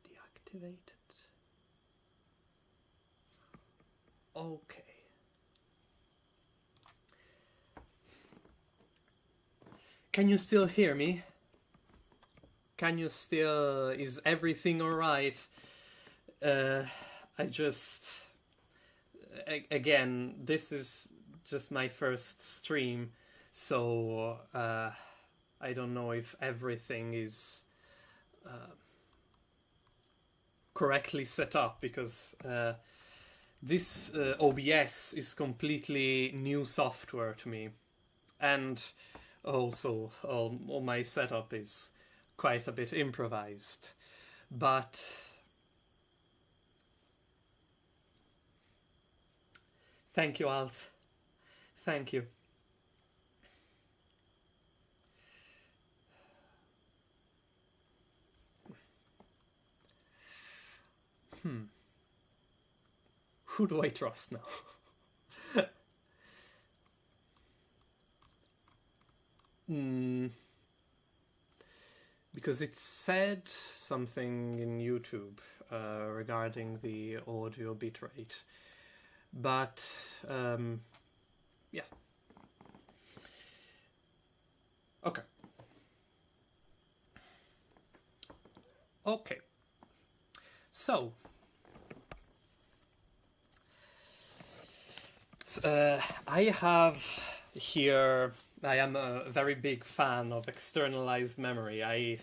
Deactivated. Okay. Can you still hear me? Can you still... Is everything alright? I just... Again, this is just my first stream, so I don't know if everything is correctly set up, because this OBS is completely new software to me, and also all my setup is quite a bit improvised, but thank you, Alt. Thank you. Who do I trust now? Because it said something in YouTube regarding the audio bitrate, but yeah. Okay. Okay. So, I have here... I am a very big fan of externalized memory. I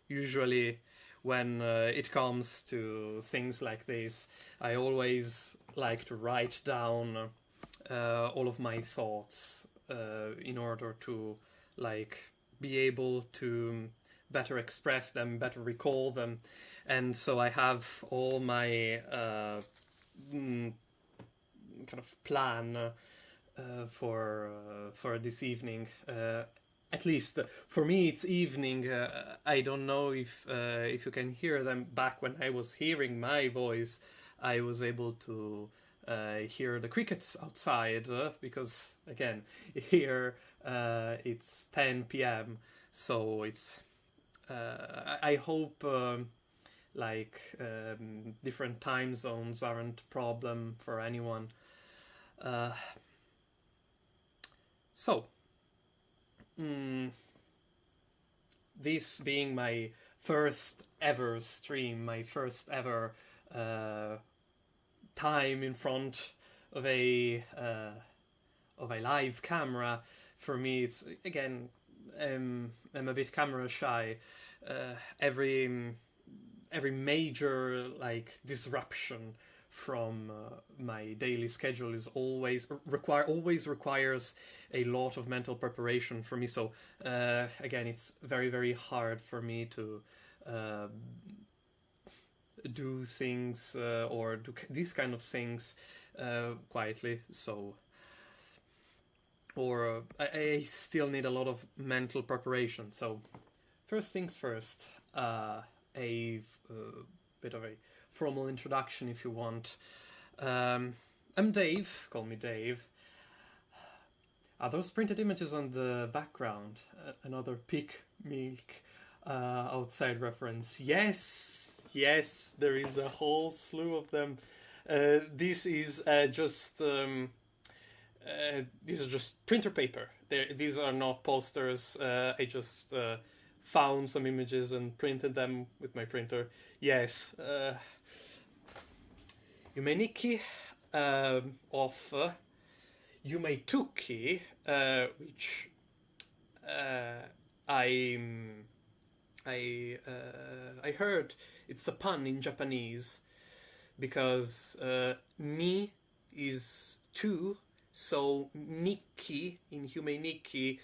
usually, when it comes to things like this, I always like to write down all of my thoughts in order to be able to better express them, better recall them. And so I have all my kind of plan for this evening. At least for me, it's evening. I don't know if you can hear them. Back when I was hearing my voice, I was able to hear the crickets outside, because again, here it's 10 p.m. So it's... I hope different time zones aren't a problem for anyone. So, this being my first ever stream, my first ever time in front of a live camera, for me it's, again, I'm a bit camera shy. Every major disruption from my daily schedule is always requires a lot of mental preparation for me. So again, it's very, very hard for me to do things or do these kind of things quietly. So, or I still need a lot of mental preparation. So first things first, a bit of a formal introduction, if you want. I'm Dave. Call me Dave. Are those printed images on the background? Another Peak Milk outside reference. Yes, there is a whole slew of them. This is just these are just printer paper. These are not posters. I just found some images and printed them with my printer. Yes. Yumeniki of Yumetuki, which I heard it's a pun in Japanese, because ni is two, so Nikki in Yumeniki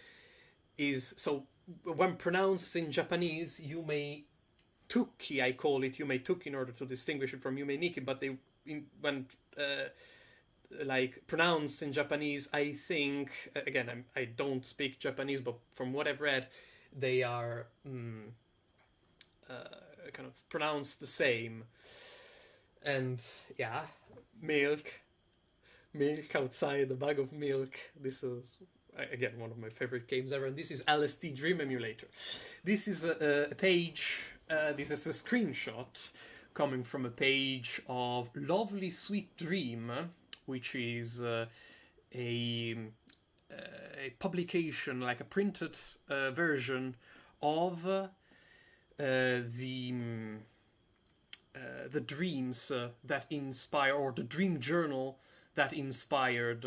is, so when pronounced in Japanese, Yumetuki, I call it Yumetuki in order to distinguish it from Yumeniki, but when pronounced in Japanese, I think, again, I don't speak Japanese, but from what I've read, they are kind of pronounced the same. And yeah, milk milk outside, a bag of milk. This was again one of my favorite games ever, and this is LSD Dream Emulator. This is a page. This is a screenshot coming from a page of Lovely Sweet Dream, which is a publication, like a printed version of the dreams that inspire, or the dream journal that inspired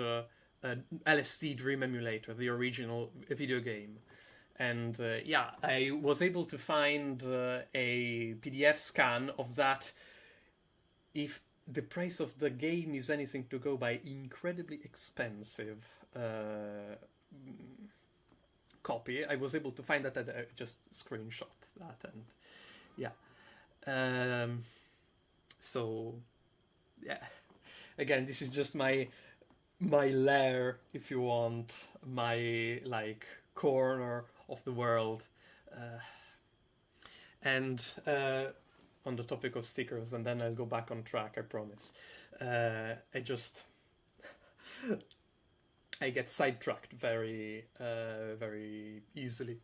LSD Dream Emulator, the original video game. And yeah, I was able to find a PDF scan of that. If the price of the game is anything to go by, incredibly expensive copy. I was able to find that, and I just screenshot that, and yeah. So yeah, again, this is just my lair, if you want, my like corner of the world. And on the topic of stickers, and then I'll go back on track, I promise. I just I get sidetracked very very easily.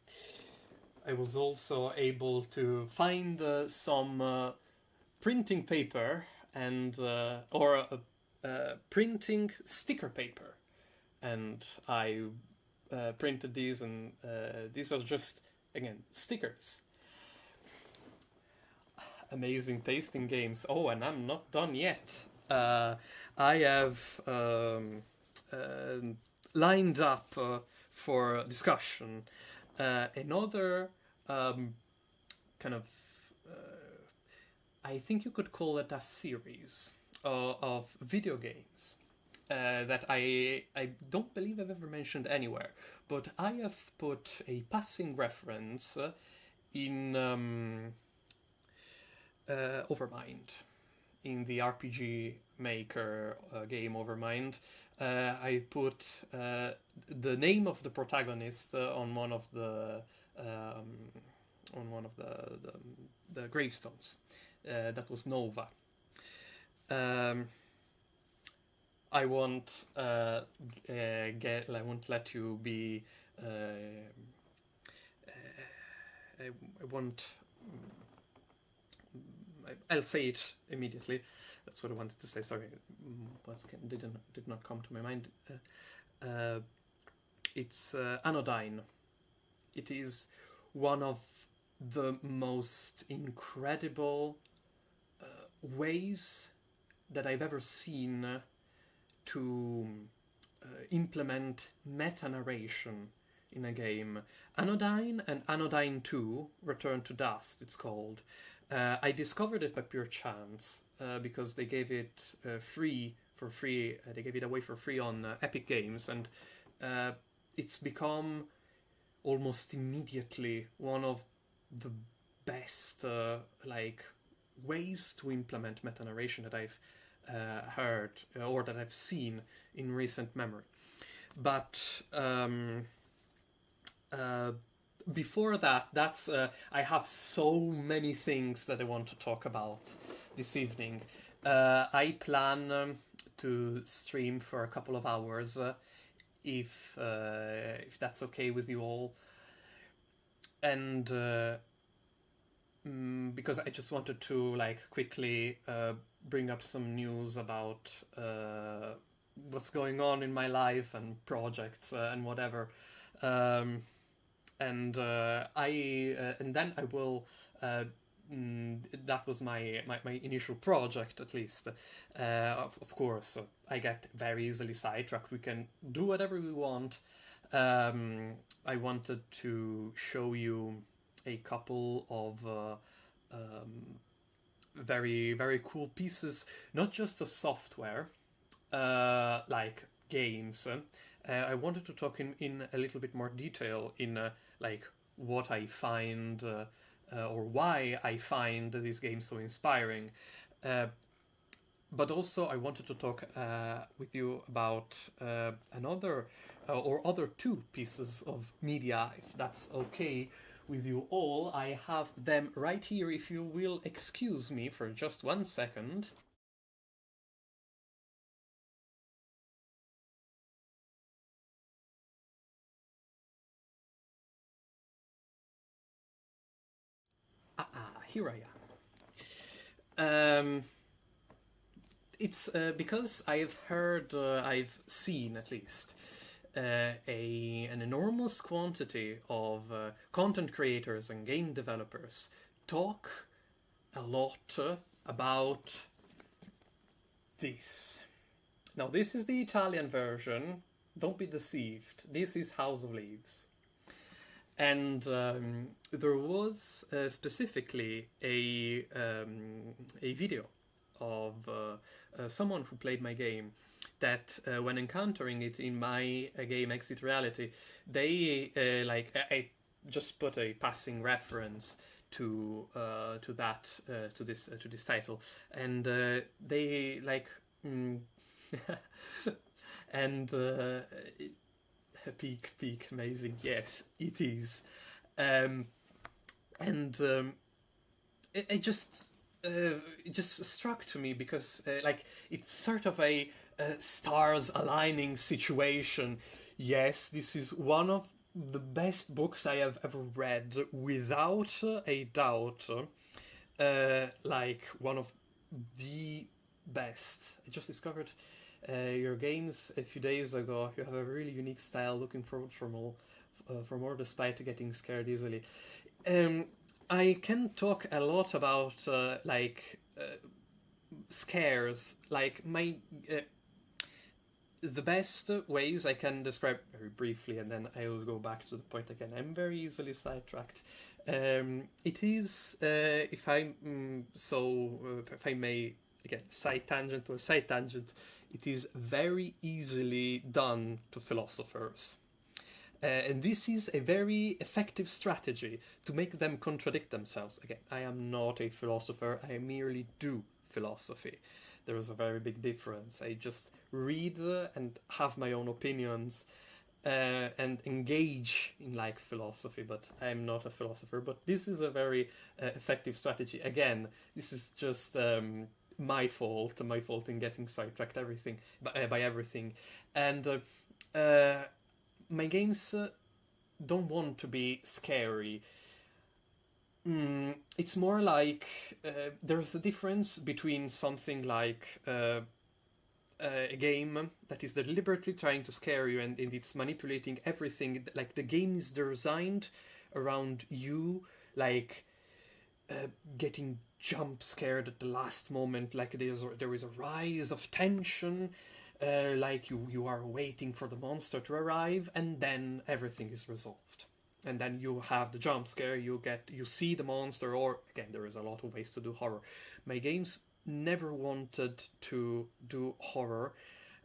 I was also able to find some printing paper and or printing sticker paper, and I printed these, and these are just, again, stickers. Amazing tasting games. Oh, and I'm not done yet. I have lined up for discussion another kind of I think you could call it a series of video games that I don't believe I've ever mentioned anywhere, but I have put a passing reference in Overmind, in the RPG Maker game Overmind. I put the name of the protagonist on one of the gravestones. That was Nova. I won't let you be. I won't. I'll say it immediately. That's what I wanted to say. Sorry, did not come to my mind. It's Anodyne. It is one of the most incredible ways that I've ever seen to implement meta-narration in a game. Anodyne and Anodyne 2, Return to Dust, it's called. I discovered it by pure chance because they gave it free. They gave it away for free on Epic Games, and it's become almost immediately one of the best ways to implement meta-narration that I've heard or that I've seen in recent memory. But before that, I have so many things that I want to talk about this evening. I plan to stream for a couple of hours, if that's okay with you all, and because I just wanted to quickly bring up some news about what's going on in my life and projects and whatever. And then I will. That was my initial project, at least. Of course, I get very easily sidetracked. We can do whatever we want. I wanted to show you a couple of very, very cool pieces, not just of software, like games. I wanted to talk in a little bit more detail in what I find or why I find these games so inspiring. But also I wanted to talk with you about another or other two pieces of media, if that's okay with you all. I have them right here, if you will excuse me for just 1 second. here I am. It's because I've heard, I've seen at least, an enormous quantity of content creators and game developers talk a lot about this. Now, this is the Italian version. Don't be deceived. This is House of Leaves. And there was specifically a video of someone who played my game that when encountering it in my game Exit Reality, they I just put a passing reference to that to this title, and they like and peak amazing, yes it is, and it just struck to me because like it's sort of a stars aligning situation. Yes, this is one of the best books I have ever read, without a doubt. Like one of the best. I just discovered your games a few days ago. You have a really unique style. Looking forward for more, despite getting scared easily. I can talk a lot about scares. Like my the best ways I can describe very briefly, and then I will go back to the point again. I'm very easily sidetracked. It is, if I if I may, again, side tangent or side tangent, it is very easily done to philosophers. And this is a very effective strategy to make them contradict themselves. Again, I am not a philosopher, I merely do philosophy. There is a very big difference. I just read and have my own opinions and engage in like philosophy, but I'm not a philosopher. But this is a very effective strategy. Again, this is just my fault in getting sidetracked by everything. And my games don't want to be scary. It's more like there's a difference between something like a game that is deliberately trying to scare you and it's manipulating everything. Like the game is designed around you, like getting jump scared at the last moment. Like there is a rise of tension. Like you are waiting for the monster to arrive, and then everything is resolved. And then you have the jump scare, you see the monster, or again, there is a lot of ways to do horror. My games never wanted to do horror.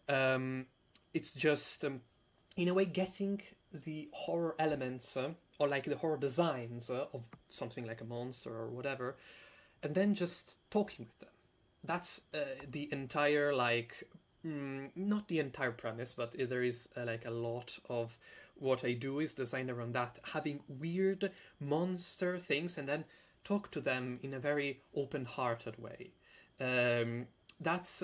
It's just, in a way, getting the horror elements, or like the horror designs of something like a monster or whatever, and then just talking with them. That's the entire, not the entire premise, but there is like a lot of what I do is designed around that, having weird monster things and then talk to them in a very open-hearted way. That's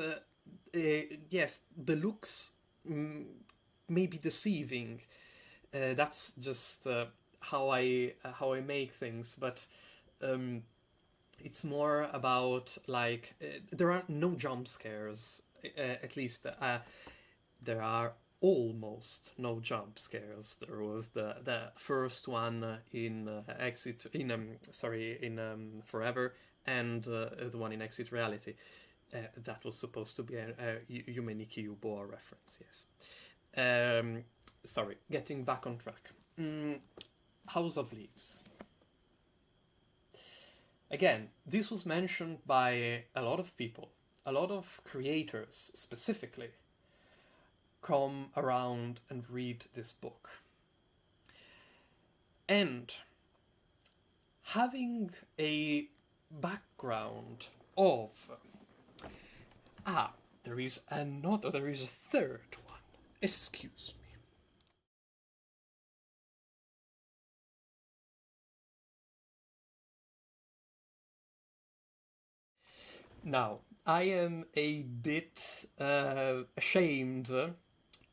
yes, the looks may be deceiving. That's just how I make things, but it's more about like there are no jump scares. At least there are almost no jump scares. There was the first one in Forever, and the one in Exit Reality. That was supposed to be a Yume Nikki Uboa reference. Yes. Sorry, getting back on track. House of Leaves. Again, this was mentioned by a lot of people. A lot of creators, specifically, come around and read this book. And having a background of there is a third one. Excuse me. Now, I am a bit ashamed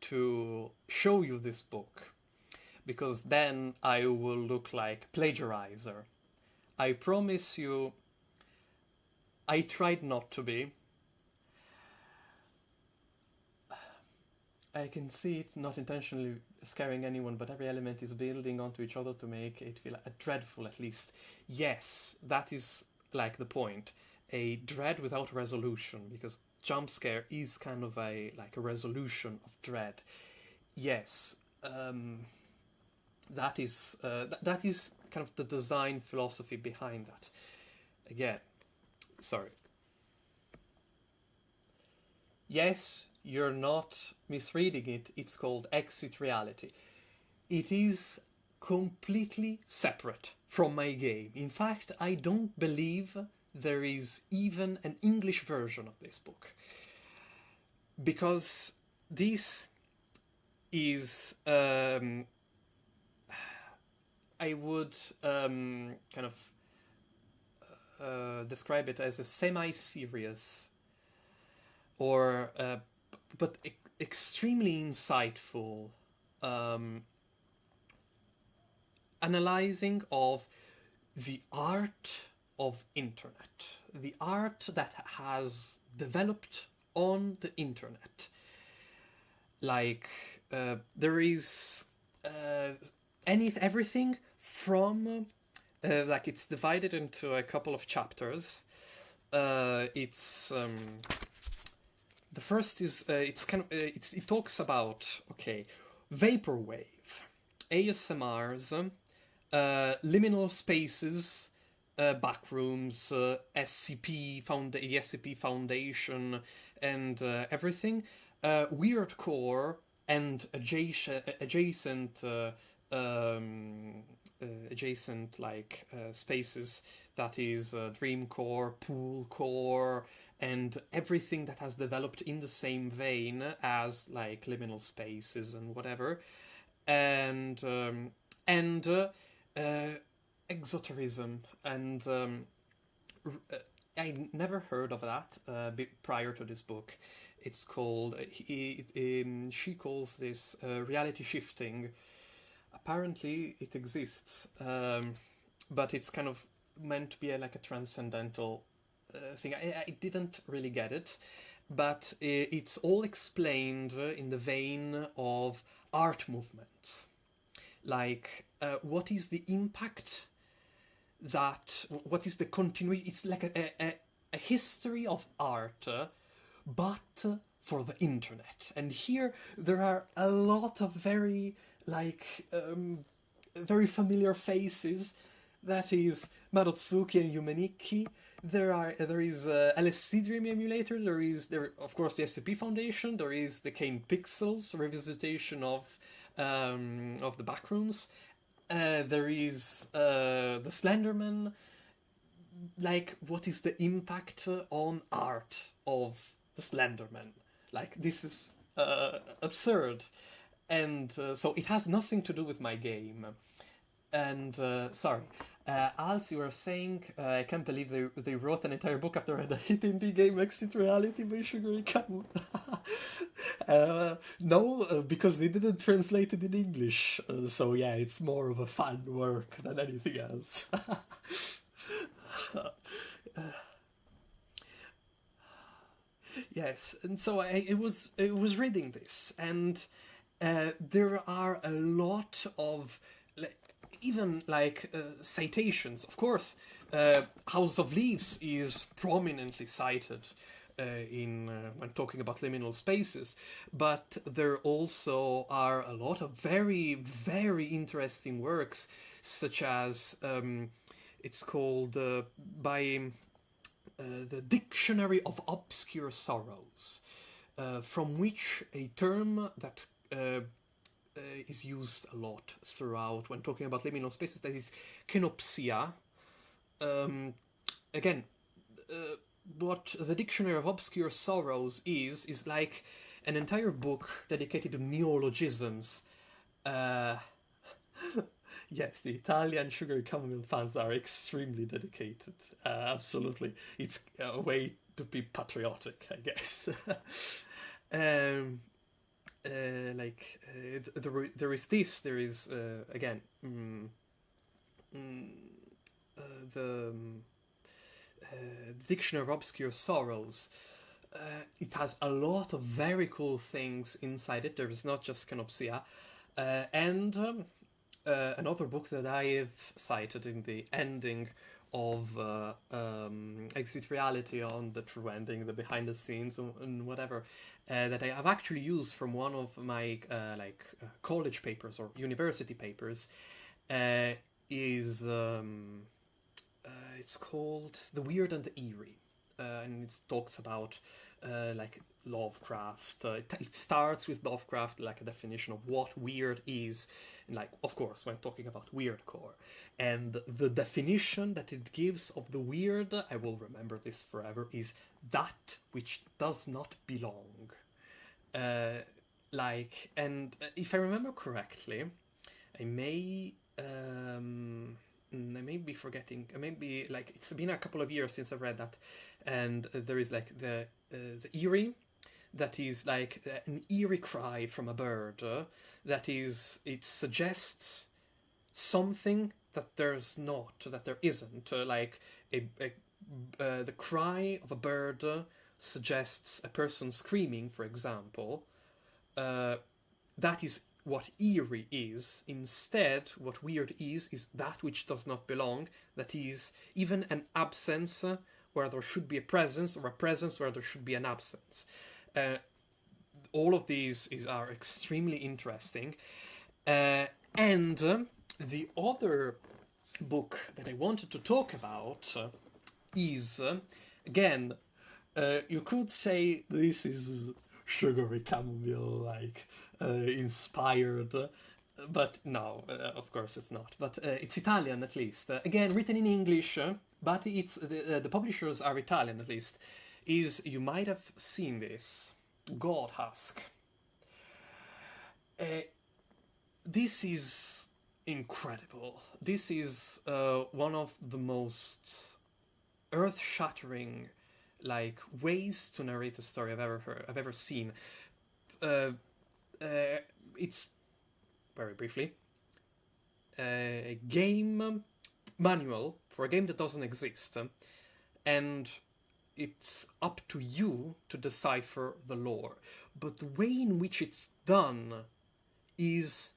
to show you this book, because then I will look like plagiarizer. I promise you, I tried not to be. I can see it not intentionally scaring anyone, but every element is building onto each other to make it feel dreadful, at least. Yes, that is like the point. A dread without resolution, because jump scare is kind of a resolution of dread. Yes, that is kind of the design philosophy behind that. Again, sorry. Yes, you're not misreading it. It's called Exit Reality. It is completely separate from my game. In fact, I don't believe there is even an English version of this book. Because this is, I would kind of describe it as a semi-serious or but extremely insightful analyzing of the art of internet, the art that has developed on the internet. Like there is everything from like it's divided into a couple of chapters. It's the first is it's kind of it talks about vaporwave, ASMRs, liminal spaces, backrooms, the SCP Foundation, and everything. Weirdcore and adjacent like spaces, that is Dreamcore, Poolcore, and everything that has developed in the same vein as like liminal spaces and whatever, and exoterism, and I never heard of that prior to this book. It's called she calls this reality shifting. Apparently it exists, but it's kind of meant to be like a transcendental thing. I didn't really get it, but it's all explained in the vein of art movements. Like, what is the impact what is the continuity? It's like a history of art, but for the internet. And here there are a lot of very very familiar faces. That is Marotsuki and Yumeniki. There is LSD Dream Emulator. There of course the SCP Foundation. There is the Kane Pixels revisitation of the Backrooms. There is the Slenderman. Like, what is the impact on art of the Slenderman? Like, this is absurd, and so it has nothing to do with my game. And sorry, Als, you were saying, I can't believe they wrote an entire book after a hit indie game, Exit Reality by Sugary Kamu. No, because they didn't translate it in English. So yeah, it's more of a fun work than anything else. Yes, and so I was reading this, and there are a lot of even citations. Of course, House of Leaves is prominently cited in when talking about liminal spaces, but there also are a lot of very, very interesting works, such as it's called by the Dictionary of Obscure Sorrows, from which a term that is used a lot throughout when talking about liminal spaces, that is kenopsia. Again, what the Dictionary of Obscure Sorrows is like an entire book dedicated to neologisms. Yes, the Italian Sugar Chamomile fans are extremely dedicated. Absolutely. It's a way to be patriotic, I guess. There is this, there is, again, the Dictionary of Obscure Sorrows. It has a lot of very cool things inside it. There is not just Canopsia. And another book that I have cited in the ending of Exit Reality, on the true ending, the behind the scenes and whatever, that I have actually used from one of my college papers or university papers, is it's called The Weird and the Eerie, and it talks about Lovecraft. It starts with Lovecraft, like a definition of what weird is, and of course when talking about weirdcore, and the definition that it gives of the weird, I will remember this forever, is that which does not belong. And if I remember correctly, I may be forgetting. Maybe it's been a couple of years since I've read that, and there is the eerie, that is an eerie cry from a bird. It suggests something that there's not, that there isn't. The cry of a bird suggests a person screaming, for example. That is what eerie is. Instead, what weird is that which does not belong. That is even an absence where there should be a presence, or a presence where there should be an absence. All of these are extremely interesting. And the other book that I wanted to talk about is, again, you could say this is sugary chamomile inspired, but no, of course it's not. But it's Italian, at least. Again, written in English, but it's the publishers are Italian, at least. You might have seen this, God Husk. This is incredible. This is one of the most earth-shattering ways to narrate a story I've ever seen. It's, very briefly, a game manual for a game that doesn't exist, and it's up to you to decipher the lore. But the way in which it's done is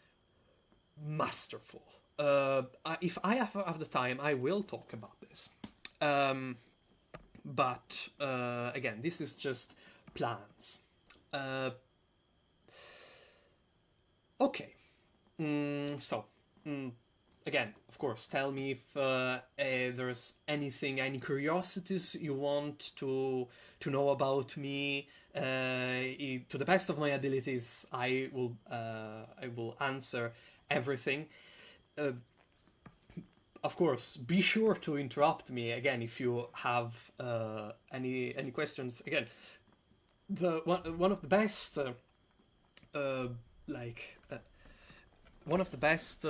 masterful. If I have the time, I will talk about this. But again, this is just plans. Okay. Again, of course, tell me if there's any curiosities you want to know about me. To the best of my abilities, I will answer everything. Of course, be sure to interrupt me again if you have any questions. Again, one of the best one of the best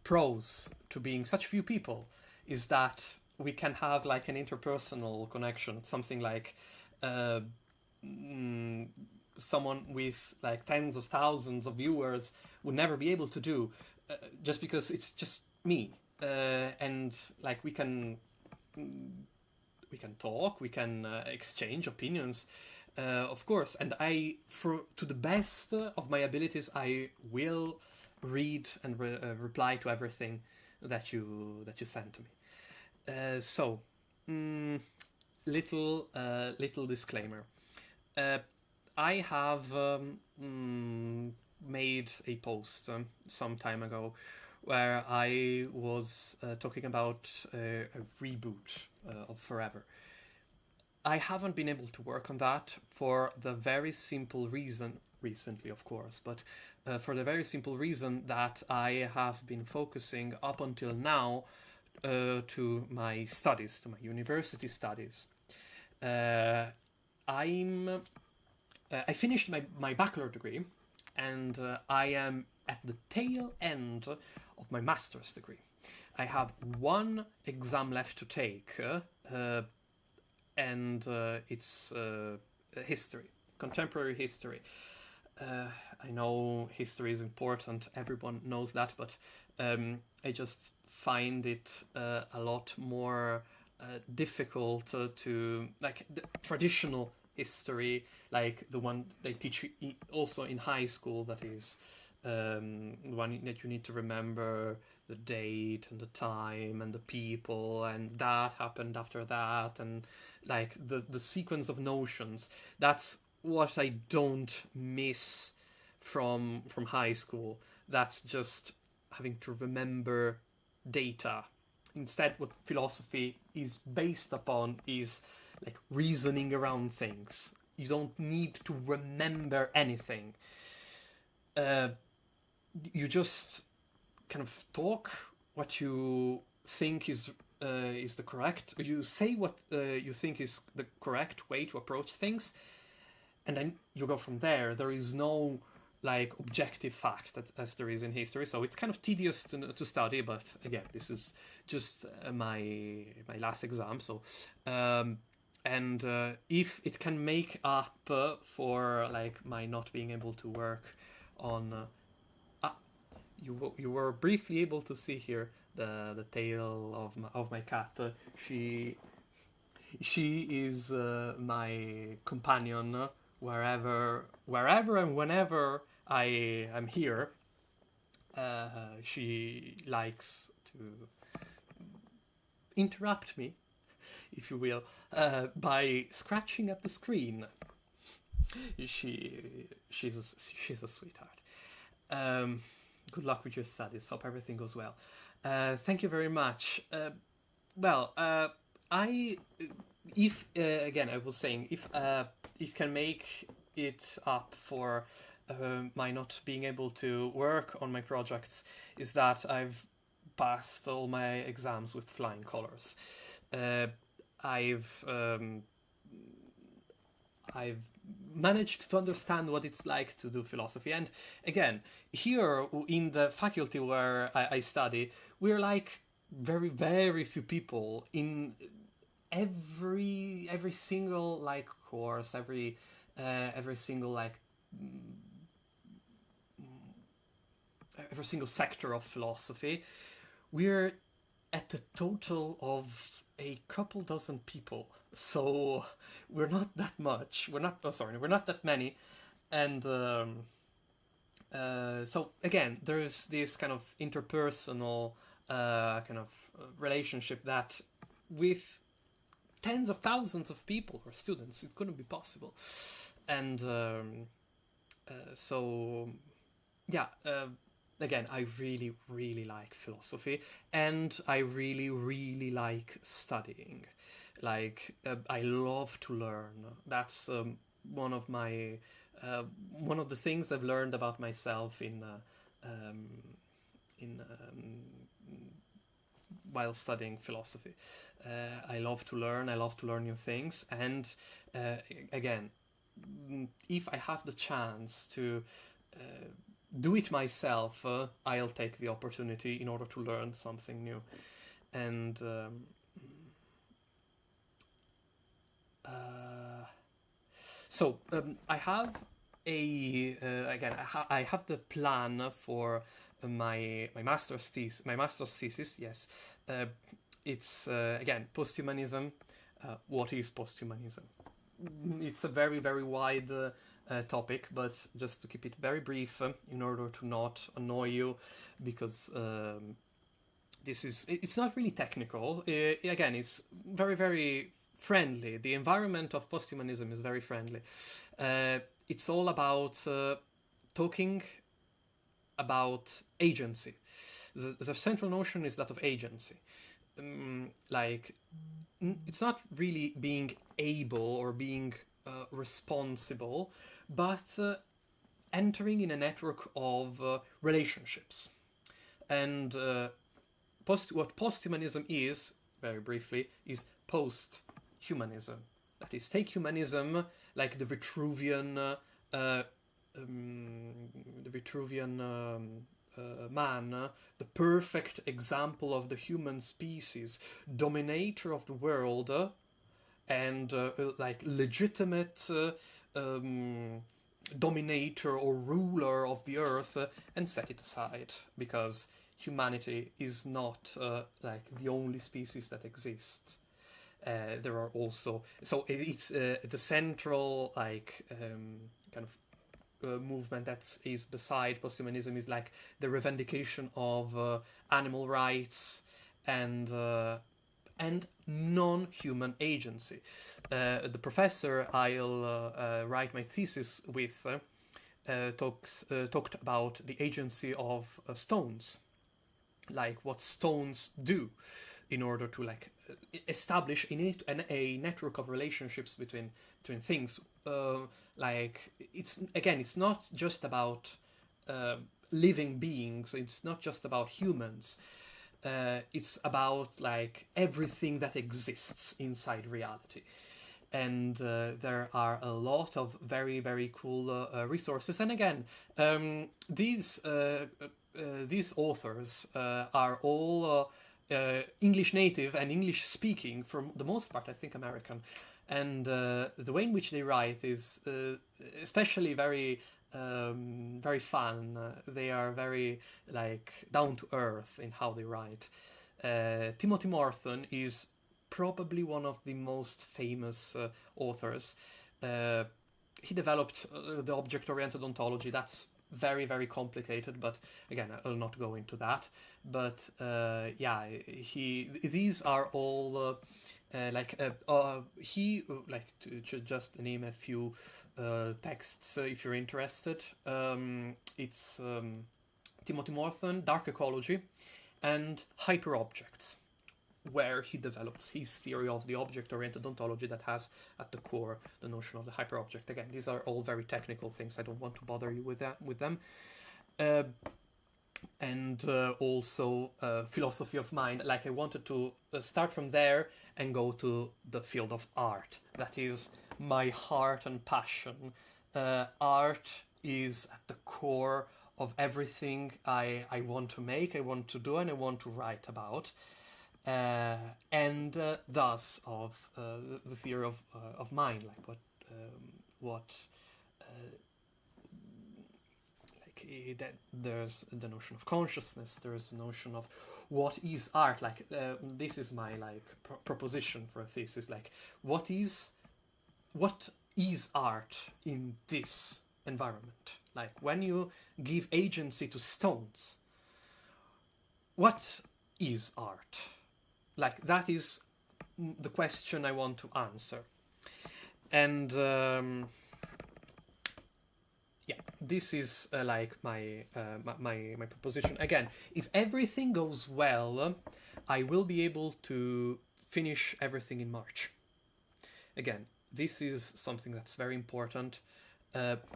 pros to being such few people is that we can have an interpersonal connection, something someone with tens of thousands of viewers would never be able to do, just because it's just me, and we can talk, we can exchange opinions, of course, and to the best of my abilities, I will read and reply to everything that you send to me. Little disclaimer. I have made a post some time ago where I was talking about a reboot of Forever. I haven't been able to work on that for the very simple reason, recently of course, but for the very simple reason that I have been focusing up until now to my studies, to my university studies. I finished my bachelor degree, and I am at the tail end of my master's degree. I have one exam left to take, and it's history, contemporary history. I know history is important, everyone knows that, but I just find it a lot more difficult to, like, the traditional history, like the one they teach you also in high school, that is the one that you need to remember the date and the time and the people, and that happened after that, and like the sequence of notions. That's what I don't miss from high school. That's just having to remember data. Instead, what philosophy is based upon is like reasoning around things. You don't need to remember anything. Uh, you just kind of talk what you think is the correct. You say what you think is the correct way to approach things, and then you go from there. There is no like objective fact that, as there is in history, so it's kind of tedious to study. But again, this is just my last exam, so and if it can make up for like my not being able to work on you were briefly able to see here the tail of my cat. She is my companion wherever and whenever I am here. She likes to interrupt me, if you will, by scratching at the screen. She's a sweetheart. Good luck with your studies. Hope everything goes well. Thank you very much. I if again I was saying, if it can make it up for my not being able to work on my projects, is that I've passed all my exams with flying colors. I've managed to understand what it's like to do philosophy. And again, here in the faculty where I study, we're like very, very few people in every single like course, every single like every single sector of philosophy. We're at a total of a couple dozen people, so we're not that much. We're not. Oh, sorry, we're not that many, and so again, there's this kind of interpersonal kind of relationship that with tens of thousands of people or students, it couldn't be possible, and so yeah. Again, I really, really like philosophy, and I really, really like studying. Like, I love to learn. That's one of my one of the things I've learned about myself in while studying philosophy. I love to learn. I love to learn new things, and again, if I have the chance to do it myself, I'll take the opportunity in order to learn something new. And I have a again I have the plan for my master's thesis. Yes, it's again posthumanism. What is posthumanism? It's a very, very wide topic, but just to keep it very brief, in order to not annoy you, because it's not really technical. Again, it's very, very friendly. The environment of posthumanism is very friendly. It's all about talking about agency. The central notion is that of agency. Like, it's not really being able or being responsible, but entering in a network of relationships. And what posthumanism is, very briefly, is post-humanism. That is, take humanism like the Vitruvian man, the perfect example of the human species, dominator of the world, and like legitimate dominator or ruler of the earth, and set it aside, because humanity is not like the only species that exists. There are also, so it's the central like kind of movement that is beside posthumanism is like the revendication of animal rights and non-human agency. The professor I'll write my thesis with talked about the agency of stones, like what stones do in order to like establish a network of relationships between things. Like it's not just about living beings. It's not just about humans. It's about like everything that exists inside reality. And there are a lot of very, very cool resources. And again, these authors are all English native and English speaking, for the most part, I think American. And the way in which they write is especially very very fun. They are very like down to earth in how they write. Timothy Morton is probably one of the most famous authors. He developed the object-oriented ontology. That's very, very complicated, but again, I'll not go into that. But yeah, these are all he like to just name a few texts if you're interested. It's Timothy Morton, Dark Ecology, and Hyperobjects, where he develops his theory of the object-oriented ontology that has at the core the notion of the hyperobject. Again, these are all very technical things. I don't want to bother you with them. And also philosophy of mind. Like I wanted to start from there and go to the field of art. That is my heart and passion. Art is at the core of everything I want to make, I want to do, and I want to write about. And thus of the theory of mind, like that there's the notion of consciousness, there's the notion of what is art. Like this is my like proposition for a thesis. Like what is art in this environment? Like when you give agency to stones, what is art? Like that is the question I want to answer. And yeah, this is like my proposition. Again, if everything goes well, I will be able to finish everything in March. Again, this is something that's very important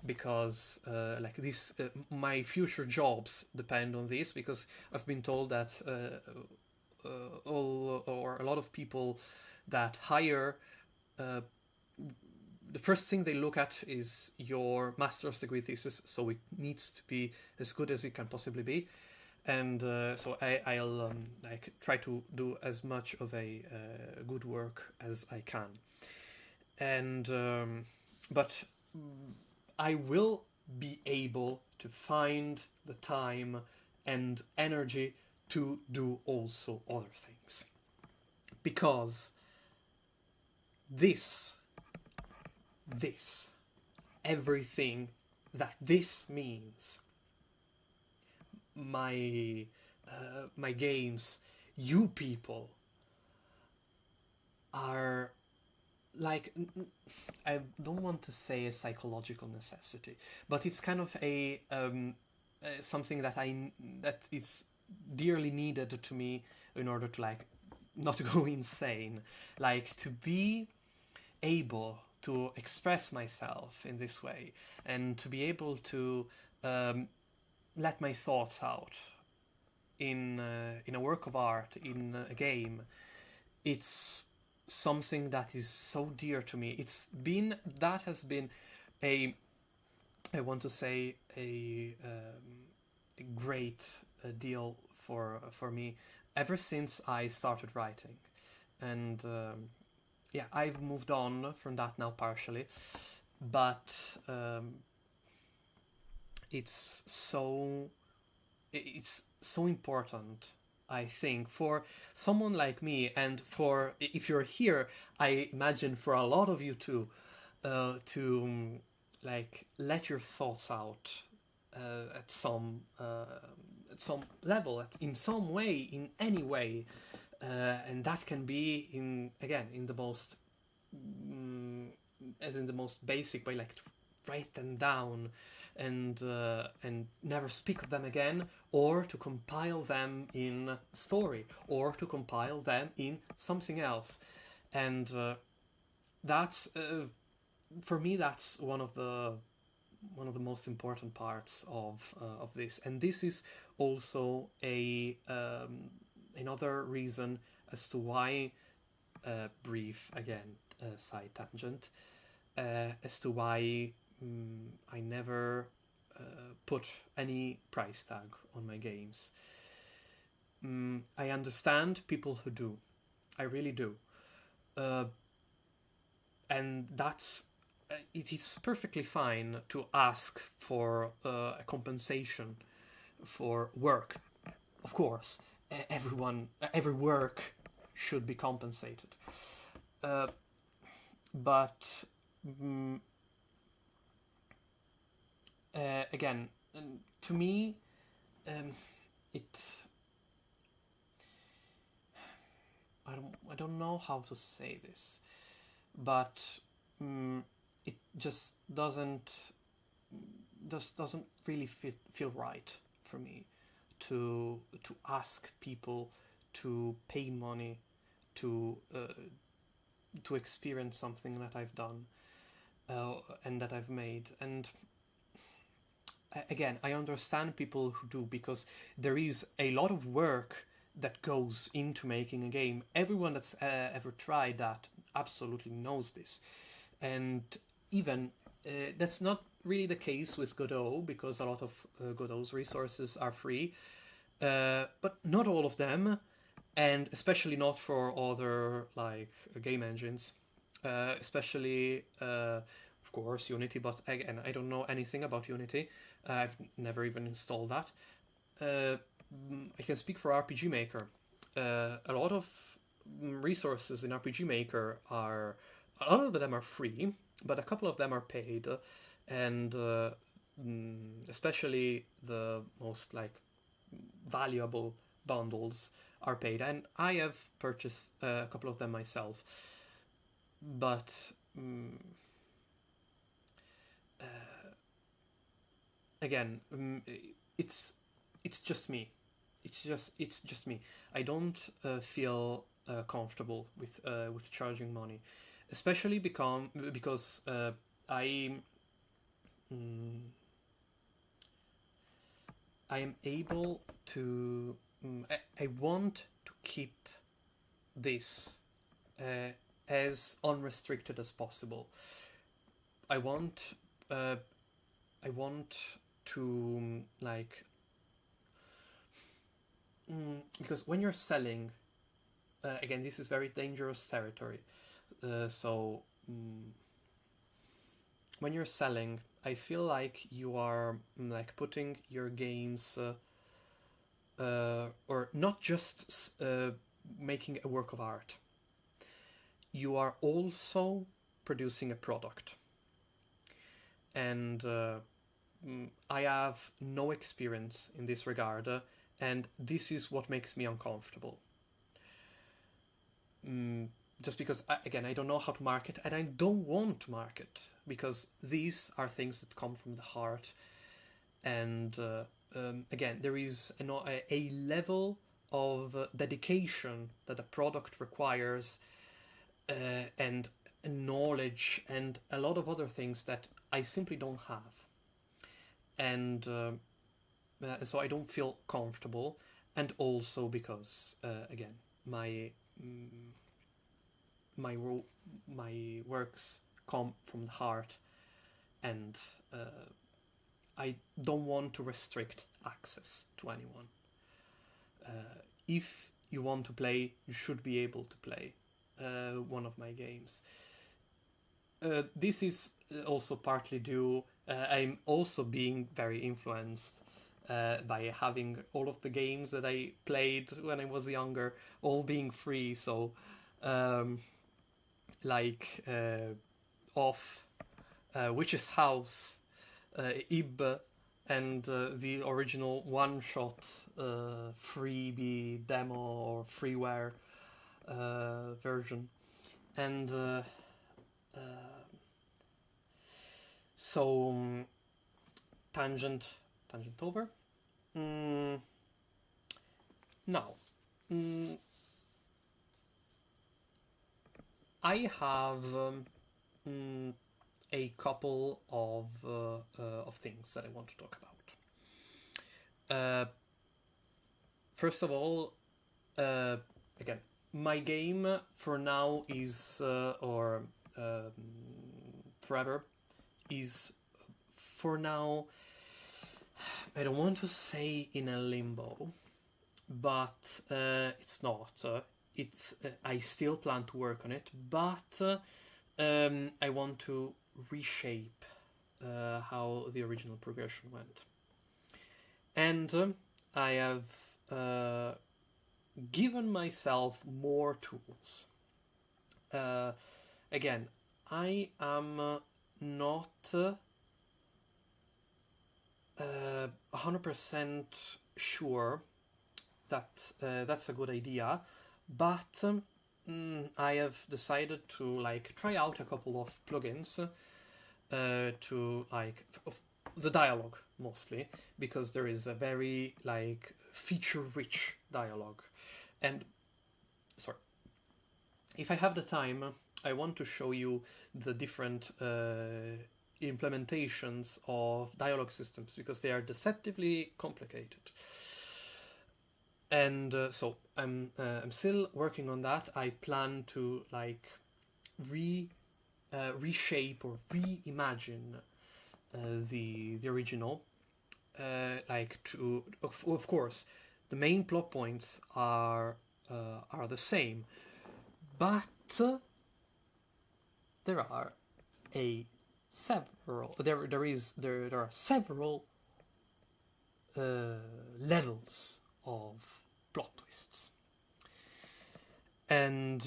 because like this, my future jobs depend on this, because I've been told that a lot of people that hire, the first thing they look at is your master's degree thesis, so it needs to be as good as it can possibly be. And so I'll like try to do as much of a good work as I can. And but I will be able to find the time and energy to do also other things, because this everything that this means, my games, you people are like, I don't want to say a psychological necessity, but it's kind of a something that is dearly needed to me in order to like not go insane, like to be able to express myself in this way and to be able to let my thoughts out in a work of art, in a game. It's something that is so dear to me. That has been I want to say a great deal for me ever since I started writing. And yeah, I've moved on from that now partially, but it's so important I think for someone like me, and for if you're here, I imagine for a lot of you too, like let your thoughts out at some level, in some way, in any way, and that can be in again in the most mm, as in the most basic way, like to write them down and never speak of them again, or to compile them in a story, or to compile them in something else, and that's for me that's one of the most important parts of this, and this is also a another reason as to why brief again side tangent as to why I never put any price tag on my games. I understand people who do, I really do, uh, and that's it is perfectly fine to ask for a compensation for work. Of course, every work should be compensated. Uh, but mm, again, to me, um, it I don't know how to say this, but it just doesn't really feel right for me to ask people to pay money to to experience something that I've done and that I've made. And again, I understand people who do, because there is a lot of work that goes into making a game. Everyone that's ever tried that absolutely knows this. And even that's not really the case with Godot, because a lot of Godot's resources are free, but not all of them, and especially not for other like game engines, especially of course Unity. But again, I don't know anything about Unity. I've never even installed that. Uh, I can speak for RPG Maker. A lot of resources in RPG Maker are a lot of them are free, but a couple of them are paid, and especially the most like valuable bundles are paid, and I have purchased a couple of them myself. But um, again, it's it's just me. It's just me. I don't feel comfortable with charging money, especially because I mm, I am able to. I want to keep this uh, as unrestricted as possible. I want uh, I want to like because when you're selling, again, this is very dangerous territory. So when you're selling, I feel like you are like putting your games, or not just making a work of art. You are also producing a product, and I have no experience in this regard, and this is what makes me uncomfortable. Just because, again, I don't know how to market, and I don't want to market, because these are things that come from the heart. And again, there is a level of dedication that a product requires, and knowledge, and a lot of other things that I simply don't have. And so I don't feel comfortable, and also because, again, my mm, my my works come from the heart, and I don't want to restrict access to anyone. If you want to play, you should be able to play one of my games. This is also partly due. I'm also being very influenced by having all of the games that I played when I was younger all being free. So, like Off, Witch's House, Ib, and the original one-shot freebie demo or freeware version, and so tangent over. Now, I have a couple of things that I want to talk about. First of all, again, my game for now is or forever is for now. I don't want to say in a limbo, but it's not. It's I still plan to work on it, but I want to reshape how the original progression went, and I have given myself more tools. Again, I am not 100% sure that that's a good idea, but I have decided to try out a couple of plugins to the dialogue mostly, because there is a very feature-rich dialogue. And sorry, if I have the time, I want to show you the different implementations of dialogue systems, because they are deceptively complicated. And so I'm still working on that. I plan to reshape or reimagine the original. Of course, the main plot points are the same, but there are there are several levels of plot twists, and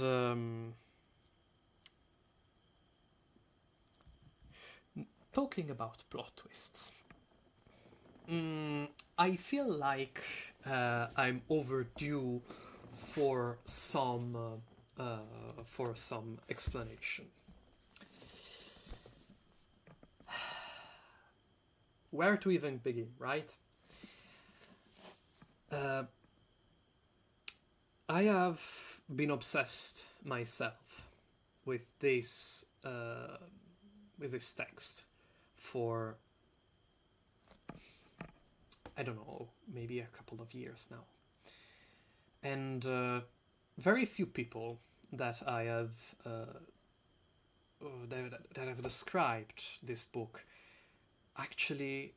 talking about plot twists, I feel like I'm overdue for some explanation. Where to even begin, right? I have been obsessed myself with this text for, I don't know, maybe a couple of years now, and very few people that I have that have described this book actually.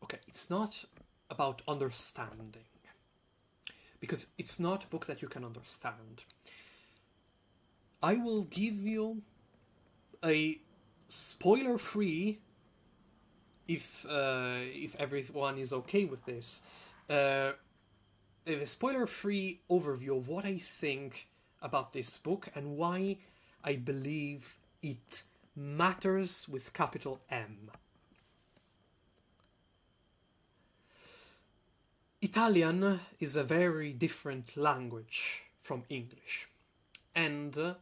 Okay, it's not about understanding, because it's not a book that you can understand. I will give you a spoiler-free, if everyone is okay with this, a spoiler-free overview of what I think about this book and why I believe it matters with capital M. Italian is a very different language from English, and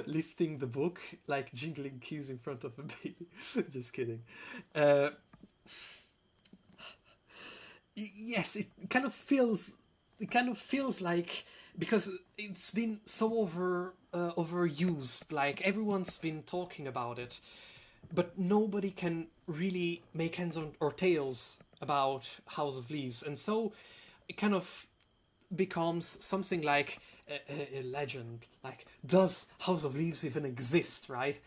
lifting the book like jingling keys in front of a baby. Just kidding. Yes, it kind of feels like, because it's been so overused, like everyone's been talking about it, but nobody can really make heads or tails about House of Leaves, and so it kind of becomes something like a legend. Like, does House of Leaves even exist, right?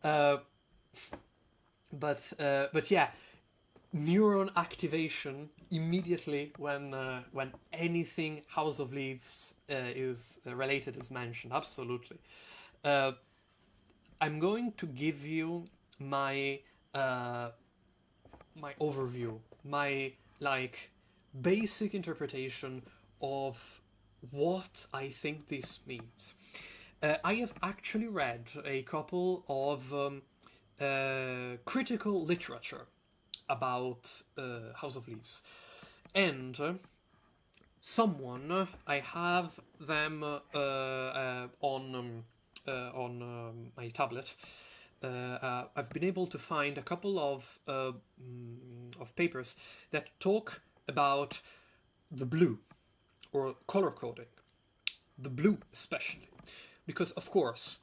But yeah, neuron activation immediately when anything House of Leaves is related is mentioned. Absolutely. I'm going to give you my my overview, my like basic interpretation of what I think this means. I have actually read a couple of critical literature about House of Leaves, and I have them on my tablet. I've been able to find a couple of papers that talk about the blue or color coding, the blue especially, because of course,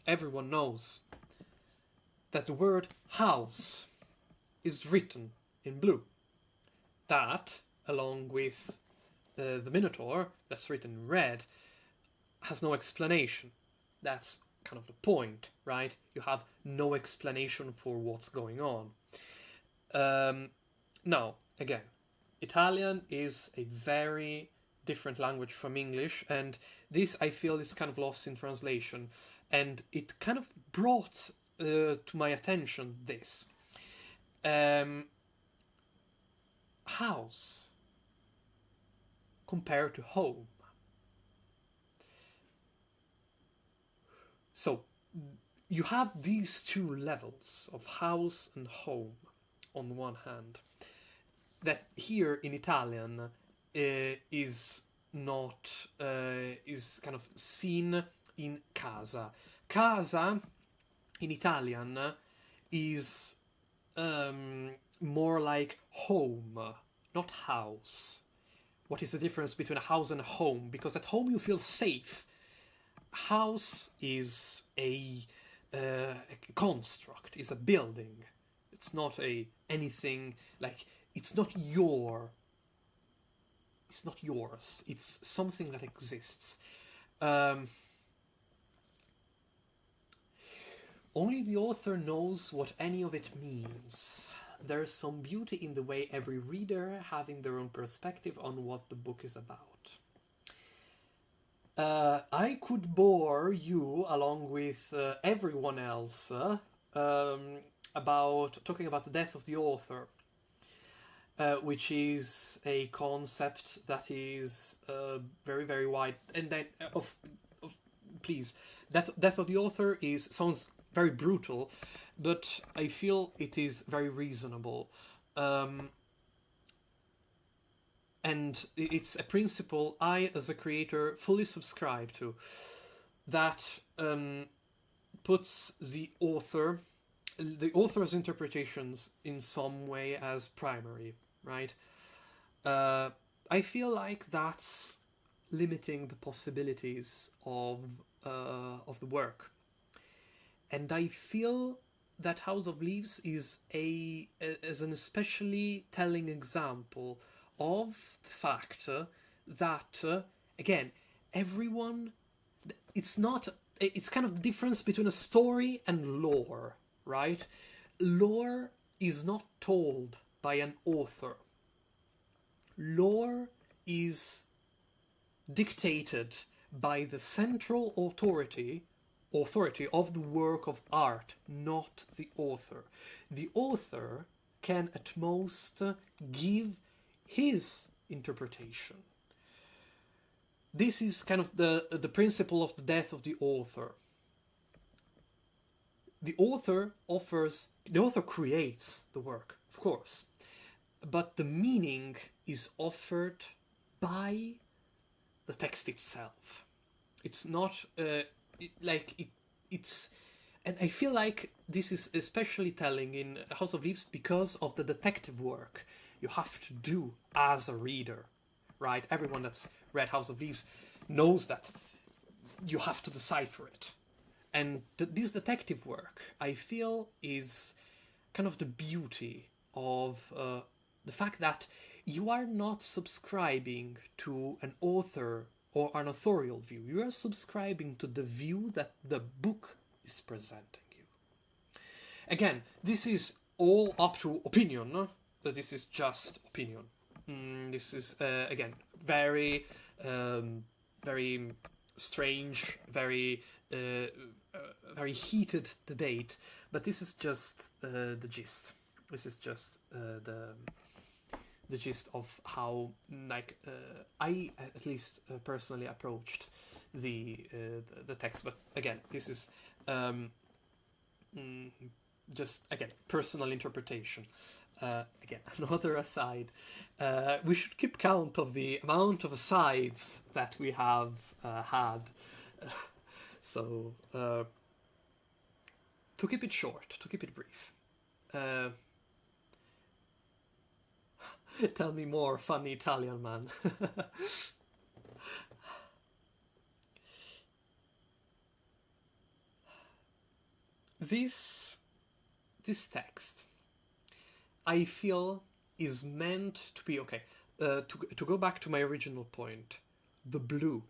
everyone knows that the word house is written in blue. That, along with the Minotaur, that's written in red, has no explanation. That's kind of the point, right? You have no explanation for what's going on. Now, again, Italian is a very different language from English, and this, I feel, is kind of lost in translation. And it kind of brought to my attention this. House compared to home. So you have these two levels of house and home on the one hand, that here in Italian is not is kind of seen in casa. Casa in Italian is more like home, not house. What is the difference between a house and a home? Because at home you feel safe. House is a construct, is a building. It's not anything like, it's not yours. It's something that exists. Only the author knows what any of it means. There's some beauty in the way every reader having their own perspective on what the book is about. I could bore you, along with everyone else, about talking about the death of the author, which is a concept that is very, very wide. And then, please, that death of the author sounds very brutal, but I feel it is very reasonable. And it's a principle I, as a creator, fully subscribe to, that puts the author's interpretations in some way as primary, right? I feel like that's limiting the possibilities of the work. And I feel that House of Leaves is an especially telling example of the fact that, again, everyone, it's kind of the difference between a story and lore, right? Lore is not told by an author. Lore is dictated by the central authority of the work of art, not the author. The author can at most give his interpretation. This is kind of the principle of the death of the author. The author creates the work, of course, but the meaning is offered by the text itself. It's not it's, and I feel like this is especially telling in House of Leaves because of the detective work you have to do as a reader, right? Everyone that's read House of Leaves knows that you have to decipher it. And this detective work, I feel, is kind of the beauty of the fact that you are not subscribing to an author or an authorial view. You are subscribing to the view that the book is presenting you. Again, this is all up to opinion, but this is just opinion. This is, again, very, very strange, very, very heated debate, but this is just the gist. This is just the gist of how, like, I at least personally approached the text. But again, this is just again personal interpretation. Again, another aside. We should keep count of the amount of asides that we have had. So, to keep it short, to keep it brief, tell me more, funny Italian man. This text, I feel, is meant to be okay. To go back to my original point, the blue.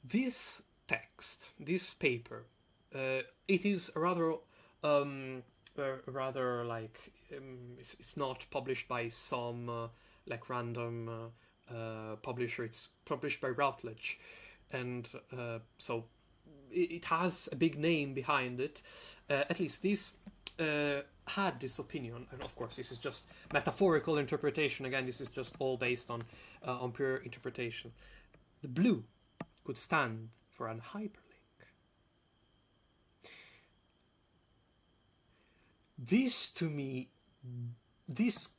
This text, this paper, it is rather like it's not published by some like random publisher. It's published by Routledge, and so it has a big name behind it. At least this had this opinion, and of course this is just metaphorical interpretation. Again, this is just all based on pure interpretation. The blue could stand for an hyperlink. This, to me, this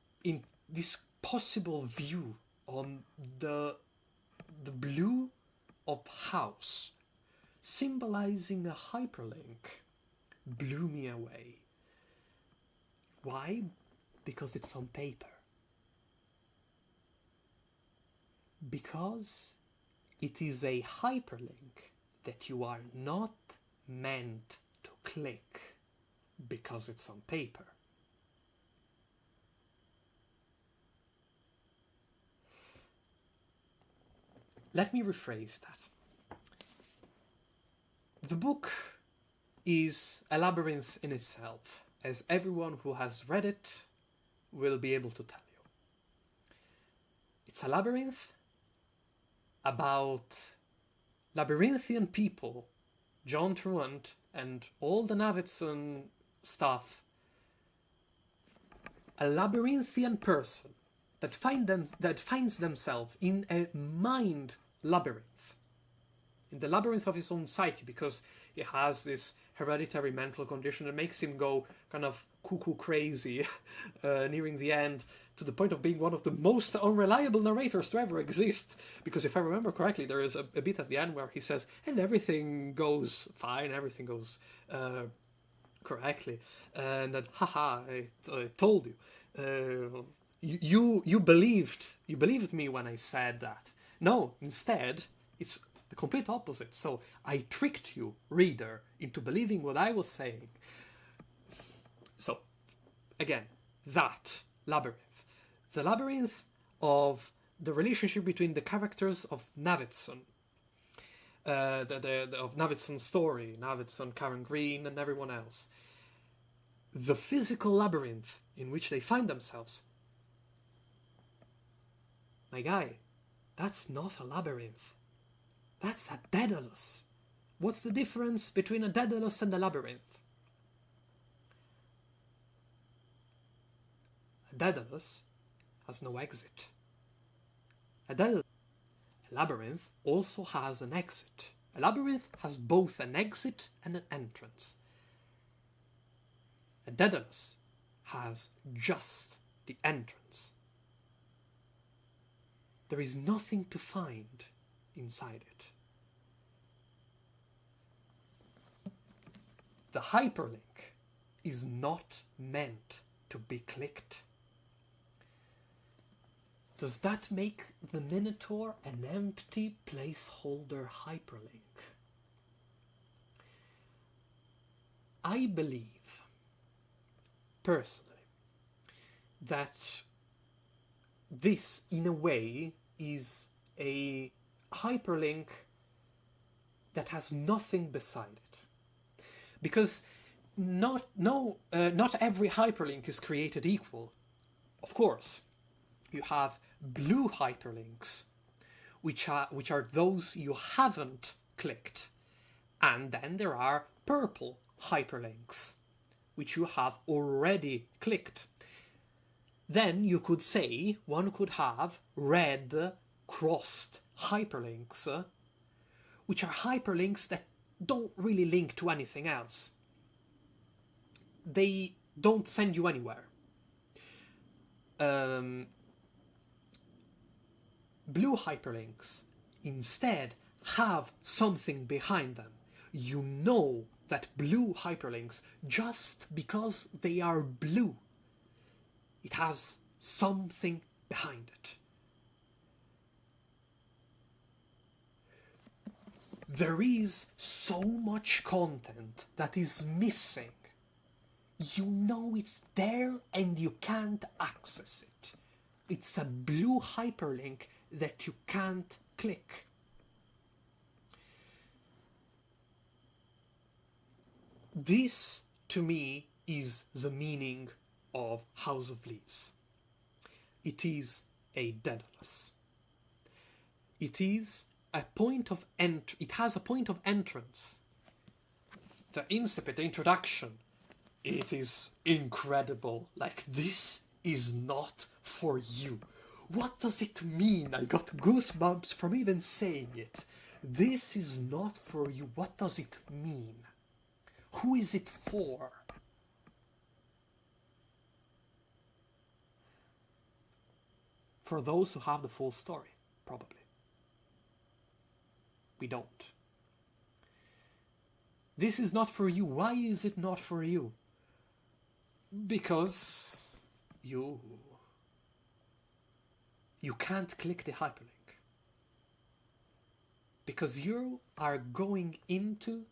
possible view on the blue of house symbolizing a hyperlink blew me away. Why? Because it's on paper. Because it is a hyperlink that you are not meant to click because it's on paper. Let me rephrase that. The book is a labyrinth in itself, as everyone who has read it will be able to tell you. It's a labyrinth about labyrinthian people, John Truant and all the Navidson stuff. A labyrinthian person that finds themselves in a mind labyrinth, in the labyrinth of his own psyche, because he has this hereditary mental condition that makes him go kind of cuckoo crazy nearing the end, to the point of being one of the most unreliable narrators to ever exist. Because if I remember correctly, there is a bit at the end where he says, and everything goes fine, everything goes correctly, and then haha, I told you. You believed me when I said that. No, instead, it's the complete opposite. So I tricked you, reader, into believing what I was saying. So, again, that labyrinth. The labyrinth of the relationship between the characters of Navidson. Of Navidson's story, Navidson, Karen Green, and everyone else. The physical labyrinth in which they find themselves. My guy, that's not a labyrinth. That's a Daedalus. What's the difference between a Daedalus and a labyrinth? A Daedalus has no exit. A labyrinth also has an exit. A labyrinth has both an exit and an entrance. A Daedalus has just the entrance. There is nothing to find inside it. The hyperlink is not meant to be clicked. Does that make the Minotaur an empty placeholder hyperlink? I believe, personally, that this, in a way, is a hyperlink that has nothing beside it. Because not every hyperlink is created equal. Of course, you have blue hyperlinks, which are those you haven't clicked, and then there are purple hyperlinks, which you have already clicked. Then you could say one could have red crossed hyperlinks, which are hyperlinks that don't really link to anything else. They don't send you anywhere. Blue hyperlinks instead have something behind them. You know that blue hyperlinks, just because they are blue, it has something behind it. There is so much content that is missing. You know it's there and you can't access it. It's a blue hyperlink that you can't click. This, to me, is the meaning of House of Leaves. It is a Daedalus. It is a point of it has a point of entrance. The incipit, the introduction, it is incredible. Like, this is not for you. What does it mean? I got goosebumps from even saying it. This is not for you. What does it mean? Who is it for? For those who have the full story, probably. We don't. This is not for you. Why is it not for you? Because you can't click the hyperlink. Because you are going into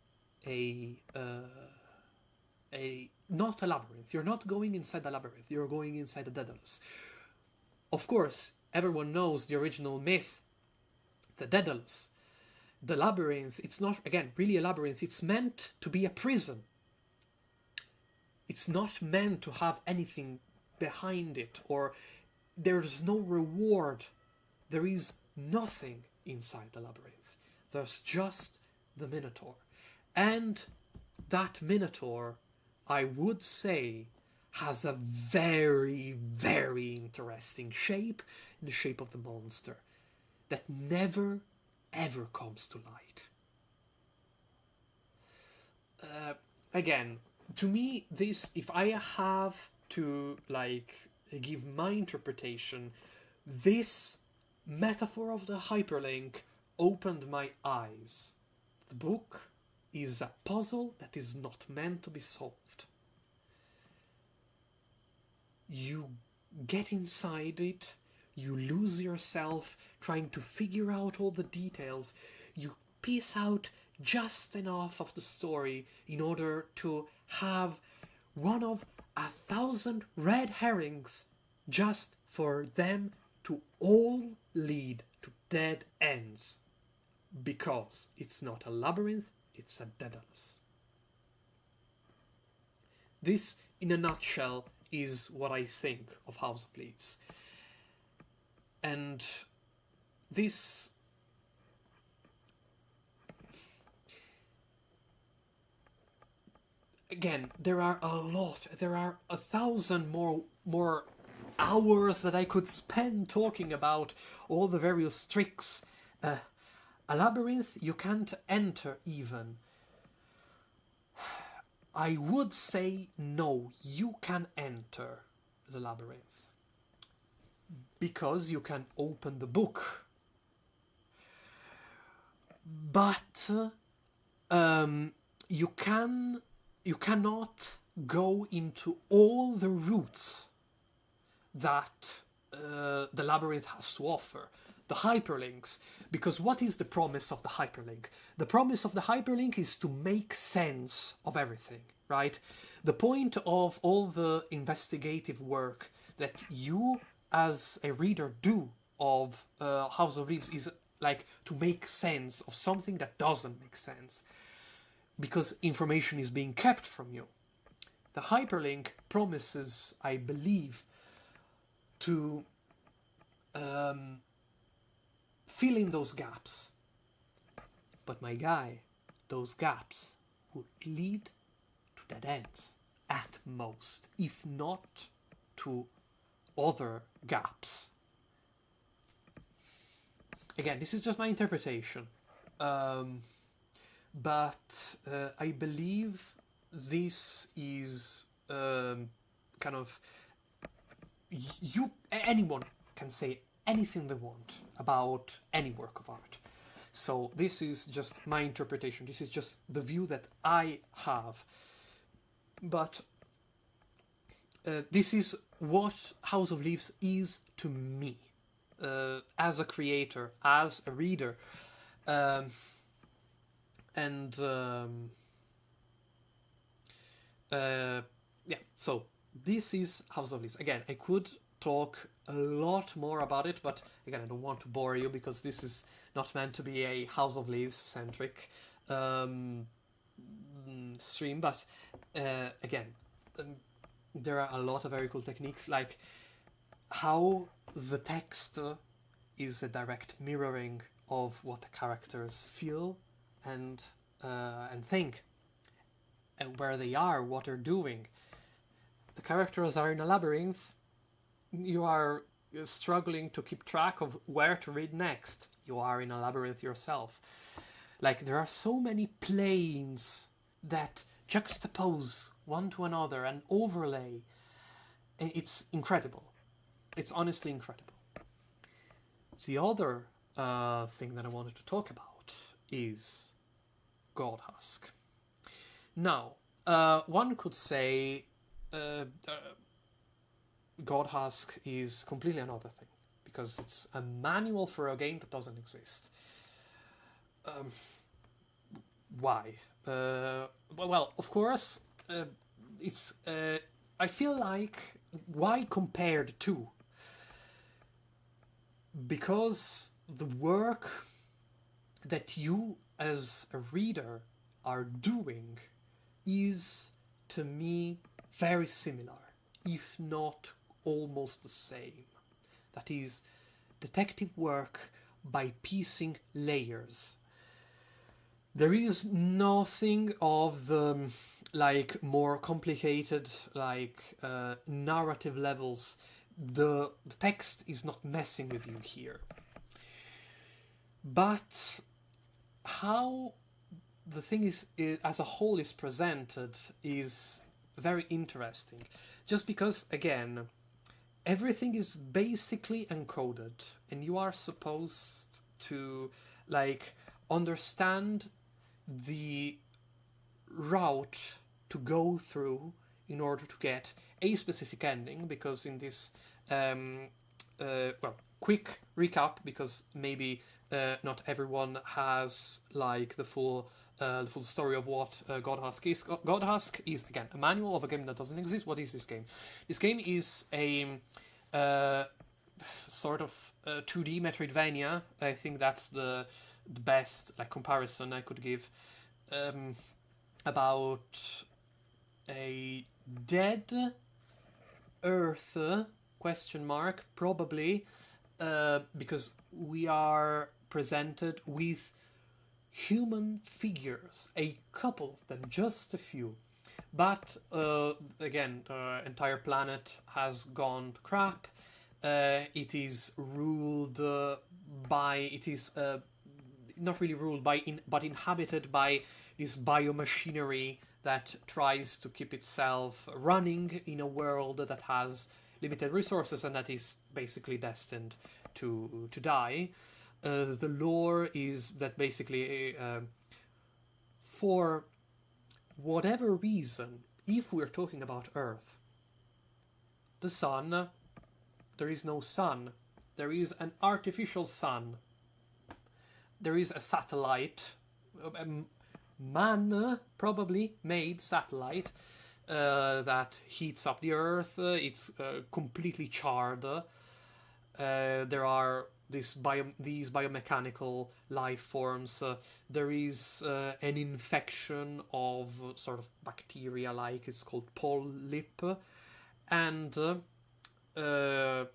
not a labyrinth. You're not going inside the labyrinth. You're going inside the Daedalus. Of course, everyone knows the original myth, the Daedalus. The labyrinth, it's not, again, really a labyrinth. It's meant to be a prison. It's not meant to have anything behind it, or there's no reward. There is nothing inside the labyrinth. There's just the Minotaur. And that Minotaur, I would say, has a very, very interesting shape, in the shape of the monster, that never, ever comes to light. Again, to me, this, if I have to, give my interpretation, this metaphor of the hyperlink opened my eyes. The book is a puzzle that is not meant to be solved. You get inside it, you lose yourself trying to figure out all the details, you piece out just enough of the story in order to have one of 1,000 red herrings, just for them to all lead to dead ends. Because it's not a labyrinth, it's a Daedalus. This, in a nutshell, is what I think of House of Leaves. And this... Again, there are 1,000 more hours that I could spend talking about all the various tricks. A labyrinth you can't enter even. I would say no, you can enter the labyrinth. Because you can open the book. But you cannot go into all the routes that the labyrinth has to offer. The hyperlinks, because what is the promise of the hyperlink? The promise of the hyperlink is to make sense of everything, right? The point of all the investigative work that you as a reader do of House of Leaves is to make sense of something that doesn't make sense, because information is being kept from you. The hyperlink promises, I believe, to fill in those gaps. But my guy, those gaps would lead to dead ends at most, if not to other gaps. Again, this is just my interpretation, but I believe this is kind of anyone can say anything they want about any work of art. So this is just my interpretation. This is just the view that I have. But this is what House of Leaves is to me, as a creator, as a reader, yeah. So this is House of Leaves. Again, I could talk a lot more about it, but again, I don't want to bore you because this is not meant to be a House of Leaves centric stream. But again, there are a lot of very cool techniques, like how the text is a direct mirroring of what the characters feel and think, and where they are, what they're doing. The characters are in a labyrinth. You are struggling to keep track of where to read next. You are in a labyrinth yourself. Like, there are so many planes that juxtapose one to another and overlay. It's incredible. It's honestly incredible. The other thing that I wanted to talk about is Godhusk. Now, one could say Godhusk is completely another thing, because it's a manual for a game that doesn't exist. Why? Well, of course, it's. I feel like, why compared to? Because the work that you as a reader are doing is, to me, very similar, if not almost the same. That is, detective work by piecing layers. There is nothing of the more complicated narrative levels. The text is not messing with you here. But how the thing is as a whole is presented is very interesting. Just because, again, everything is basically encoded, and you are supposed to understand the route to go through in order to get a specific ending, because in this quick recap, because maybe not everyone has the full story of what Godhusk is. Godhusk is, again, a manual of a game that doesn't exist. What is this game? This game is a sort of 2D Metroidvania. I think that's the best comparison I could give, about a dead Earth question mark, probably, because we are presented with human figures, a couple of them, just a few. But again, the entire planet has gone to crap. It is ruled not really ruled by, but inhabited by this biomachinery that tries to keep itself running in a world that has limited resources and that is basically destined to die. The lore is that basically, for whatever reason, if we're talking about Earth, the sun, there is no sun. There is an artificial sun. There is a satellite, a man probably made satellite that heats up the Earth. It's completely charred. There are these biomechanical life forms. There is an infection of sort of bacteria, it's called polyp, and there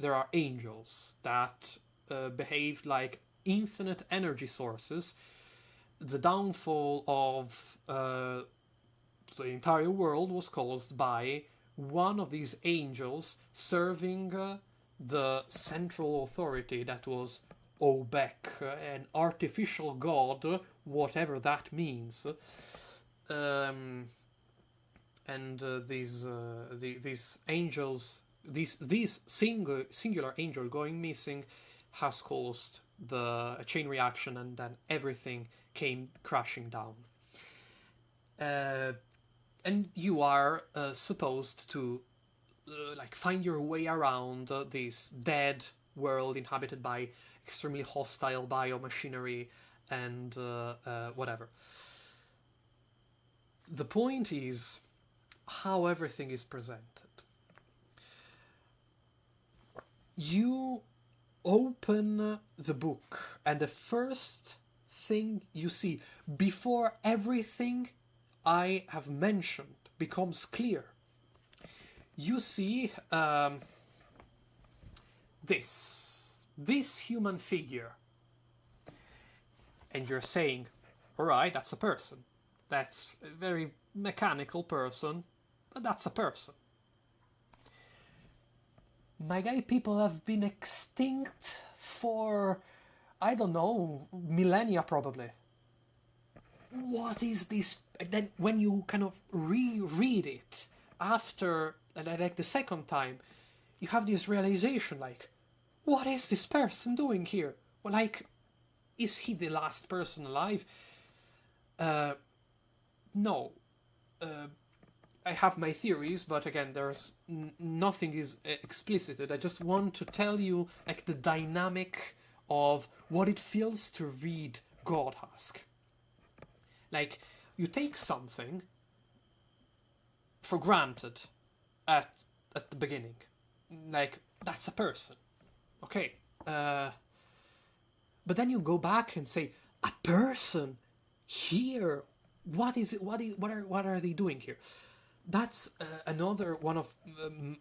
are angels that behave like infinite energy sources, the downfall of the entire world was caused by one of these angels serving the central authority that was Obek, an artificial god, whatever that means. And these angels, these singular angel going missing, has caused a chain reaction, and then everything came crashing down. And you are supposed to like find your way around this dead world inhabited by extremely hostile biomachinery and whatever. The point is how everything is presented. You open the book, and the first thing you see, before everything I have mentioned becomes clear, you see this human figure, and you're saying, all right, that's a person. That's a very mechanical person, but that's a person. My guy, people have been extinct for, I don't know, millennia probably. What is this? And then when you kind of reread it after, like the second time, you have this realization, like, what is this person doing here? Well, like, is he the last person alive? No. I have my theories, but again, there's nothing is explicited. I just want to tell you, like, the dynamic of what it feels to read Godhask. Like, you take something for granted at the beginning. Like, that's a person. Okay. But then you go back and say, a person here? What is it? What are they doing here? That's another one of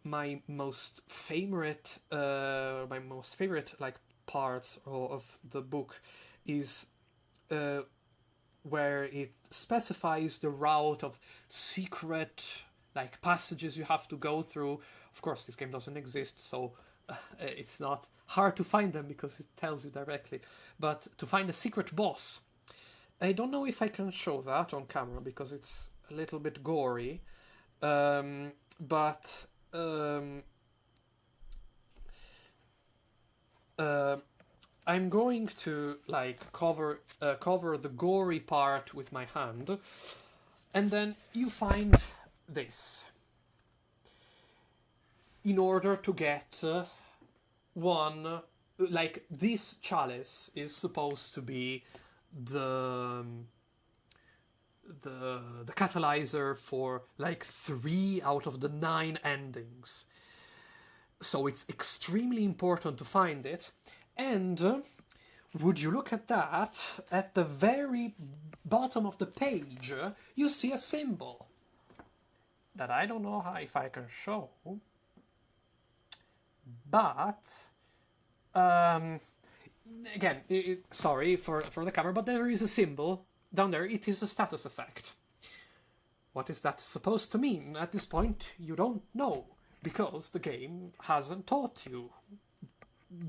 my most favorite like parts of the book is where it specifies the route of secret like passages you have to go through. Of course, this game doesn't exist, so it's not hard to find them because it tells you directly. But to find a secret boss, I don't know if I can show that on camera because it's a little bit gory. But I'm going to like cover the gory part with my hand, and then you find this in order to get one. Like, this chalice is supposed to be the catalyzer for like 3 out of the 9 endings. So it's extremely important to find it. And would you look at that, at the very bottom of the page, you see a symbol that I don't know if I can show. But again, sorry for the camera, but there is a symbol down there. It is a status effect. What is that supposed to mean? At this point, you don't know, because the game hasn't taught you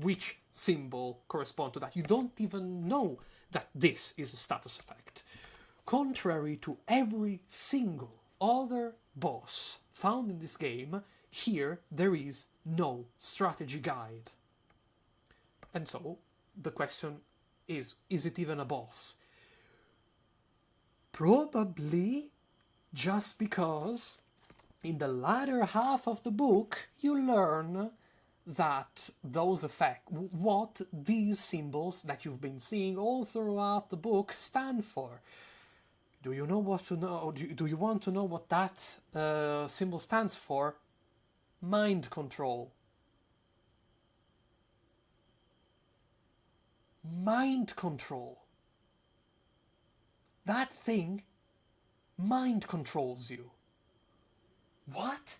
which symbol corresponds to that. You don't even know that this is a status effect. Contrary to every single other boss found in this game, here there is no strategy guide. And so, the question is it even a boss? Probably just because in the latter half of the book you learn that those effects, what these symbols that you've been seeing all throughout the book stand for. Do you know what to know? Do you want to know what that symbol stands for? Mind control. Mind control. That thing mind controls you. What?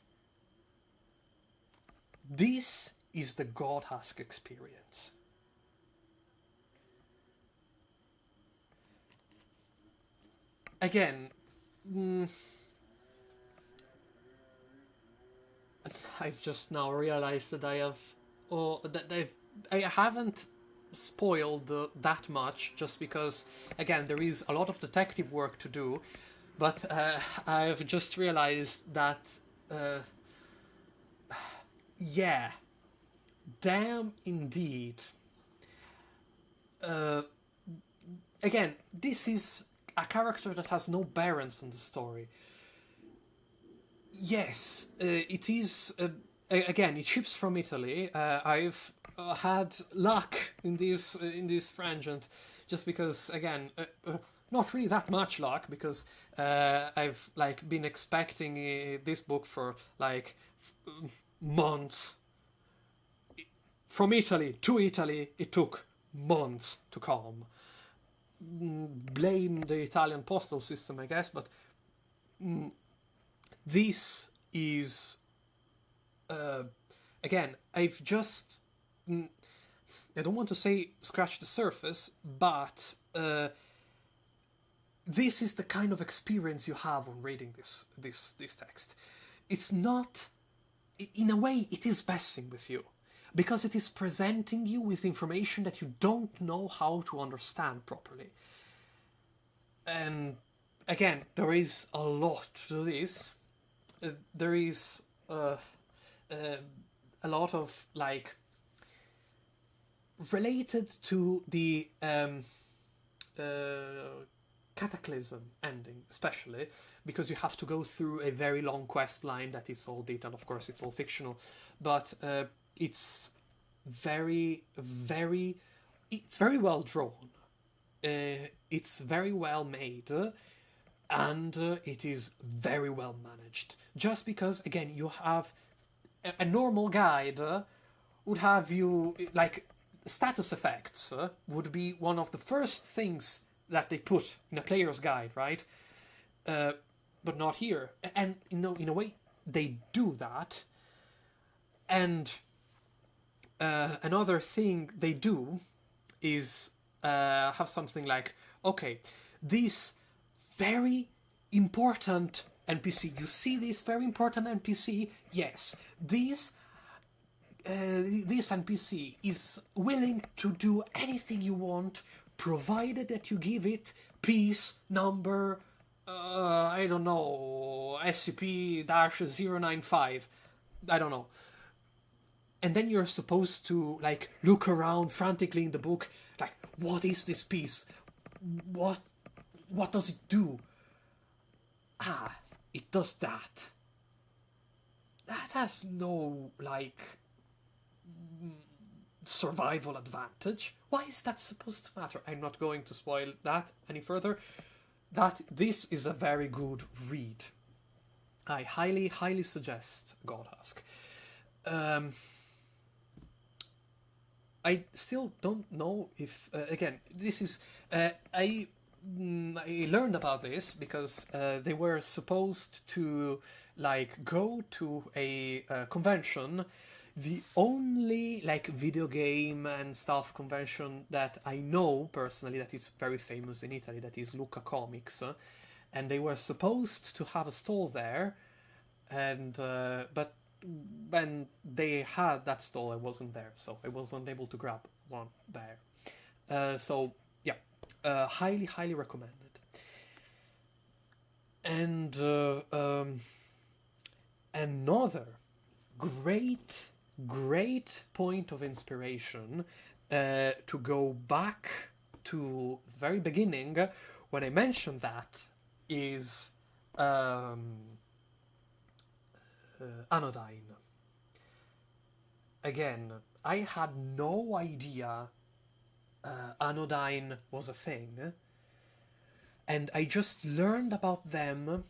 This is the Godhask experience. again, I've just now realized that I haven't spoiled that much, just because again there is a lot of detective work to do, but I've just realized that yeah, damn indeed. Again, this is a character that has no bearings in the story. Yes, it is. Again, it ships from Italy. I've had luck in this frangent, just because again, not really that much luck, because I've like been expecting this book for like months. From Italy to Italy, it took months to come. Blame the Italian postal system, I guess, but this is again, I've just I don't want to say scratch the surface, but this is the kind of experience you have when reading this text. It's not, in a way, it is messing with you, because it is presenting you with information that you don't know how to understand properly. And again, there is a lot to this. There is a lot of like related to the Cataclysm ending, especially because you have to go through a very long quest line that is all detailed. Of course, it's all fictional, but it's very well drawn. It's very well made, and it is very well managed. Just because, again, you have a normal guide would have you like status effects would be one of the first things that they put in a player's guide, right? But not here. And in a way, they do that. And another thing they do is have something like, okay, this very important NPC. You see this very important NPC? Yes. This NPC is willing to do anything you want, provided that you give it piece number, I don't know, SCP-095. I don't know. And then you're supposed to like look around frantically in the book, like, what is this piece? What does it do? Ah, it does that. That has no like survival advantage. Why is that supposed to matter? I'm not going to spoil that any further. This is a very good read. I highly suggest Godhusk. I still don't know if again this is I learned about this because they were supposed to like go to a convention. The only like video game and stuff convention that I know personally that is very famous in Italy, that is Lucca Comics, and they were supposed to have a stall there, and but when they had that stall, I wasn't there, so I wasn't able to grab one there. So yeah, highly recommended. And another great point of inspiration to go back to the very beginning when I mentioned that is Anodyne. Again, I had no idea Anodyne was a thing, and I just learned about them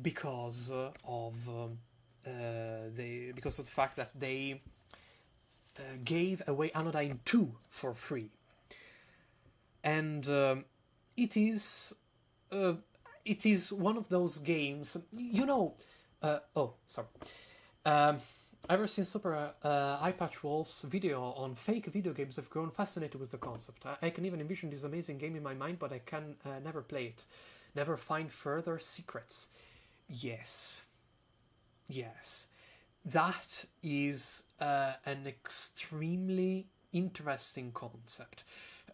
because of because of the fact that they gave away Anodyne 2 for free, and it is one of those games, you know. Ever since Super Eyepatch Wolf's video on fake video games, I've grown fascinated with the concept. I can even envision this amazing game in my mind, but I can never play it. never find further secrets. Yes. Yes. That is an extremely interesting concept.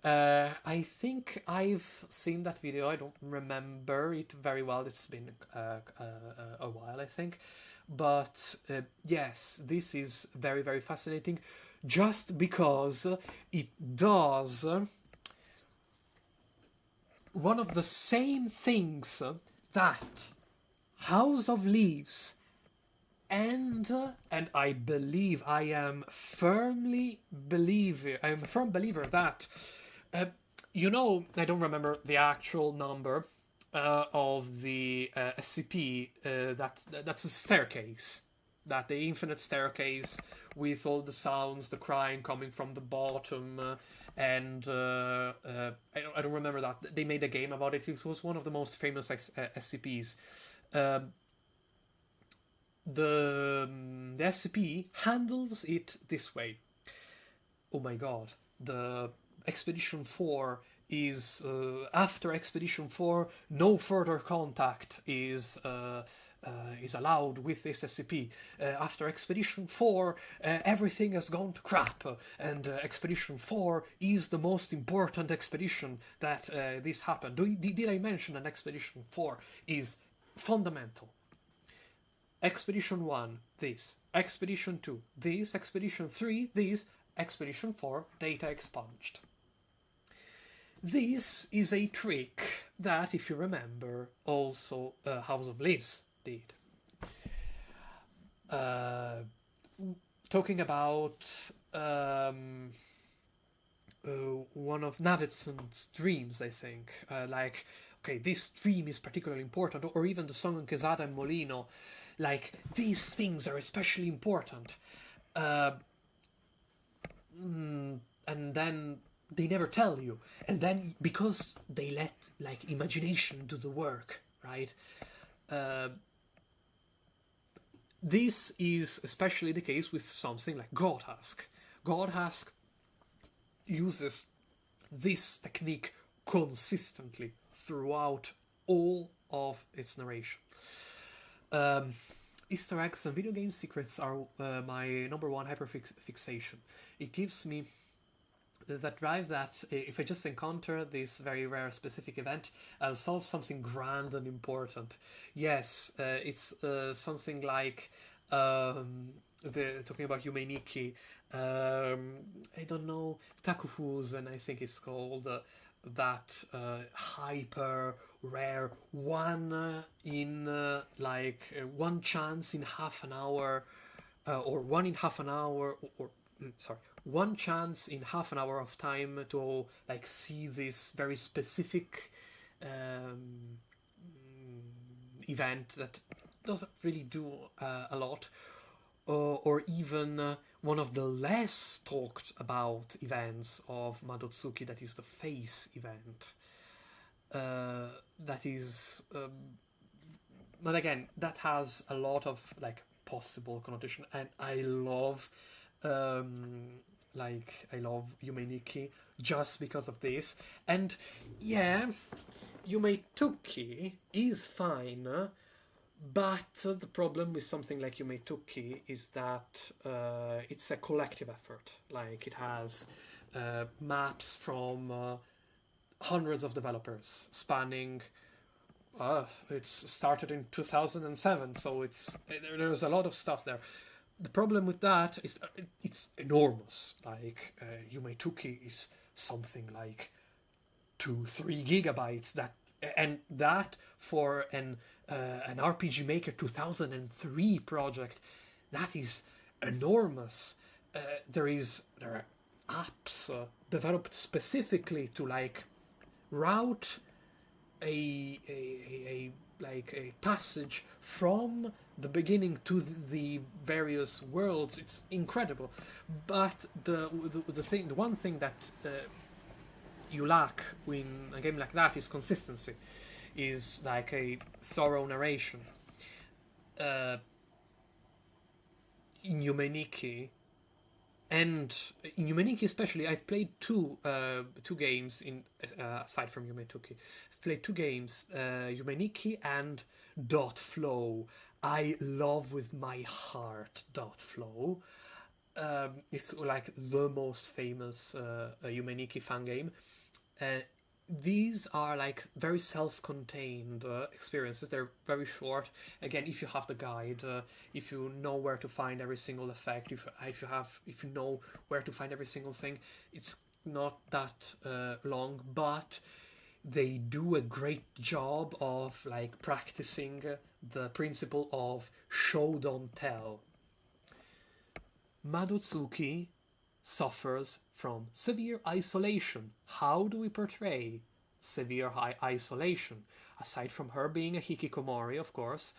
I think I've seen that video. I don't remember it very well. It's been a while, I think. But yes, this is very, very fascinating just because it does one of the same things that House of Leaves and I believe I am a firm believer that you know, I don't remember the actual number of the SCP. That's a staircase, that the infinite staircase with all the sounds, the crying coming from the bottom, and I don't remember that they made a game about it. It was one of the most famous SCPs. The SCP handles it this way. Oh my god, the Expedition 4 is after Expedition 4 no further contact is allowed with this SCP. After Expedition 4 everything has gone to crap, and Expedition 4 is the most important expedition that this happened. Did I mention that Expedition 4 is fundamental? Expedition 1, this. Expedition 2, this. Expedition 3, this. Expedition 4, data expunged. This is a trick that, if you remember, also House of Leaves did. Talking about one of Navidson's dreams, I think. Like, okay, this dream is particularly important, or even the song on Quesada and Molino. Like, these things are especially important. And then they never tell you. And then, because they let, like, imagination do the work, right? This is especially the case with something like Godhask. Godhask uses this technique consistently throughout all of its narration. Easter eggs and video game secrets are my number one hyperfixation. It gives me that drive that if I just encounter this very rare specific event, I'll solve something grand and important. Yes, it's something like talking about Yume Nikki. I don't know, Takufuzen, I think it's called. That hyper rare one in one chance in half an hour, or one in half an hour, one chance in half an hour of time to like see this very specific event that doesn't really do a lot, or even one of the less talked about events of Madotsuki, that is the Face event. That is, but again, that has a lot of like possible connotation, and I love Yume Nikki just because of this. And yeah, Yume Tukki is fine. But the problem with something like Yume Tukki is that it's a collective effort. Like, it has maps from hundreds of developers spanning. It's started in 2007, so there's a lot of stuff there. The problem with that is it's enormous. Like, Yume Tukki is something like 2-3 gigabytes. That for an RPG Maker 2003 project, that is enormous. There are apps developed specifically to like route a passage from the beginning to the various worlds. It's incredible, but the one thing that you lack in a game like that is consistency. Is like a thorough narration. In Yume Nikki, And in Yumeniki especially, I've played two games in aside from Yumetuki. I've played two games, Yumeniki and Dot Flow. I love with my heart Dot Flow. It's like the most famous Yumeniki fan game. Uh, these are like very self-contained experiences. They're very short. Again, if you have the guide, if you know where to find every single effect, if you know where to find every single thing, it's not that long. But they do a great job of like practicing the principle of show don't tell. Madotsuki suffers from severe isolation. How do we portray severe isolation? Aside from her being a hikikomori, of course,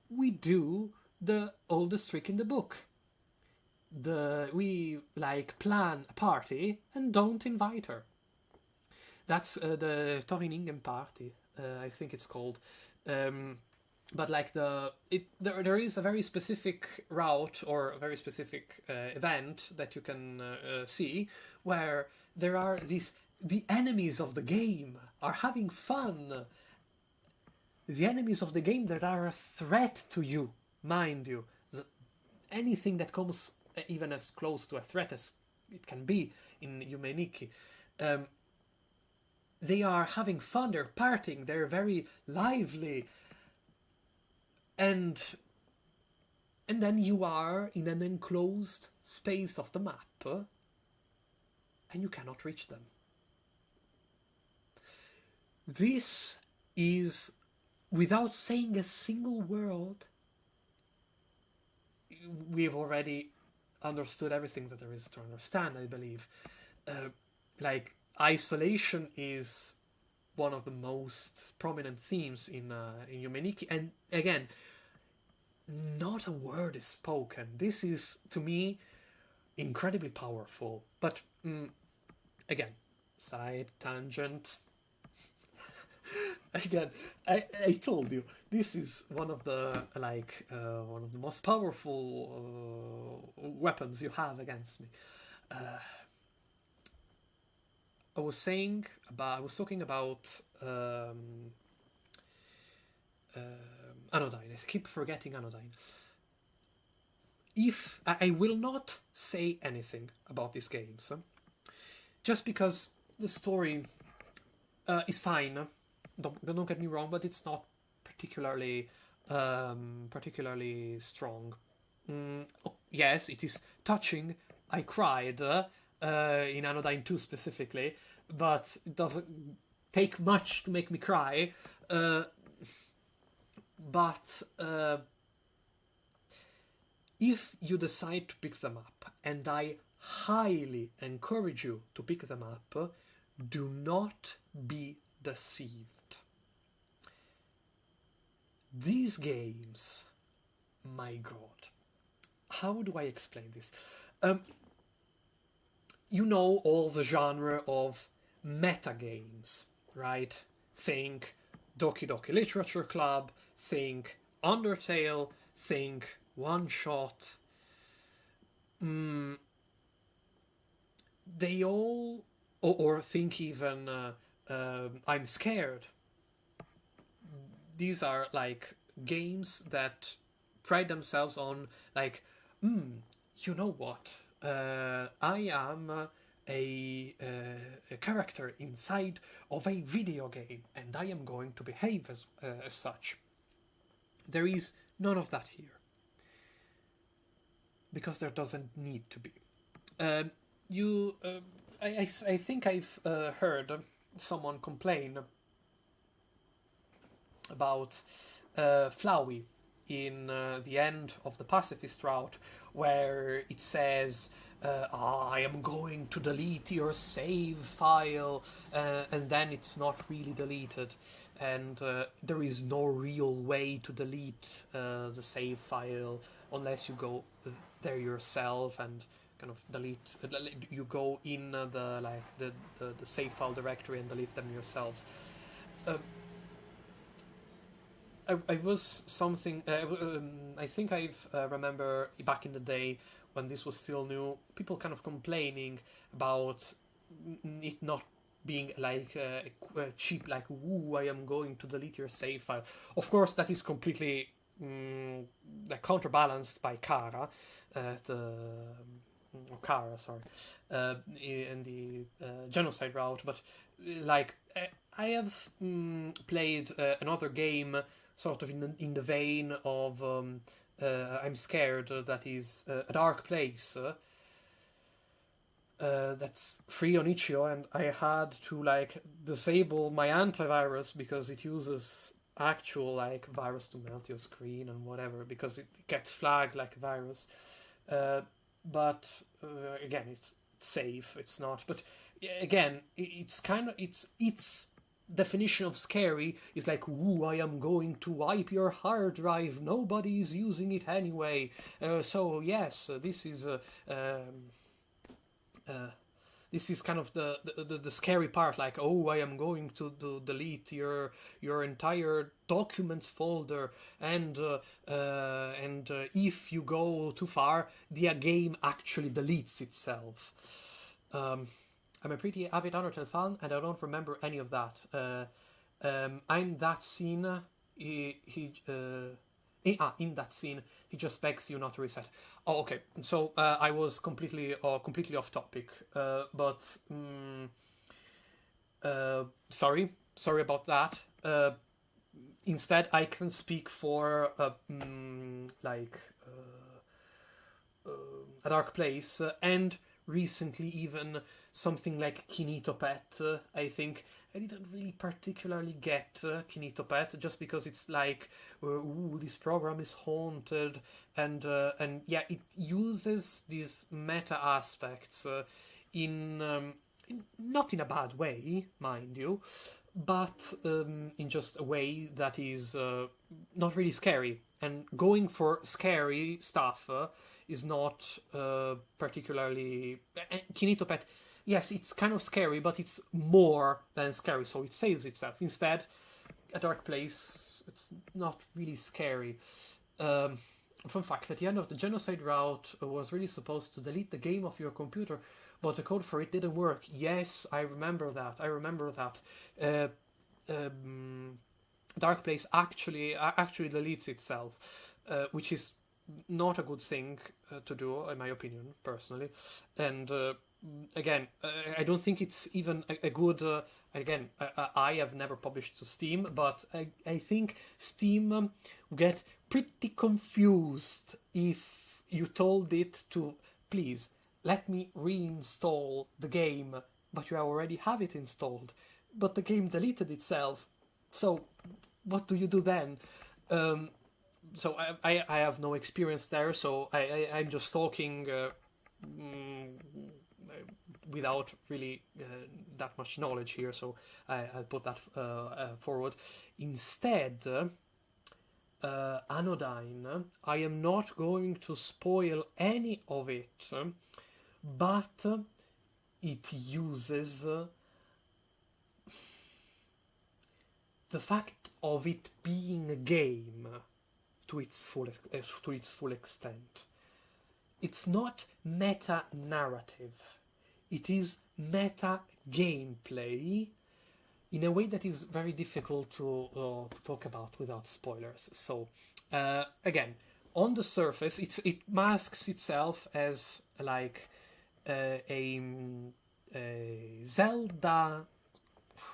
we do the oldest trick in the book. We like plan a party and don't invite her. That's the Toriningen party, I think it's called. But like there is a very specific route or a very specific event that you can see where there are the enemies of the game are having fun. The enemies of the game that are a threat to you, mind you. Anything that comes even as close to a threat as it can be in Yumeniki. They are having fun, they're partying, they're very lively. And then you are in an enclosed space of the map, and you cannot reach them. This is, without saying a single word, we've already understood everything that there is to understand, I believe. Like, isolation is one of the most prominent themes in Yumeniki, and again, not a word is spoken. This is, to me, incredibly powerful. But again, side tangent. Again, I told you this is one of the one of the most powerful weapons you have against me. I was talking about Anodyne. I keep forgetting Anodyne. If I will not say anything about these games, just because the story is fine. Don't get me wrong, but it's not particularly strong. Yes, it is touching. I cried in Anodyne 2 specifically, but it doesn't take much to make me cry. But if you decide to pick them up, and I highly encourage you to pick them up, do not be deceived. These games, my god, how do I explain this? You know all the genre of meta games, right? Think Doki Doki Literature Club, think Undertale, think One Shot. They all, or think even I'm Scared. These are like games that pride themselves on like, you know what? I am a character inside of a video game, and I am going to behave as such. There is none of that here, because there doesn't need to be. I think I've heard someone complain about Flowey in the end of the pacifist route, where it says, I am going to delete your save file, and then it's not really deleted, and there is no real way to delete the save file unless you go there yourself and kind of delete. You go in the save file directory and delete them yourselves. I was something. I think I've remember back in the day when this was still new, people kind of complaining about it not being like cheap, like, "Ooh, I am going to delete your save file." Of course, that is completely like counterbalanced by Kara, the Kara, sorry, in the genocide route. But like, I have played another game, sort of in the vein of I'm Scared, that is a Dark Place. That's free on itch.io, and I had to like disable my antivirus because it uses actual like virus to melt your screen and whatever, because it gets flagged like a virus. But again, it's safe. It's not. But again, it's kind of its definition of scary is like, "Ooh, I am going to wipe your hard drive. Nobody is using it anyway." So yes, this is kind of the scary part, like, "Oh, I am going to delete your entire documents folder, and if you go too far, the game actually deletes itself." I'm a pretty avid Undertale fan, and I don't remember any of that. I'm that scene. In that scene, he just begs you not to reset. Oh, okay. So I was completely off topic. But sorry about that. Instead, I can speak for like a Dark Place, and recently even something like Kinito Pet. I think I didn't really particularly get Kinito Pet, just because it's like, ooh, this program is haunted, and yeah, it uses these meta aspects not in a bad way, mind you, but in just a way that is not really scary. And going for scary stuff is not particularly. Kinito Pet, yes, it's kind of scary, but it's more than scary, so it saves itself. Instead, A Dark Place, it's not really scary. Fun fact, at the end of the genocide route was really supposed to delete the game off your computer, but the code for it didn't work. Yes, I remember that. Dark Place actually deletes itself, which is not a good thing to do, in my opinion, personally. And again, I don't think it's even a good. Again, I have never published to Steam, but I think Steam get pretty confused if you told it to, "Please let me reinstall the game," but you already have it installed, but the game deleted itself. So what do you do then? So I have no experience there, so I'm just talking without really that much knowledge here, so I'll put that forward. Instead, Anodyne, I am not going to spoil any of it, but it uses the fact of it being a game to its full extent. It's not meta narrative. It is meta gameplay in a way that is very difficult to talk about without spoilers. So, again, on the surface, it masks itself as like a Zelda,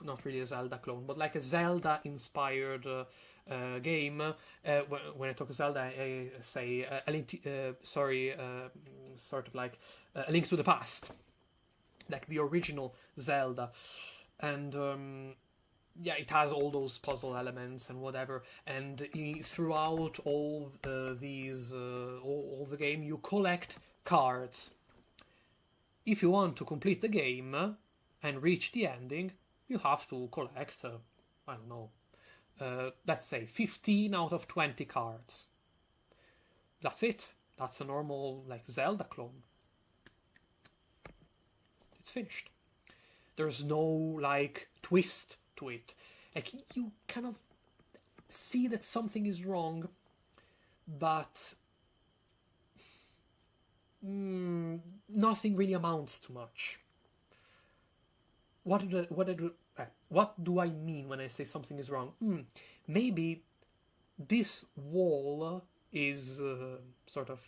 not really a Zelda clone, but like a Zelda-inspired game. When I talk Zelda, I say sort of like A Link to the Past, like the original Zelda. And yeah, it has all those puzzle elements and whatever. And throughout all all the game, you collect cards. If you want to complete the game and reach the ending, you have to collect, I don't know, let's say 15 out of 20 cards. That's it. That's a normal like Zelda clone. It's finished. There's no like twist to it. Like, you kind of see that something is wrong, but nothing really amounts to much. What do I mean when I say something is wrong? Maybe this wall is sort of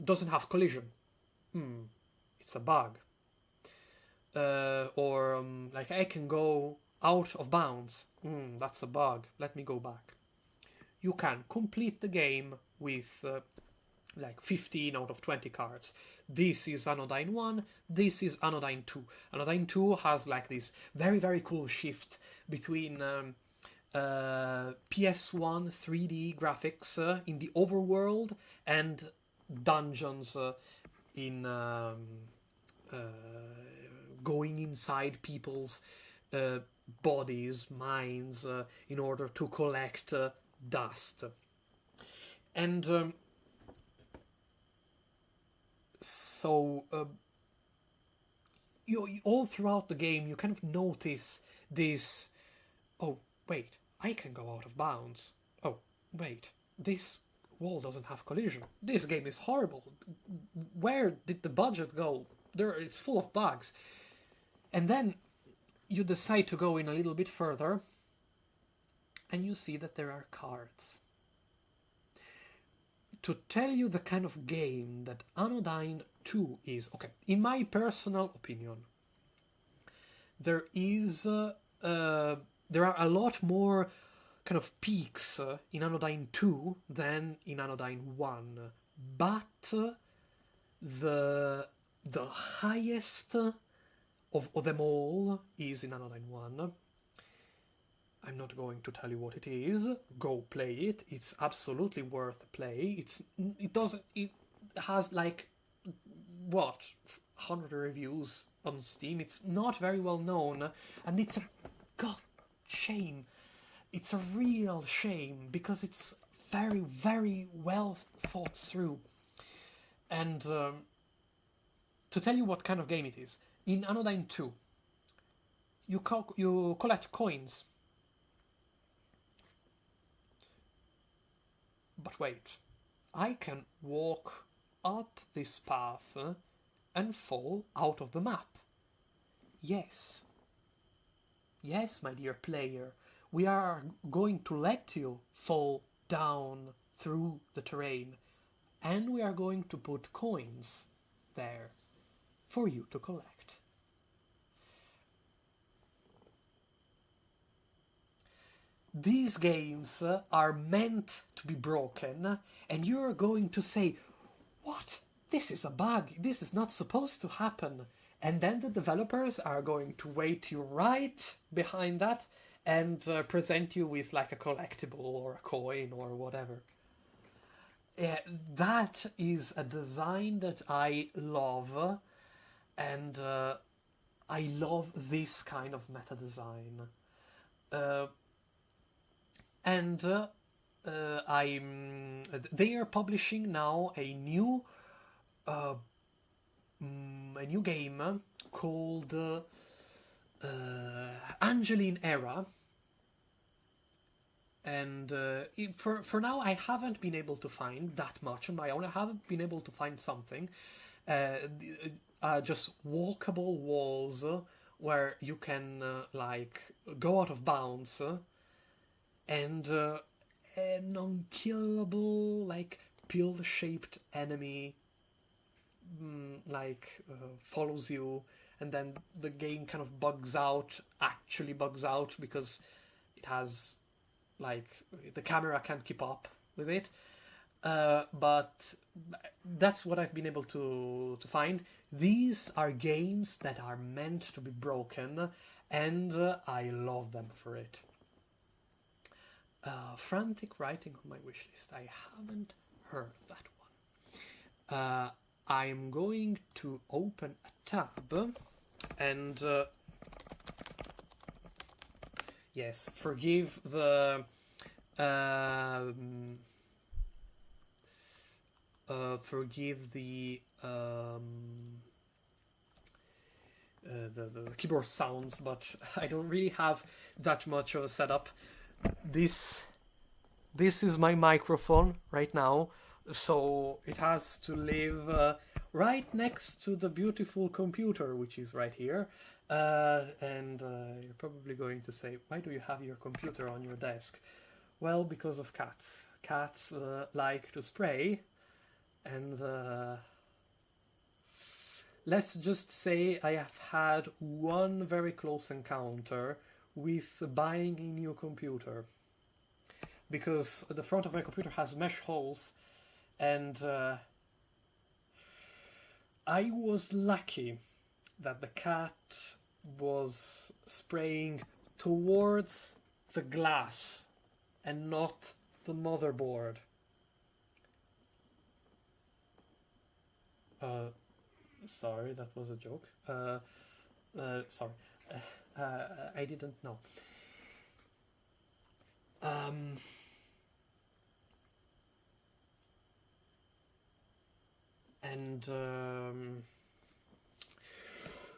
doesn't have collision. It's a bug. Or like I can go out of bounds. That's a bug. Let me go back. You can complete the game with like 15 out of 20 cards. This is Anodyne 1, this is Anodyne 2. Anodyne 2 has like this very, very cool shift between PS1 3D graphics in the overworld and dungeons in going inside people's bodies, minds, in order to collect dust. And so you all throughout the game you kind of notice this. Oh wait, I can go out of bounds. Oh wait, this wall doesn't have collision. This game is horrible. Where did the budget go? It's full of bugs. And then you decide to go in a little bit further, and you see that there are cards. To tell you the kind of game that Anodyne 2 is, okay, in my personal opinion, there are a lot more kind of peaks in Anodyne 2 than in Anodyne 1, but the highest of them all is in Anodyne 1. I'm not going to tell you what it is. Go play it. It's absolutely worth a play. It has like, what, 100 reviews on Steam. It's not very well known, and it's a shame. It's a real shame, because it's very, very well thought through. And to tell you what kind of game it is, in Anodyne 2, you collect coins. But wait, I can walk up this path and fall out of the map. Yes. Yes, my dear player, we are going to let you fall down through the terrain, and we are going to put coins there for you to collect. These games are meant to be broken, and you're going to say, what? This is a bug. This is not supposed to happen. And then the developers are going to wait you right behind that and present you with like a collectible or a coin or whatever. That is a design that I love, and I love this kind of meta design. They are publishing now a new game called Angeline Era. And for now, I haven't been able to find that much on my own. I haven't been able to find something. Just walkable walls where you can like go out of bounds, and an unkillable like pill-shaped enemy follows you, and then the game kind of actually bugs out because it has like the camera can't keep up with it. But that's what I've been able to find. These are games that are meant to be broken, and I love them for it. Frantic Writing on my wish list. I haven't heard of that one. I'm going to open a tab and yes, forgive the the keyboard sounds, but I don't really have that much of a setup. this is my microphone right now, so it has to live right next to the beautiful computer, which is right here. And you're probably going to say, why do you have your computer on your desk? Well, because of cats. Cats like to spray, and let's just say I have had one very close encounter with buying a new computer. Because the front of my computer has mesh holes, and I was lucky that the cat was spraying towards the glass and not the motherboard. Sorry, that was a joke. Sorry. I didn't know.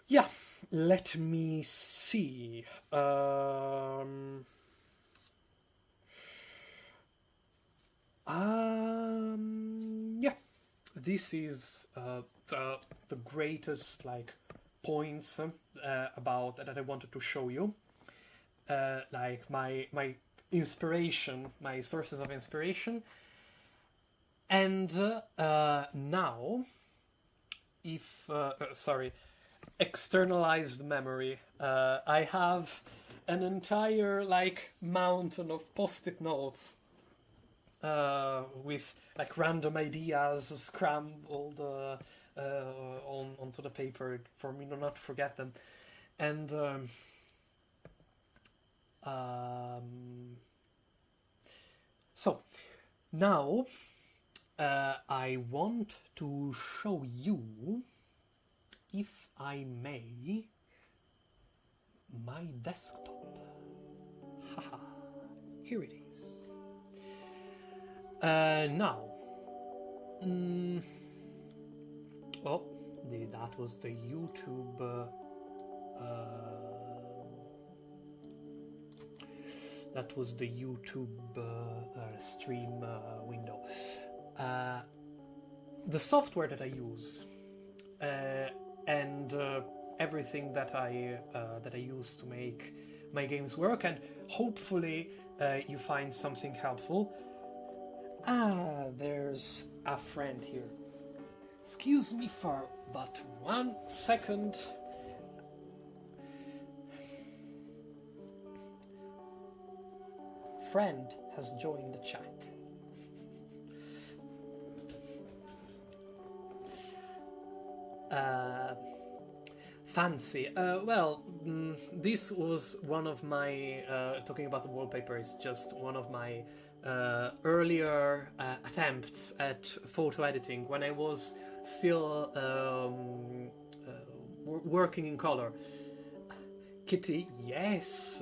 Yeah, let me see. Yeah, this is the greatest like points about that I wanted to show you. Like my inspiration, my sources of inspiration. And now, if externalized memory, I have an entire like mountain of post-it notes with like random ideas scrambled onto the paper for me to not forget them. And so now I want to show you, if I may, my desktop. Haha, here it is. Now, that was the YouTube. That was the YouTube stream window. The software that I use and everything that I use to make my games work, and hopefully you find something helpful. There's a friend here. Excuse me for but 1 second. Friend has joined the chat. Fancy. This was one of my, talking about the wallpaper, is just one of my earlier attempts at photo editing when I was still working in color. Kitty, yes.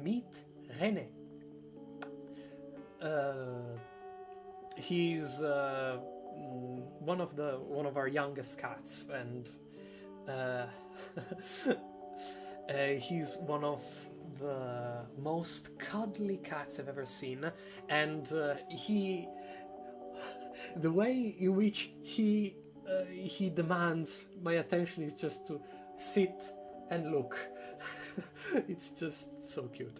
Meet René. He's one of our youngest cats, and he's one of the most cuddly cats I've ever seen, and the way in which he demands my attention is just to sit and look. It's just so cute.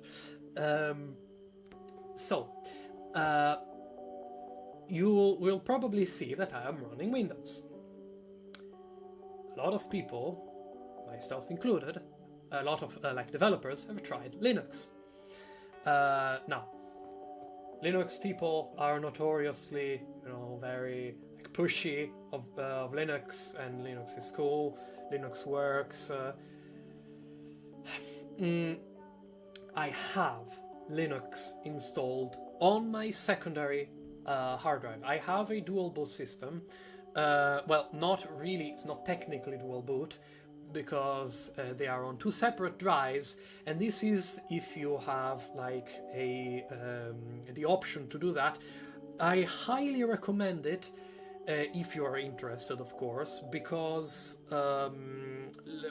You will probably see that I am running Windows. A lot of people, myself included, a lot of developers have tried Linux. Now, Linux people are notoriously, very pushy of Linux, and Linux is cool. Linux works. I have Linux installed on my secondary hard drive. I have a dual boot system. Not really, it's not technically dual boot, because they are on 2 separate drives, and this is if you have the option to do that. I highly recommend it if you are interested, of course, because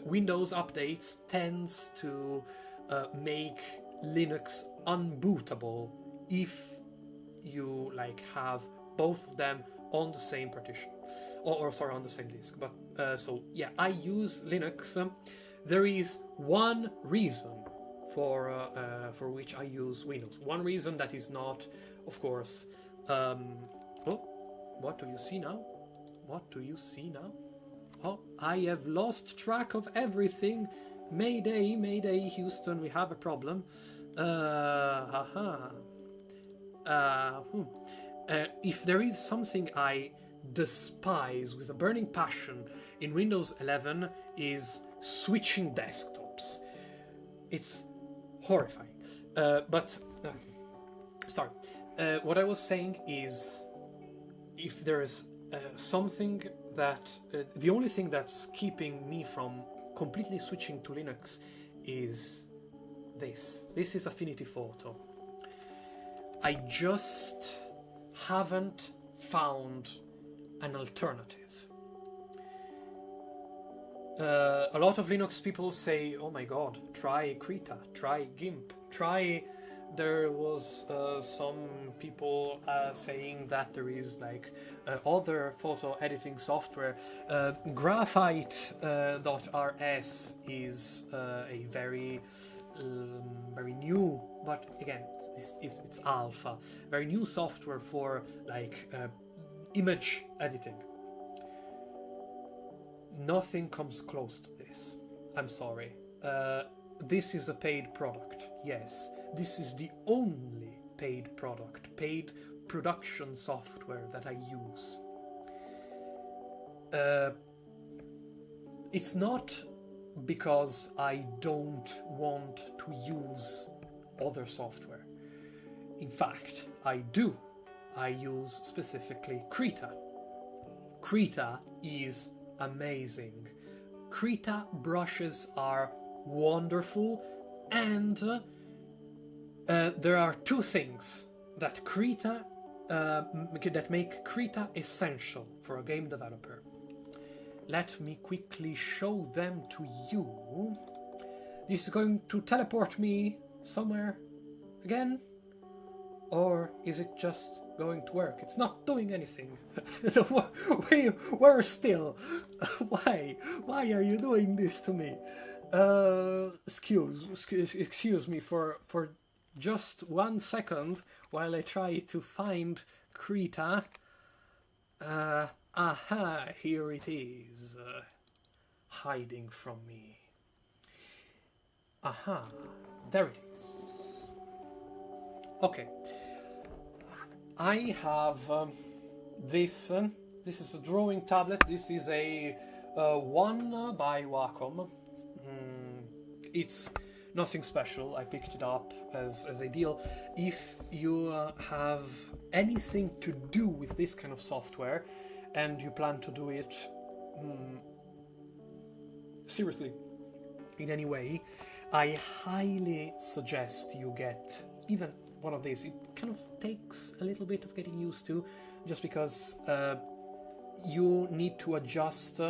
Windows updates tends to make Linux unbootable if you like have both of them on the same partition, or sorry, on the same disk. But so yeah, I use Linux. There is one reason for which I use Windows. One reason that is not, of course. Oh, what do you see now? What do you see now? Oh, I have lost track of everything. Mayday, Mayday, Houston, we have a problem. If there is something I despise with a burning passion in Windows 11 is switching desktops. It's horrifying. Sorry. What I was saying is, if there's something that... the only thing that's keeping me from completely switching to Linux is this. This is Affinity Photo. I just haven't found an alternative. A lot of Linux people say, oh my god, try Krita, try GIMP, try... There was some people saying that there is like other photo editing software. Graphite.rs is a very new, but again, it's alpha, very new software for like image editing. Nothing comes close to this. I'm sorry. This is a paid product, yes. This is the only paid product, paid production software that I use. It's not because I don't want to use other software. In fact, I do. I use specifically Krita. Krita is amazing. Krita brushes are wonderful, and there are two things that Krita that make Krita essential for a game developer. Let me quickly show them to you. This is going to teleport me somewhere again, or is it just going to work? It's not doing anything. We're still. Why are you doing this to me? Excuse me for just 1 second while I try to find Krita. Aha, here it is, hiding from me. Aha, there it is. Okay, I have this. This is a drawing tablet. This is a one by Wacom. It's nothing special. I picked it up as a deal. If you have anything to do with this kind of software and you plan to do it seriously in any way, I highly suggest you get even one of these. It kind of takes a little bit of getting used to, just because you need to adjust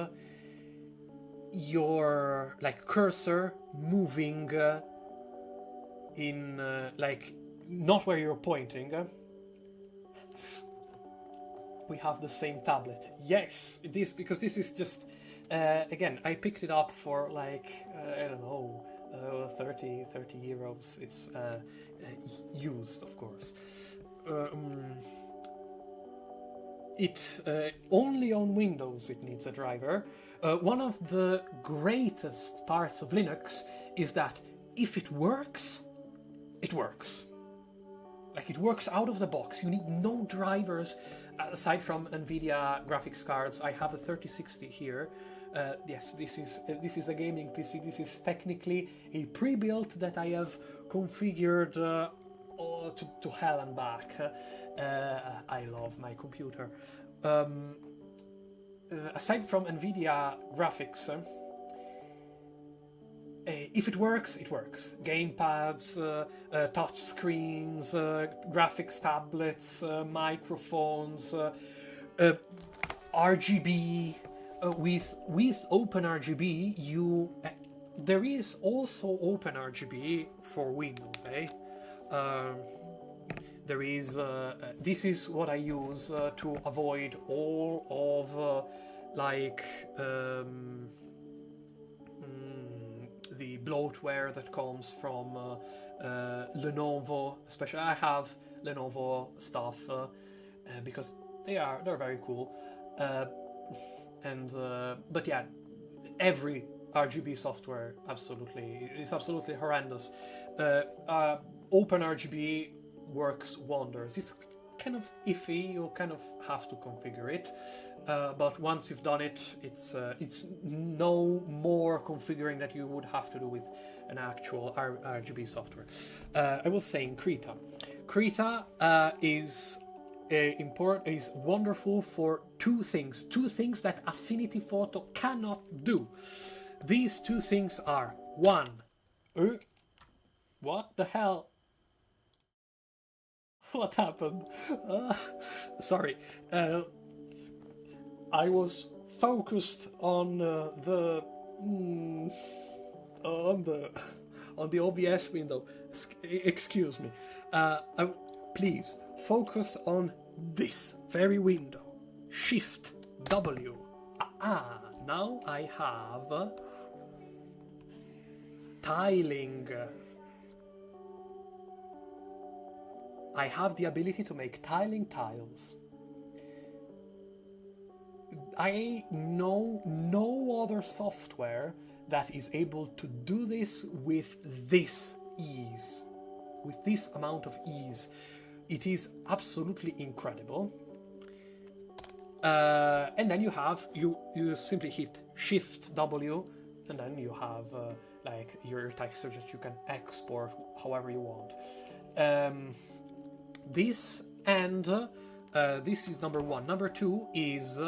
your like cursor moving in like not where you're pointing. We have the same tablet. Yes, this, because this is just again, I picked it up for like I don't know, 30 euros. It's used, of course. It only on Windows it needs a driver. One of the greatest parts of Linux is that if it works, it works. Like, it works out of the box. You need no drivers aside from NVIDIA graphics cards. I have a 3060 here. Yes, this is a gaming PC. This is technically a pre-built that I have configured to hell and back. I love my computer. Aside from NVIDIA graphics, if it works, it works. Gamepads, touch screens, graphics tablets, microphones, RGB. With OpenRGB, you there is also OpenRGB for Windows, eh? There is, this is what I use to avoid all of the bloatware that comes from Lenovo. Especially, I have Lenovo stuff because they're very cool. But yeah, every RGB software is absolutely horrendous. OpenRGB works wonders. It's kind of iffy. You kind of have to configure it, but once you've done it, it's no more configuring that you would have to do with an actual RGB software. I was saying Krita. Krita is wonderful for two things that Affinity Photo cannot do. These two things are: one, what the hell? What happened? Sorry. I was focused on the OBS window. Excuse me. Please focus on this very window. Shift W. Now I have tiling. I have the ability to make tiling tiles. I know no other software that is able to do this with this ease, with this amount of ease. It is absolutely incredible. And then you simply hit Shift W, and then you have like your texture that you can export however you want. This is number one. Number two is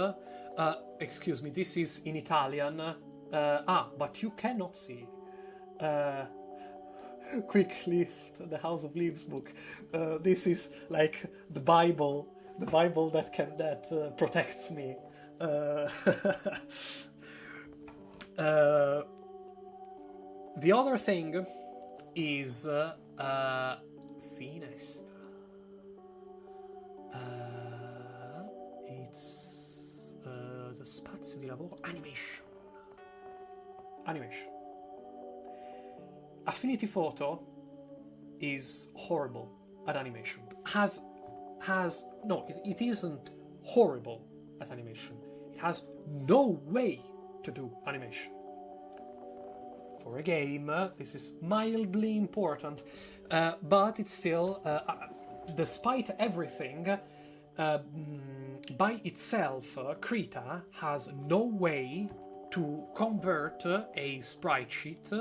excuse me, this is in Italian. But you cannot see. Quickly, the House of Leaves book. This is like the Bible that protects me. The other thing is Finestra. It's the spazio di lavoro animation. Affinity Photo is horrible at animation. It isn't horrible at animation. It has no way to do animation. For a game, this is mildly important, but it's still, despite everything, by itself, Krita has no way to convert a sprite sheet,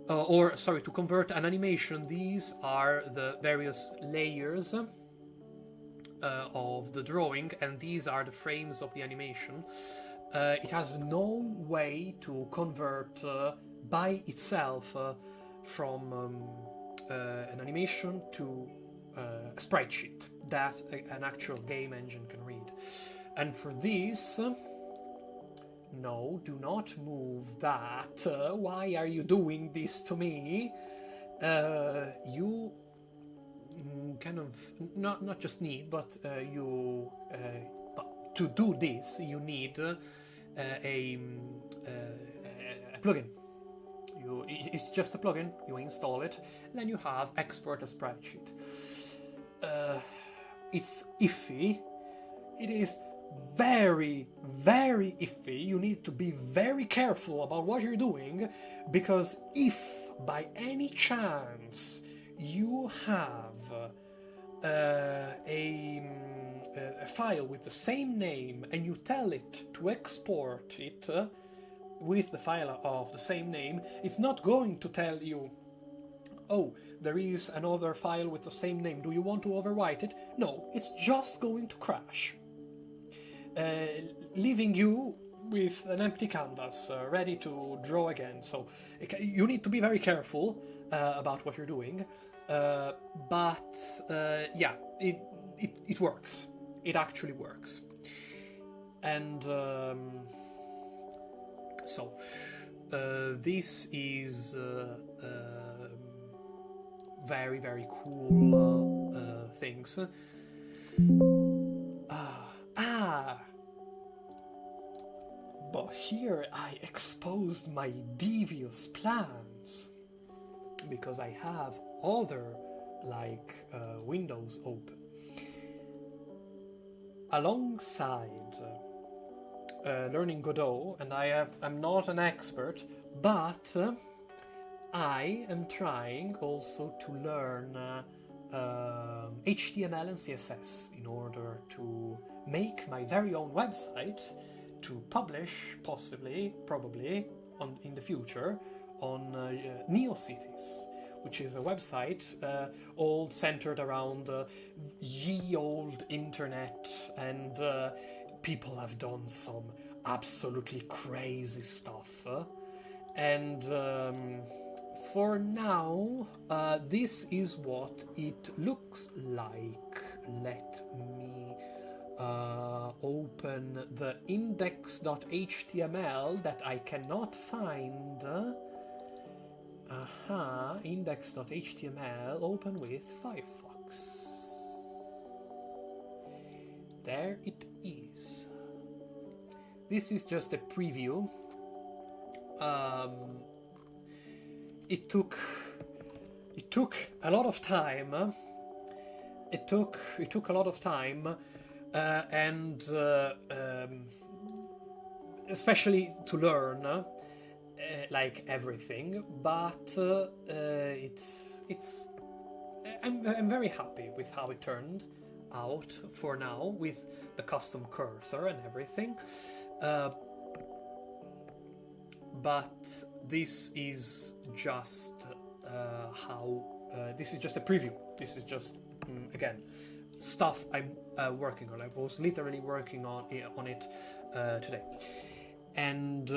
to convert an animation. These are the various layers of the drawing, and these are the frames of the animation. It has no way to convert by itself from an animation to a sprite sheet that an actual game engine can read. And for this, no, do not move that. Why are you doing this to me? You kind of not just need, but to do this, you need a plugin. It's just a plugin. You install it, and then you have export a sprite sheet. It's iffy. It is very, very iffy. You need to be very careful about what you're doing, because if by any chance you have a file with the same name and you tell it to export it with the file of the same name, it's not going to tell you, oh, there is another file with the same name, do you want to overwrite it? No, it's just going to crash, leaving you with an empty canvas ready to draw again. So you need to be very careful about what you're doing, but yeah, it works. It actually works. And so this is very, very cool things. But here I exposed my devious plans, because I have other windows open. Alongside learning Godot, and I'm not an expert, but I am trying also to learn HTML and CSS in order to make my very own website to publish, probably, in the future, on NeoCities, which is a website all centered around ye old internet, and people have done some absolutely crazy stuff. And for now, this is what it looks like. Let me open the index.html that I cannot find. Index.html, open with Firefox. There it is. This is just a preview. It took a lot of time. It took a lot of time, and especially to learn, like everything. But I'm very happy with how it turned out for now, with the custom cursor and everything. But this is just this is just a preview. This is just again stuff I'm working on. I was literally working on it today. And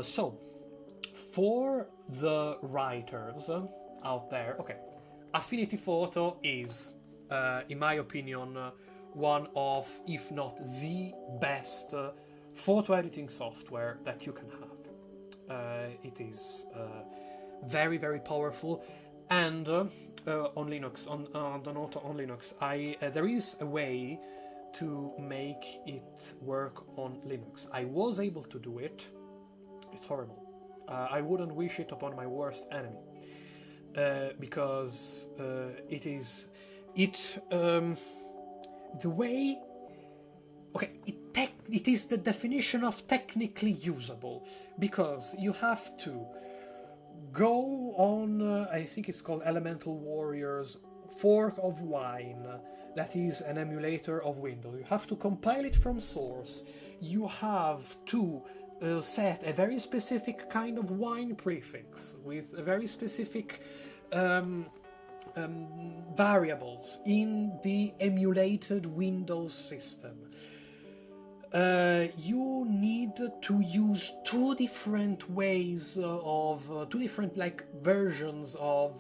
so for the writers out there, okay, Affinity Photo is, in my opinion, one of, if not the best photo editing software that you can have. It is very, very powerful, and on Linux, on Linux, there is a way to make it work on Linux. I was able to do it. It's horrible. I wouldn't wish it upon my worst enemy, because the way. Okay, it is the definition of technically usable, because you have to go on, I think it's called Elemental Warriors Fork of Wine, that is an emulator of Windows. You have to compile it from source. You have to set a very specific kind of wine prefix with a very specific variables in the emulated Windows system. You need to use two different ways of two different versions of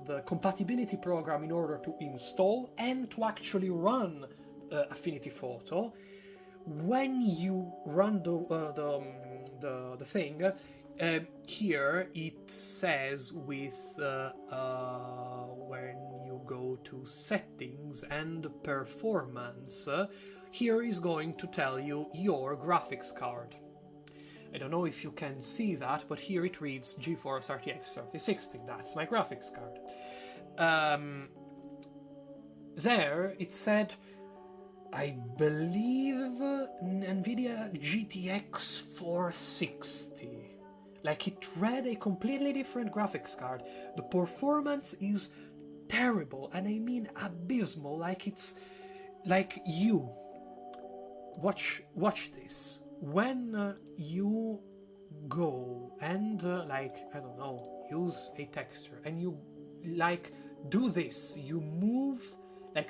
the compatibility program in order to install and to actually run Affinity Photo. When you run the thing, here it says with when you go to settings and performance, here is going to tell you your graphics card. I don't know if you can see that, but here it reads GeForce RTX 3060. That's my graphics card. There it said, I believe, NVIDIA GTX 460. Like, it read a completely different graphics card. The performance is terrible, and I mean abysmal. Like, it's like you watch this. When you go and I don't know, use a texture, and you do this, you move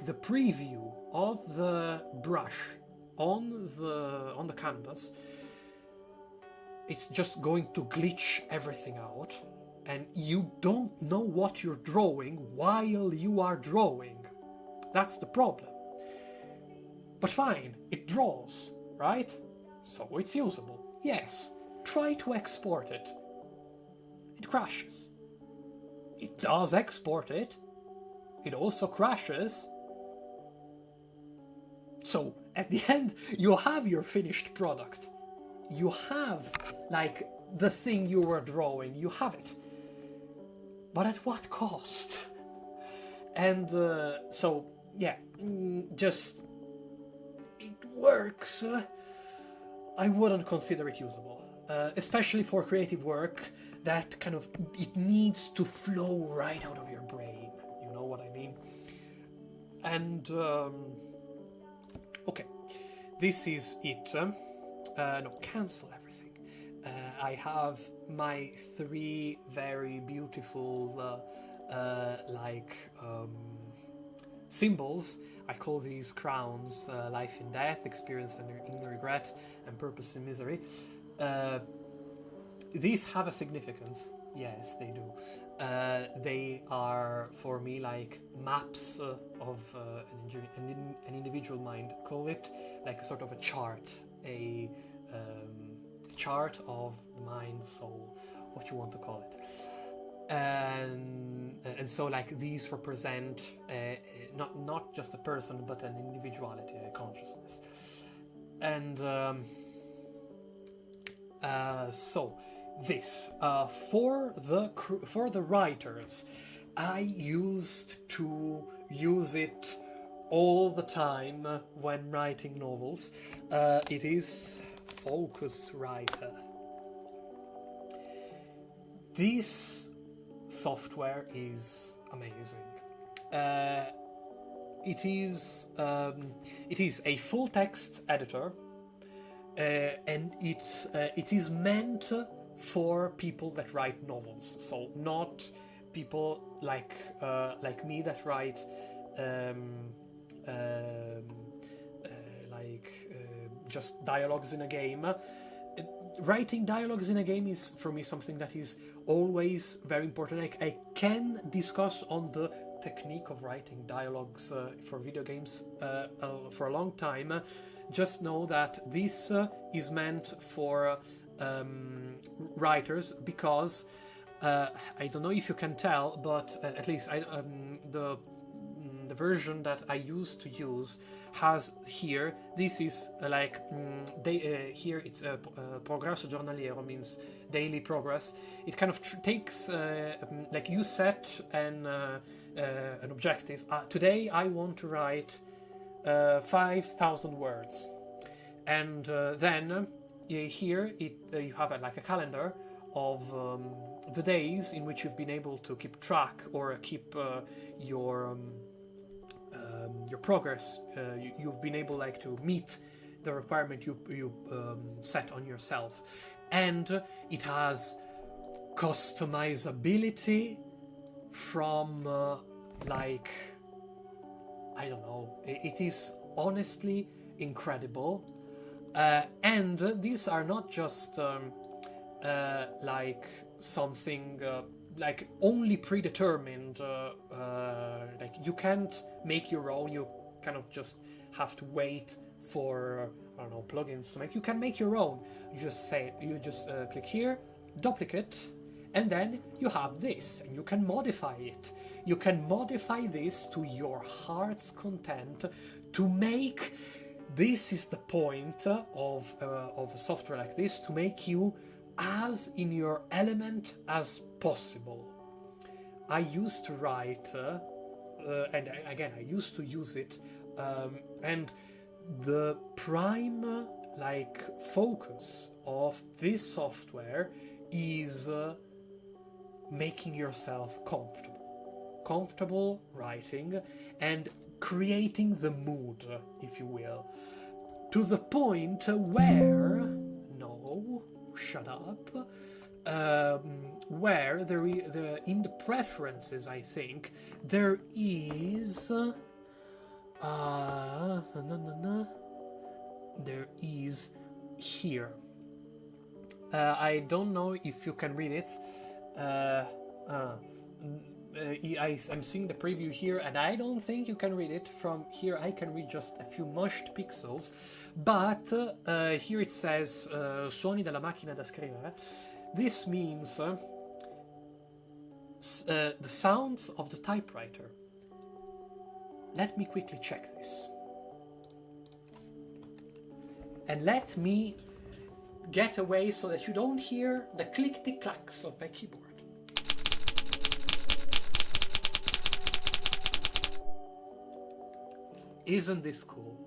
the preview of the brush on the canvas, it's just going to glitch everything out, and you don't know what you're drawing while you are drawing. That's the problem. But fine, it draws, right? So it's usable. Yes. try to export it. It crashes. It does export it. It also crashes. So at the end, you have your finished product. You have, like, the thing you were drawing. You have it. But at what cost? And so, yeah, just, it works. I wouldn't consider it usable. Especially for creative work that kind of, it needs to flow right out of your brain. You know what I mean? And, okay, this is it. No, cancel everything. I have my 3 very beautiful, symbols. I call these crowns life in death, experience in regret, and purpose in misery. These have a significance. Yes, they do. They are, for me, like maps of an individual mind. Call it like a sort of a chart, a chart of the mind, soul, what you want to call it. And so, like, these represent not just a person, but an individuality, a consciousness. And so this for the writers, I used to use it all the time when writing novels. It is Focuswriter. This software is amazing. It is a full text editor, and it is meant for people that write novels. So not people like me that write just dialogues in a game. Writing dialogues in a game is, for me, something that is always very important. I can discuss on the technique of writing dialogues for video games for a long time. Just know that this is meant for writers, because I don't know if you can tell, but at least the version that I used to use has here. This is here it's progresso giornaliero, means daily progress. It kind of takes like you set an objective. Today I want to write 5,000 words, and then here you have like a calendar of the days in which you've been able to keep track or keep your progress. You've been able to meet the requirement you set on yourself, and it has customizability from I don't know. It is honestly incredible, and these are not just something only predetermined. You can't make your own. You kind of just have to wait for plugins to make. You can make your own. You just click here, duplicate, and then you have this, and you can modify it. You can modify this to your heart's content to make. This is the point of a software like this, to make you as in your element as possible. I used to write, and again, I used to use it, and the prime focus of this software is making yourself comfortable writing and creating the mood, if you will, to the point where shut up. Where in the preferences, I think there is there is here. I don't know if you can read it. I'm seeing the preview here, and I don't think you can read it. From here I can read just a few mushed pixels, but here it says suoni della macchina da scrivere. This means the sounds of the typewriter. Let me quickly check this. And let me get away so that you don't hear the clickety-clacks of my keyboard. Isn't this cool?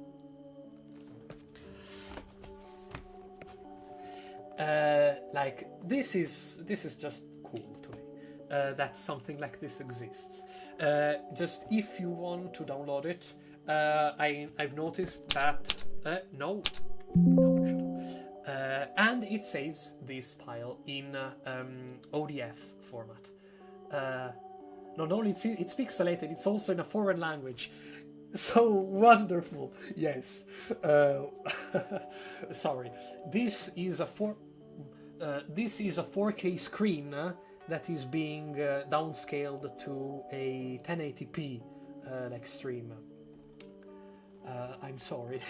Like this is just cool to me. That something like this exists. Just if you want to download it, I've noticed that no, shut up. And it saves this file in ODF format. Not only it's pixelated, it's also in a foreign language. So wonderful, yes. Sorry, this is a 4K screen that is being downscaled to a 1080p like stream. I'm sorry.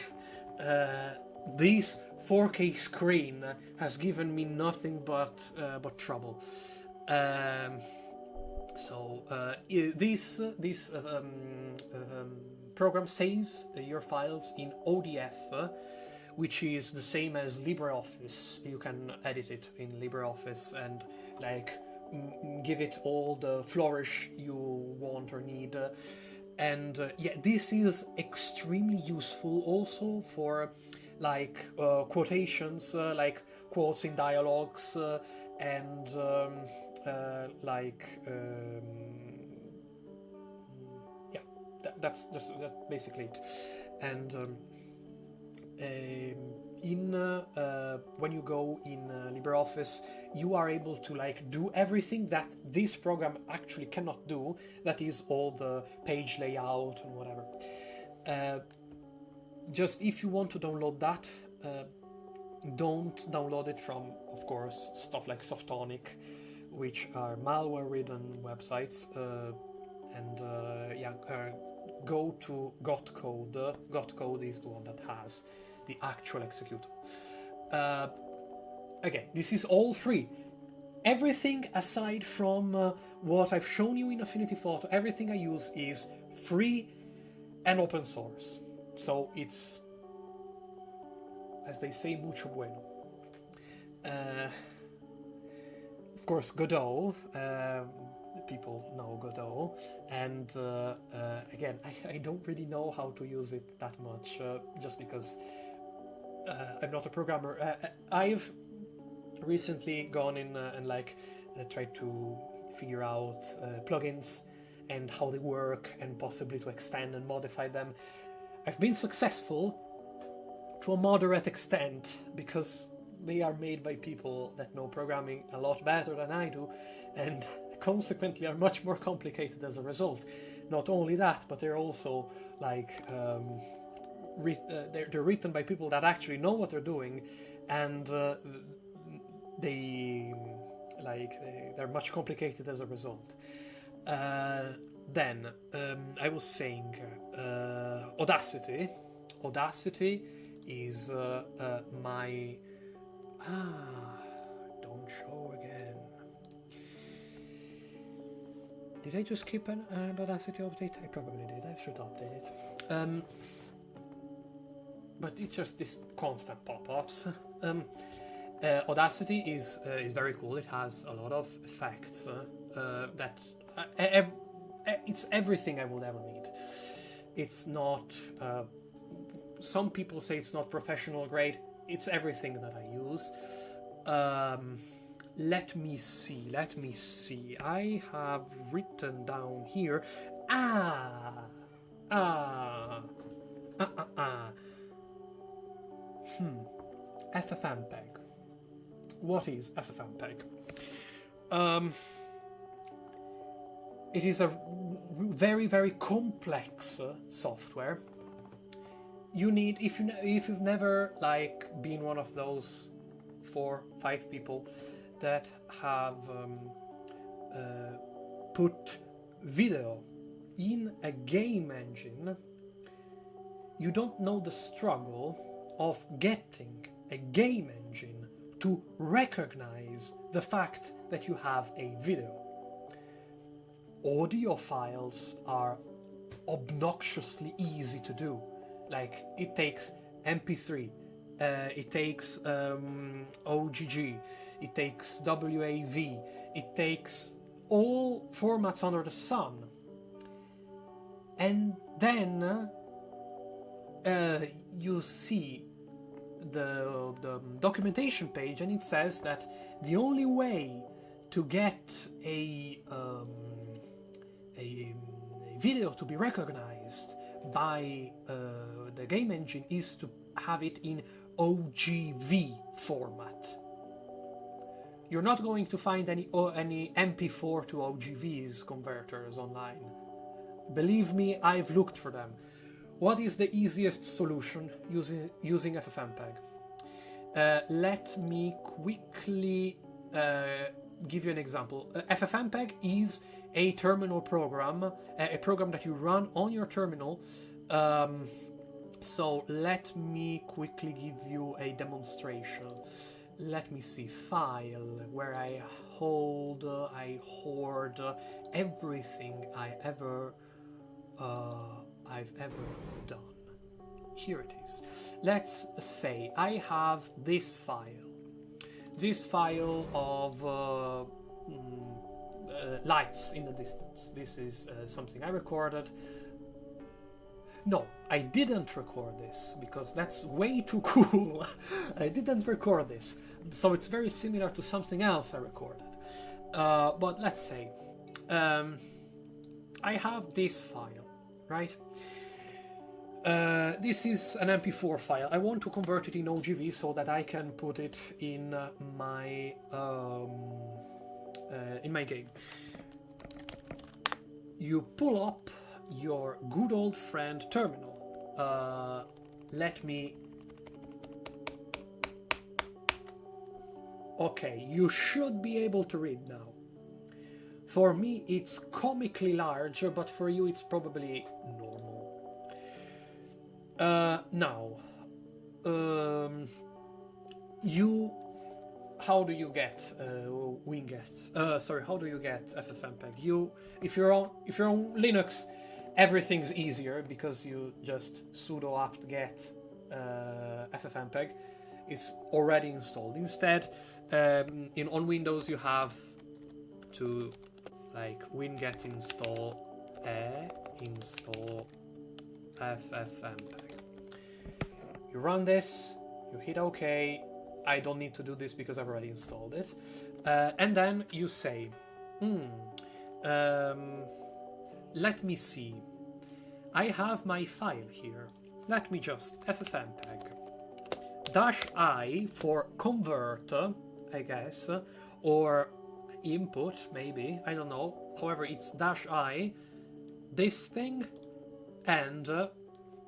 This 4K screen has given me nothing but trouble. This program saves your files in ODF, which is the same as LibreOffice. You can edit it in LibreOffice and like give it all the flourish you want or need. And yeah, this is extremely useful also for like quotations, like quotes in dialogues, and that's basically it. And when you go in LibreOffice, you are able to like do everything that this program actually cannot do. That is all the page layout and whatever. Just if you want to download that, don't download it from, of course, stuff like Softonic, which are malware-ridden websites. Go to Gotcode. Gotcode is the one that has the actual executable. Again, this is all free. Everything aside from what I've shown you in Affinity Photo, everything I use is free and open source. So it's, as they say, mucho bueno. Of course, Godot. People know Godot, and again, I don't really know how to use it that much, just because I'm not a programmer. I've recently gone in and tried to figure out plugins and how they work, and possibly to extend and modify them. I've been successful to a moderate extent, because they are made by people that know programming a lot better than I do, and consequently are much more complicated as a result. Not only that, but they're also like they're written by people that actually know what they're doing, and they're much complicated as a result. Then I was saying Audacity. Audacity is my don't show again. Did I just keep an Audacity update? I probably did. I should update it. But it's just this constant pop-ups. Audacity is very cool. It has a lot of effects that it's everything I would ever need. It's not. Some people say it's not professional grade. It's everything that I use. Let me see. I have written down here. FFmpeg. What is FFmpeg? It is a very, very complex software. You need, if you've never been one of those 4-5 people that have put video in a game engine, you don't know the struggle of getting a game engine to recognize the fact that you have a video. Audio files are obnoxiously easy to do. Like, it takes MP3, it takes OGG, it takes WAV, it takes all formats under the sun. And then you see the documentation page, and it says that the only way to get a video to be recognized by the game engine is to have it in OGV format. You're not going to find any MP4 to OGVs converters online. Believe me, I've looked for them. What is the easiest solution using FFmpeg? Let me quickly give you an example. FFmpeg is a terminal program, a program that you run on your terminal. So let me quickly give you a demonstration. Let me see, file, where I hoard everything I've ever done. Here it is. Let's say I have this file of lights in the distance. This is something I recorded. No, I didn't record this because that's way too cool. I didn't record this, so it's very similar to something else I recorded. But let's say I have this file, right? This is an MP4 file. I want to convert it in OGV so that I can put it in my game. You pull up your good old friend terminal. Let me... Okay, you should be able to read now. For me it's comically large, but for you it's probably normal. How do you get how do you get FFmpeg? If you're on Linux, everything's easier because you just sudo apt-get FFmpeg. It's already installed. Instead, on Windows you have to winget install FFmpeg. You run this, you hit OK. I don't need to do this because I've already installed it. And then you say, let me see. I have my file here. Let me just FFmpeg -i for convert, I guess, or input, maybe, I don't know. However, it's -i, this thing, and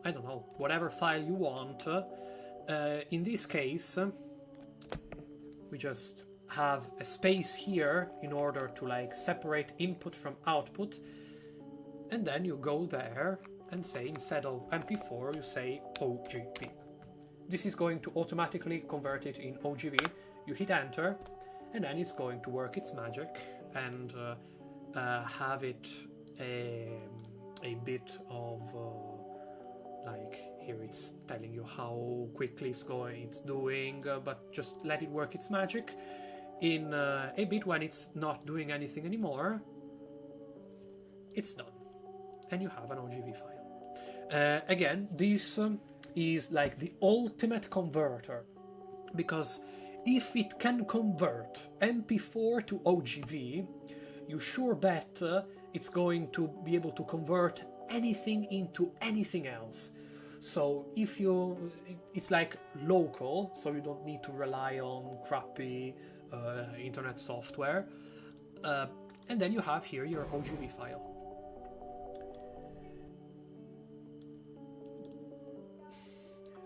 I don't know, whatever file you want. In this case, we just have a space here in order to separate input from output, and then you go there and say, instead of MP4, you say OGV. This is going to automatically convert it in OGV. You hit enter, and then it's going to work its magic and have it a bit of here it's telling you how quickly it's doing, but just let it work its magic. In a bit, when it's not doing anything anymore, it's done, and you have an OGV file. Again, this is the ultimate converter, because if it can convert MP4 to OGV, you sure bet it's going to be able to convert anything into anything else. So it's local, so you don't need to rely on crappy internet software. And then you have here your OGV file.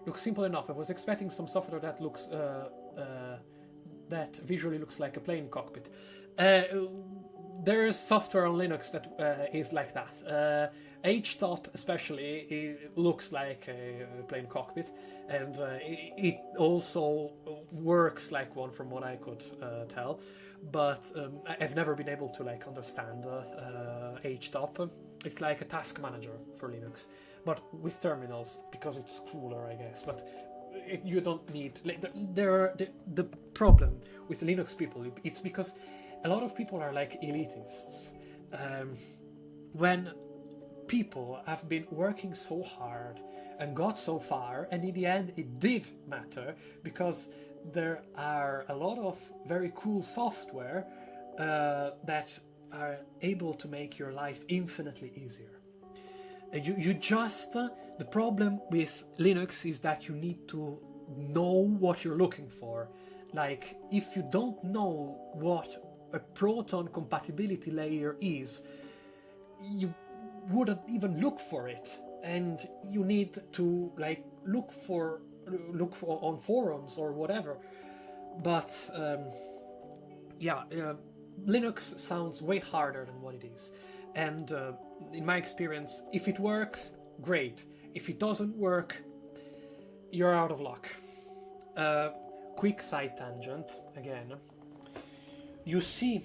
Looks simple enough. I was expecting some software that looks that visually looks like a plane cockpit. there's software on Linux that is like that. HTOP especially, it looks like a plain cockpit, and it also works like one from what I could tell, but I've never been able to like understand HTOP. It's like a task manager for Linux, but with terminals, because it's cooler, I guess. But you don't need like, the problem with Linux people. It's because a lot of people are like elitists. When people have been working so hard and got so far, and in the end it did matter, because there are a lot of very cool software that are able to make your life infinitely easier. You just the problem with Linux is that you need to know what you're looking for. Like, if you don't know what a Proton compatibility layer is, you wouldn't even look for it, and you need to like look for on forums or whatever. But Linux sounds way harder than what it is, and in my experience, if it works, great. If it doesn't work, you're out of luck. Quick side tangent again. You see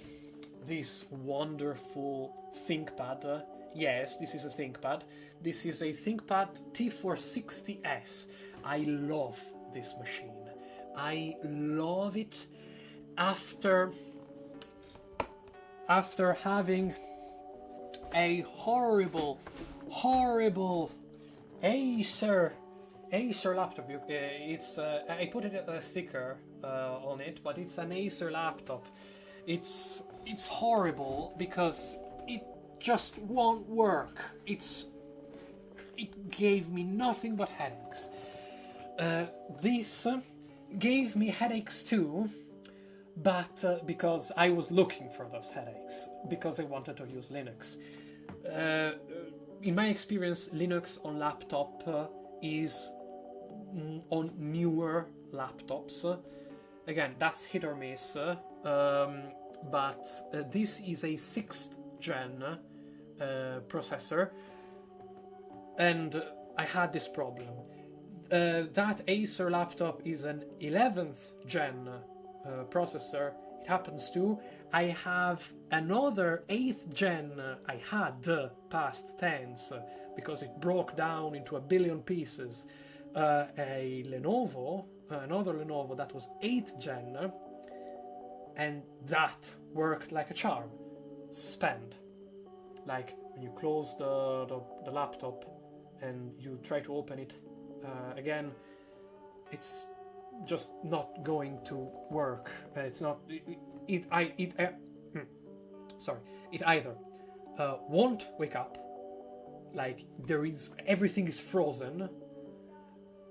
this wonderful ThinkPad. Yes, this is a ThinkPad. This is a ThinkPad T460S. I love this machine. I love it after having a horrible Acer laptop. It's I put a sticker on it, but it's an Acer laptop. It's horrible because it just won't work. It gave me nothing but headaches. This gave me headaches too, but because I was looking for those headaches, because I wanted to use Linux. In my experience, Linux on laptop is on newer laptops. Again, that's hit or miss, but this is a 6th gen processor, and I had this problem. That Acer laptop is an 11th gen processor. It happens to. I have another 8th gen. I had past tense because it broke down into a billion pieces. A Lenovo, another Lenovo that was 8th gen, and that worked like a charm. Suspend. Like when you close the laptop and you try to open it again, it's just not going to work. It's not. It either won't wake up, like everything is frozen,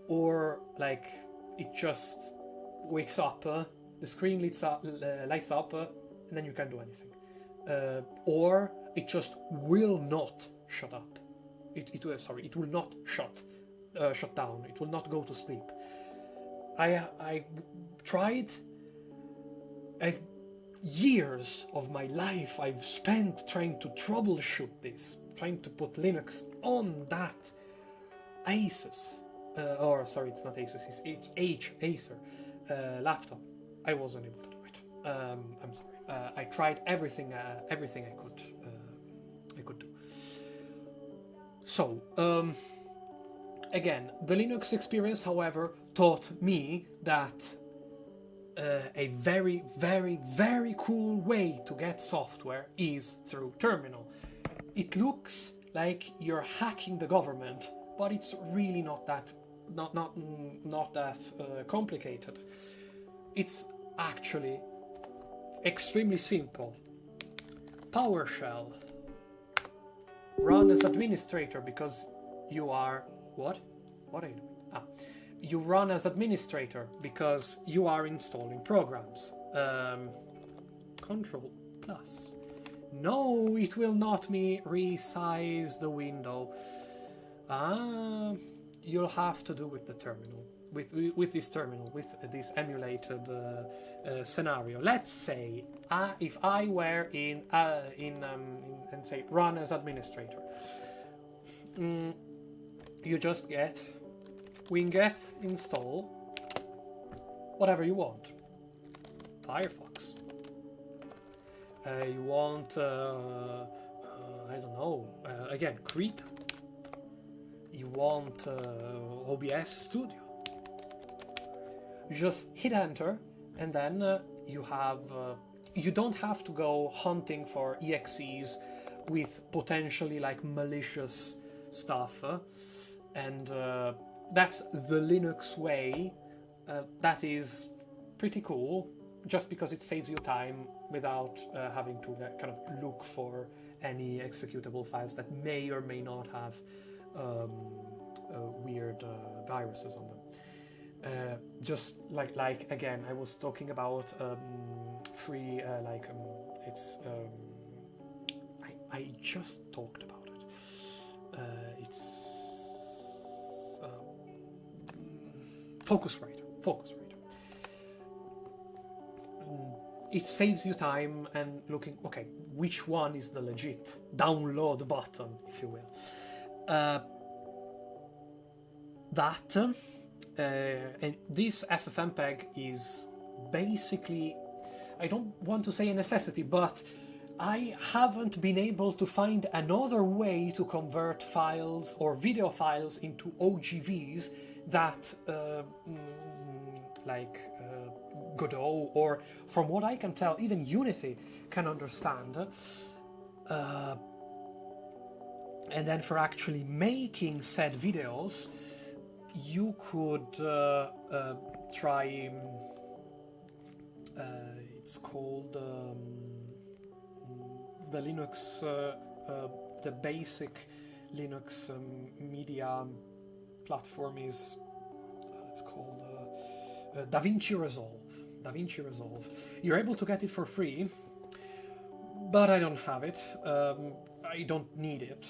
or like it just wakes up, the screen lights up, and then you can't do anything, or it just will not shut up. It will not shut down. It will not go to sleep. I tried. Years of my life I've spent trying to troubleshoot this, trying to put Linux on that Asus, it's not Asus, it's Acer laptop. I wasn't able to do it. I'm sorry. I tried everything I could do. So again, the Linux experience, however, taught me that a very, very, very cool way to get software is through terminal. It looks like you're hacking the government, but it's really not that complicated. It's actually extremely simple. PowerShell. Run as administrator because you are what? What are you doing? You run as administrator because you are installing programs. Control plus. No, it will not resize the window. You'll have to do with the terminal. with this terminal, with this emulated scenario. Let's say if I were in and say run as administrator, you just get winget install whatever you want. Firefox. You want I don't know, again, Krita. You want OBS Studio. You just hit enter, and then you have. You don't have to go hunting for exes with potentially like malicious stuff, and that's the Linux way. That is pretty cool, just because it saves you time without having to kind of look for any executable files that may or may not have weird viruses on them. Just like again, I was talking about free it's I just talked about it. It's Focusrite. It saves you time and looking, okay, which one is the legit download button, if you will. And this FFmpeg is basically, I don't want to say a necessity, but I haven't been able to find another way to convert files or video files into OGVs that Godot, or from what I can tell, even Unity can understand. And then for actually making said videos, you could try. It's called the Linux, the basic Linux media platform is. It's called DaVinci Resolve. You're able to get it for free, but I don't have it. I don't need it.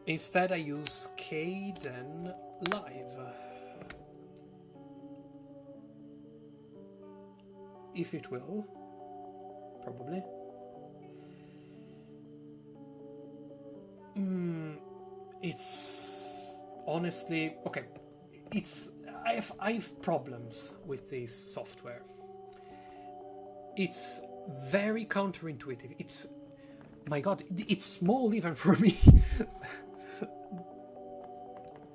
Instead, I use Kden Live. If it will, probably. It's honestly okay. I have problems with this software. It's very counterintuitive. My God, it's small even for me.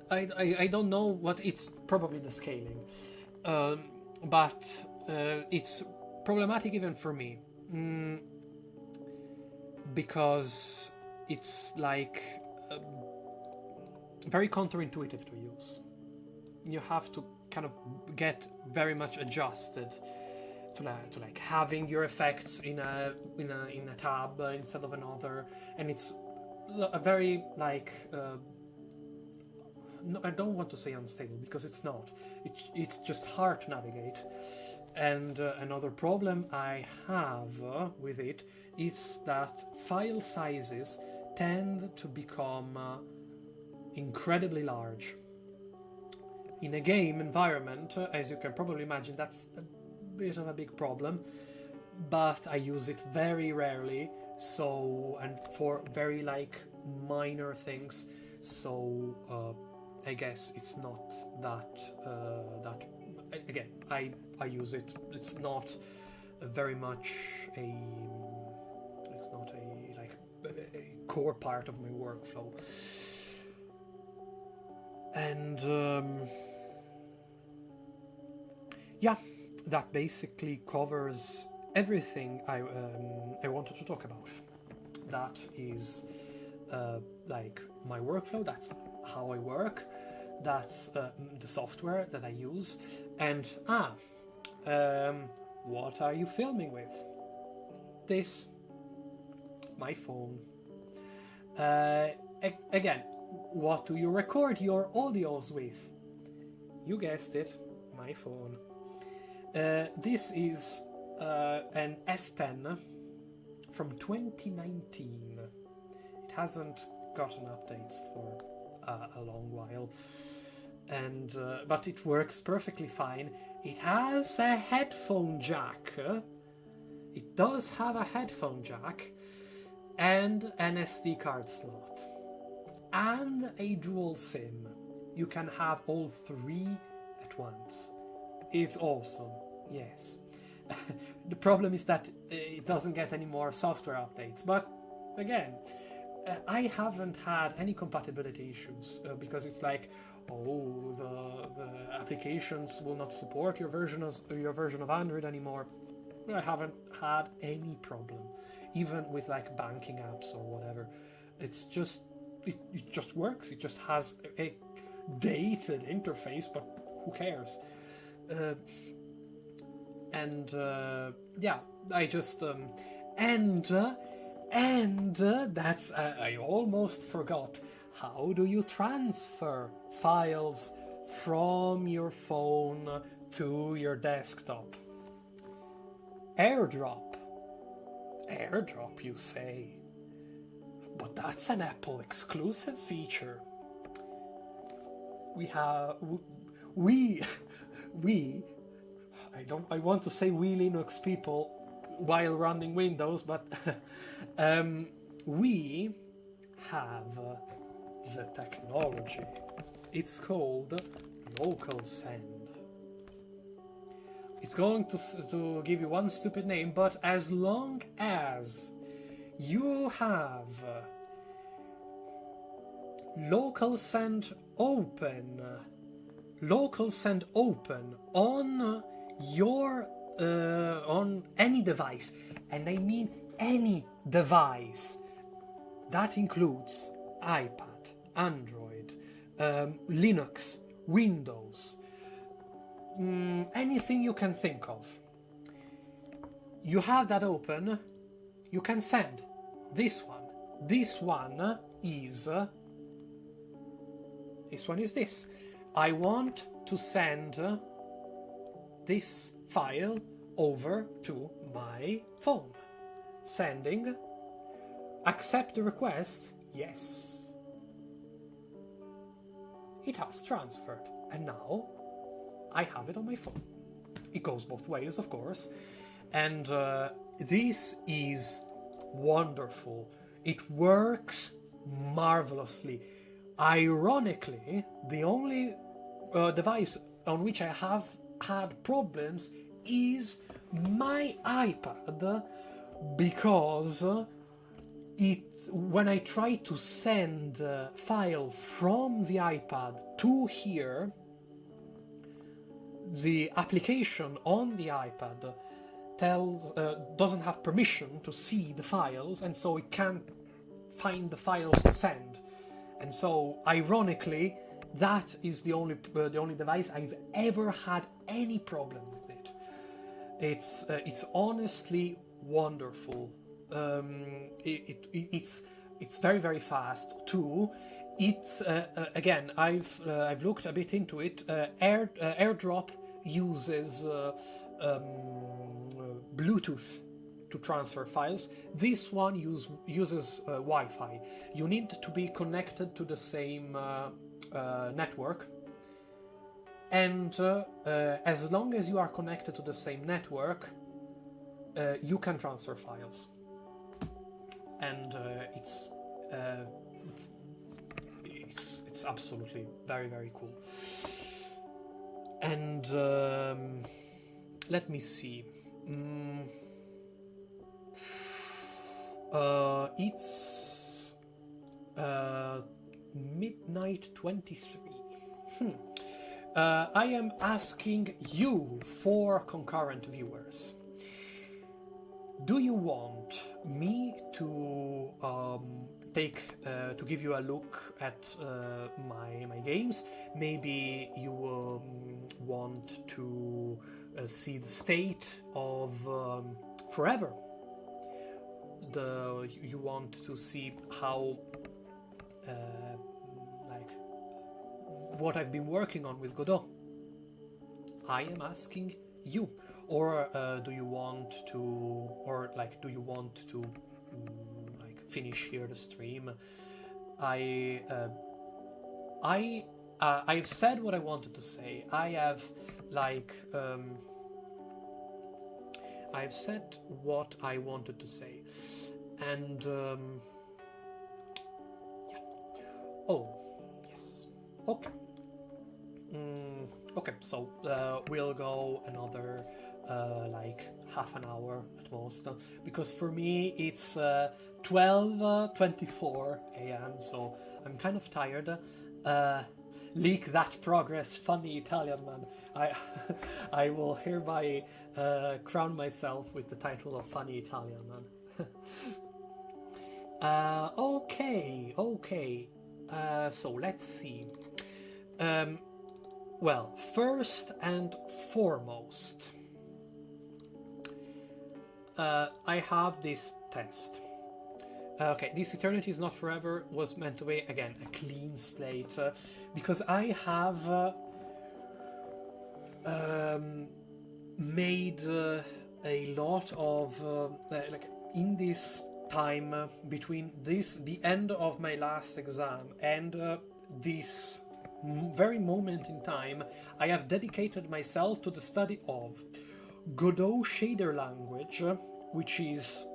I don't know what it's probably the scaling, but it's problematic even for me because it's like very counterintuitive to use. You have to kind of get very much adjusted to like having your effects in a tab instead of another, and it's a very like no, I don't want to say unstable because it's not. It's just hard to navigate. And another problem I have with it is that file sizes tend to become incredibly large. In a game environment, as you can probably imagine, that's a bit of a big problem, but I use it very rarely, so, and for very like minor things, so I guess it's not that again, I use it. It's not very much it's not a core part of my workflow. And yeah, that basically covers everything I wanted to talk about. That is like my workflow. That's how I work. That's the software that I use. And what are you filming with? This, my phone. Again, what do you record your audios with? You guessed it, my phone. This is an S10 from 2019. It hasn't gotten updates for a long while. and but it works perfectly fine. It has a headphone jack. It does have a headphone jack and an SD card slot and a dual SIM. You can have all three at once. It's awesome, yes. The problem is that it doesn't get any more software updates, but again, I haven't had any compatibility issues because it's like, oh, the applications will not support your version of Android anymore. I haven't had any problem, even with like banking apps or whatever. It's just it just works. It just has a dated interface, but who cares? Yeah, I just and that's I almost forgot. How do you transfer files from your phone to your desktop? AirDrop. AirDrop, you say? But that's an Apple exclusive feature. I want to say we Linux people while running Windows, but we have the technology. It's called Local Send. It's going to give you one stupid name, but as long as you have Local Send open on your on any device, and I mean any device, that includes iPad, Android, Linux, Windows, anything you can think of. You have that open, you can send this one. This one is this. I want to send this file over to my phone. Sending. Accept the request. Yes. It has transferred, and now I have it on my phone. It goes both ways, of course, and this is wonderful. It works marvelously. Ironically, the only device on which I have had problems is my iPad, because when I try to send a file from the iPad to here, the application on the iPad doesn't have permission to see the files, and so it can't find the files to send. And so, ironically, that is the only device I've ever had any problem with it. It's honestly wonderful. It's very, very fast too. It's again, I've looked a bit into it. AirDrop uses Bluetooth to transfer files. This one uses Wi-Fi. You need to be connected to the same network, and as long as you are connected to the same network, you can transfer files, and it's absolutely very, very cool. And let me see. It's midnight 23. I am asking you, for concurrent viewers, do you want me to give you a look at my games? Maybe you want to see the state of Forever. You want to see how what I've been working on with Godot. I am asking you. Or do you want to finish here the stream? I I've said what I wanted to say. I've said what I wanted to say, and yeah. Oh, yes. Okay. Okay. So we'll go another like half an hour at most, because for me it's 12:24 a.m. So I'm kind of tired. Leak that progress, funny Italian man. I I will hereby crown myself with the title of funny Italian man. Okay. So let's see. Well, first and foremost, I have this test. Okay, this eternity is not forever was meant to be, again, a clean slate, because I have made a lot of like in this time between the end of my last exam and this very moment in time, I have dedicated myself to the study of Godot shader language, which is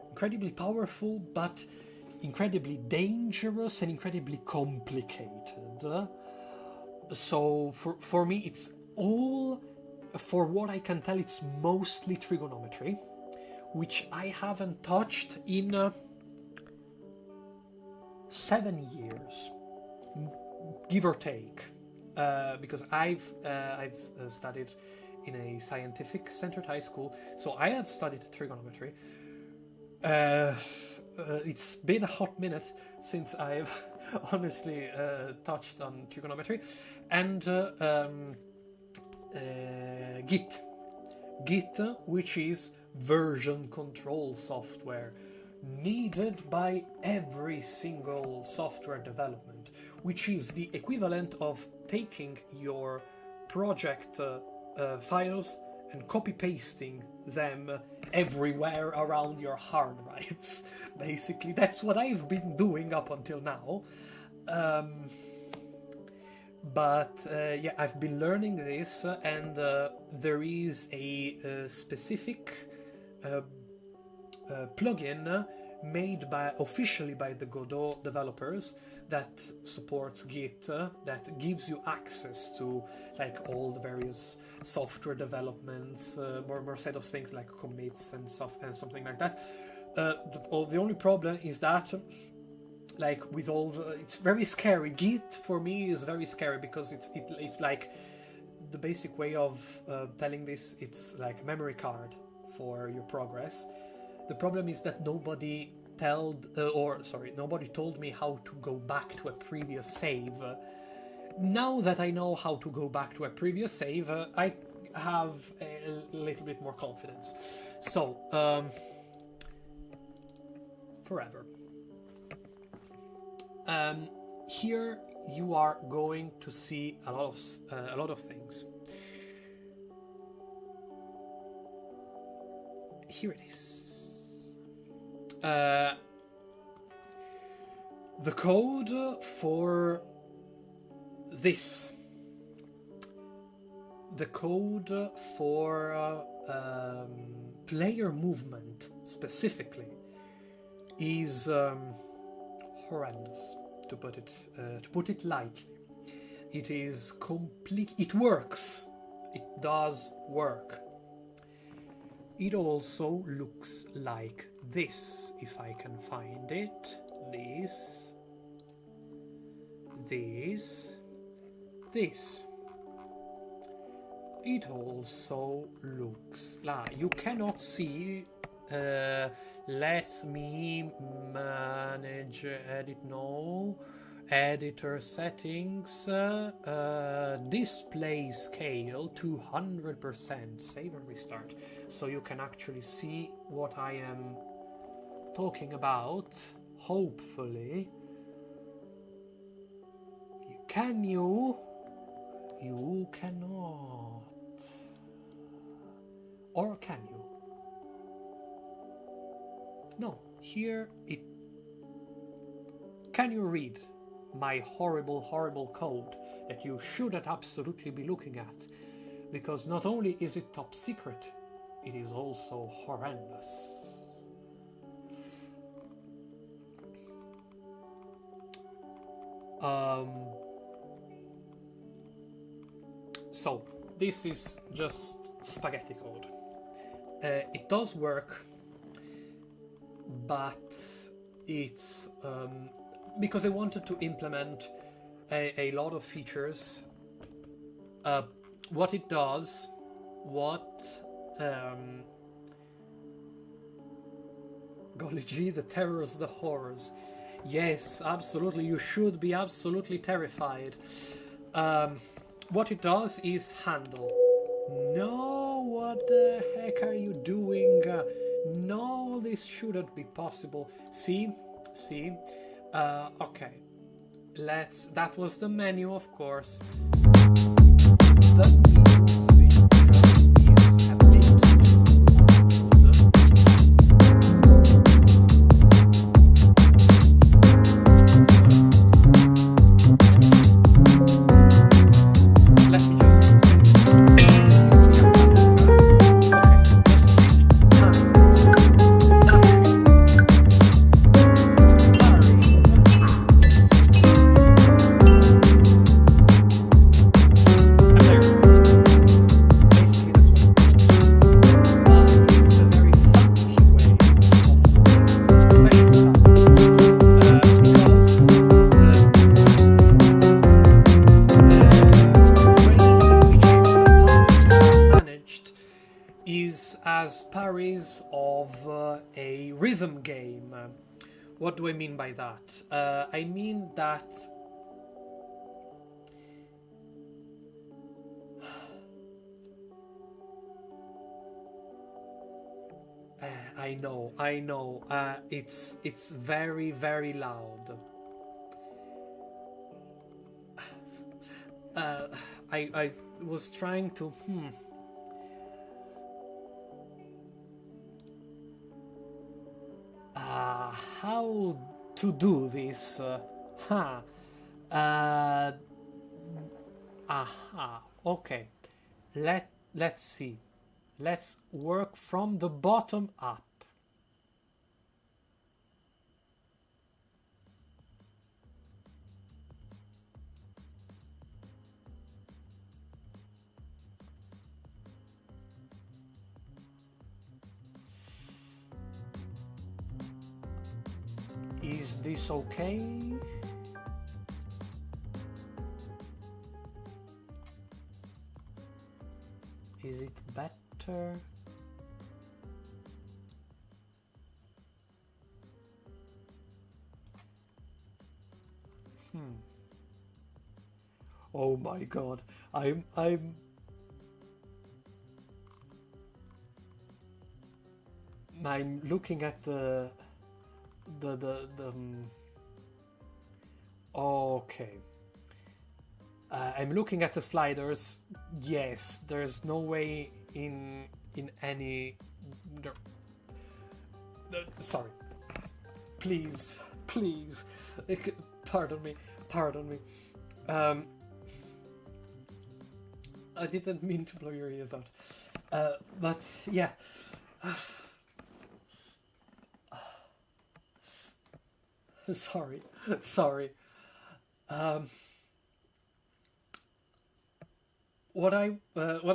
incredibly powerful, but incredibly dangerous and incredibly complicated. So for me, it's all, for what I can tell, it's mostly trigonometry, which I haven't touched in 7 years, give or take, because I've studied in a scientific-centered high school, so I have studied trigonometry. It's been a hot minute since I've honestly touched on trigonometry, and Git, which is version control software needed by every single software development, which is the equivalent of taking your project files and copy-pasting them everywhere around your hard drives. Basically, that's what I've been doing up until now. Yeah, I've been learning this, and there is a specific plugin made officially by the Godot developers that supports Git, that gives you access to like all the various software developments, more set of things like commits and stuff and something like that. The only problem is that, like with all it's very scary. Git for me is very scary because it's like the basic way of telling this. It's like memory card for your progress. The problem is that nobody told me how to go back to a previous save. Now that I know how to go back to a previous save, I have a little bit more confidence. So, forever. Here you are going to see a lot of things. Here it is. The code for this. The code for player movement specifically is horrendous, to put it lightly. It is complete. It works. It does work. It also looks like this, if I can find it. This. It also looks like, you cannot see, let me manage edit, no, editor settings, display scale 200%, save and restart, so you can actually see what I am talking about, hopefully. Can you? You cannot. Or can you? No, here it... Can you read my horrible, horrible code? that you shouldn't absolutely be looking at, because not only is it top secret, it is also horrendous. So this is just spaghetti code. It does work, but it's because I wanted to implement a lot of features. What it does, golly gee, the terrors, the horrors. Yes, absolutely, you should be absolutely terrified. What it does is handle. No, what the heck are you doing? No, this shouldn't be possible. See? Okay. That was the menu, of course. The music is a bit parries of a rhythm game. What do I mean by that? I mean that I know. It's very, very loud. I was trying to how to do this? Okay. Let's see. Let's work from the bottom up. Is this okay? Is it better? Oh my god. I'm looking at the okay. I'm looking at the sliders. Yes, there's no way in any. Sorry. Please. Pardon me. I didn't mean to blow your ears out. But yeah. Sorry. What I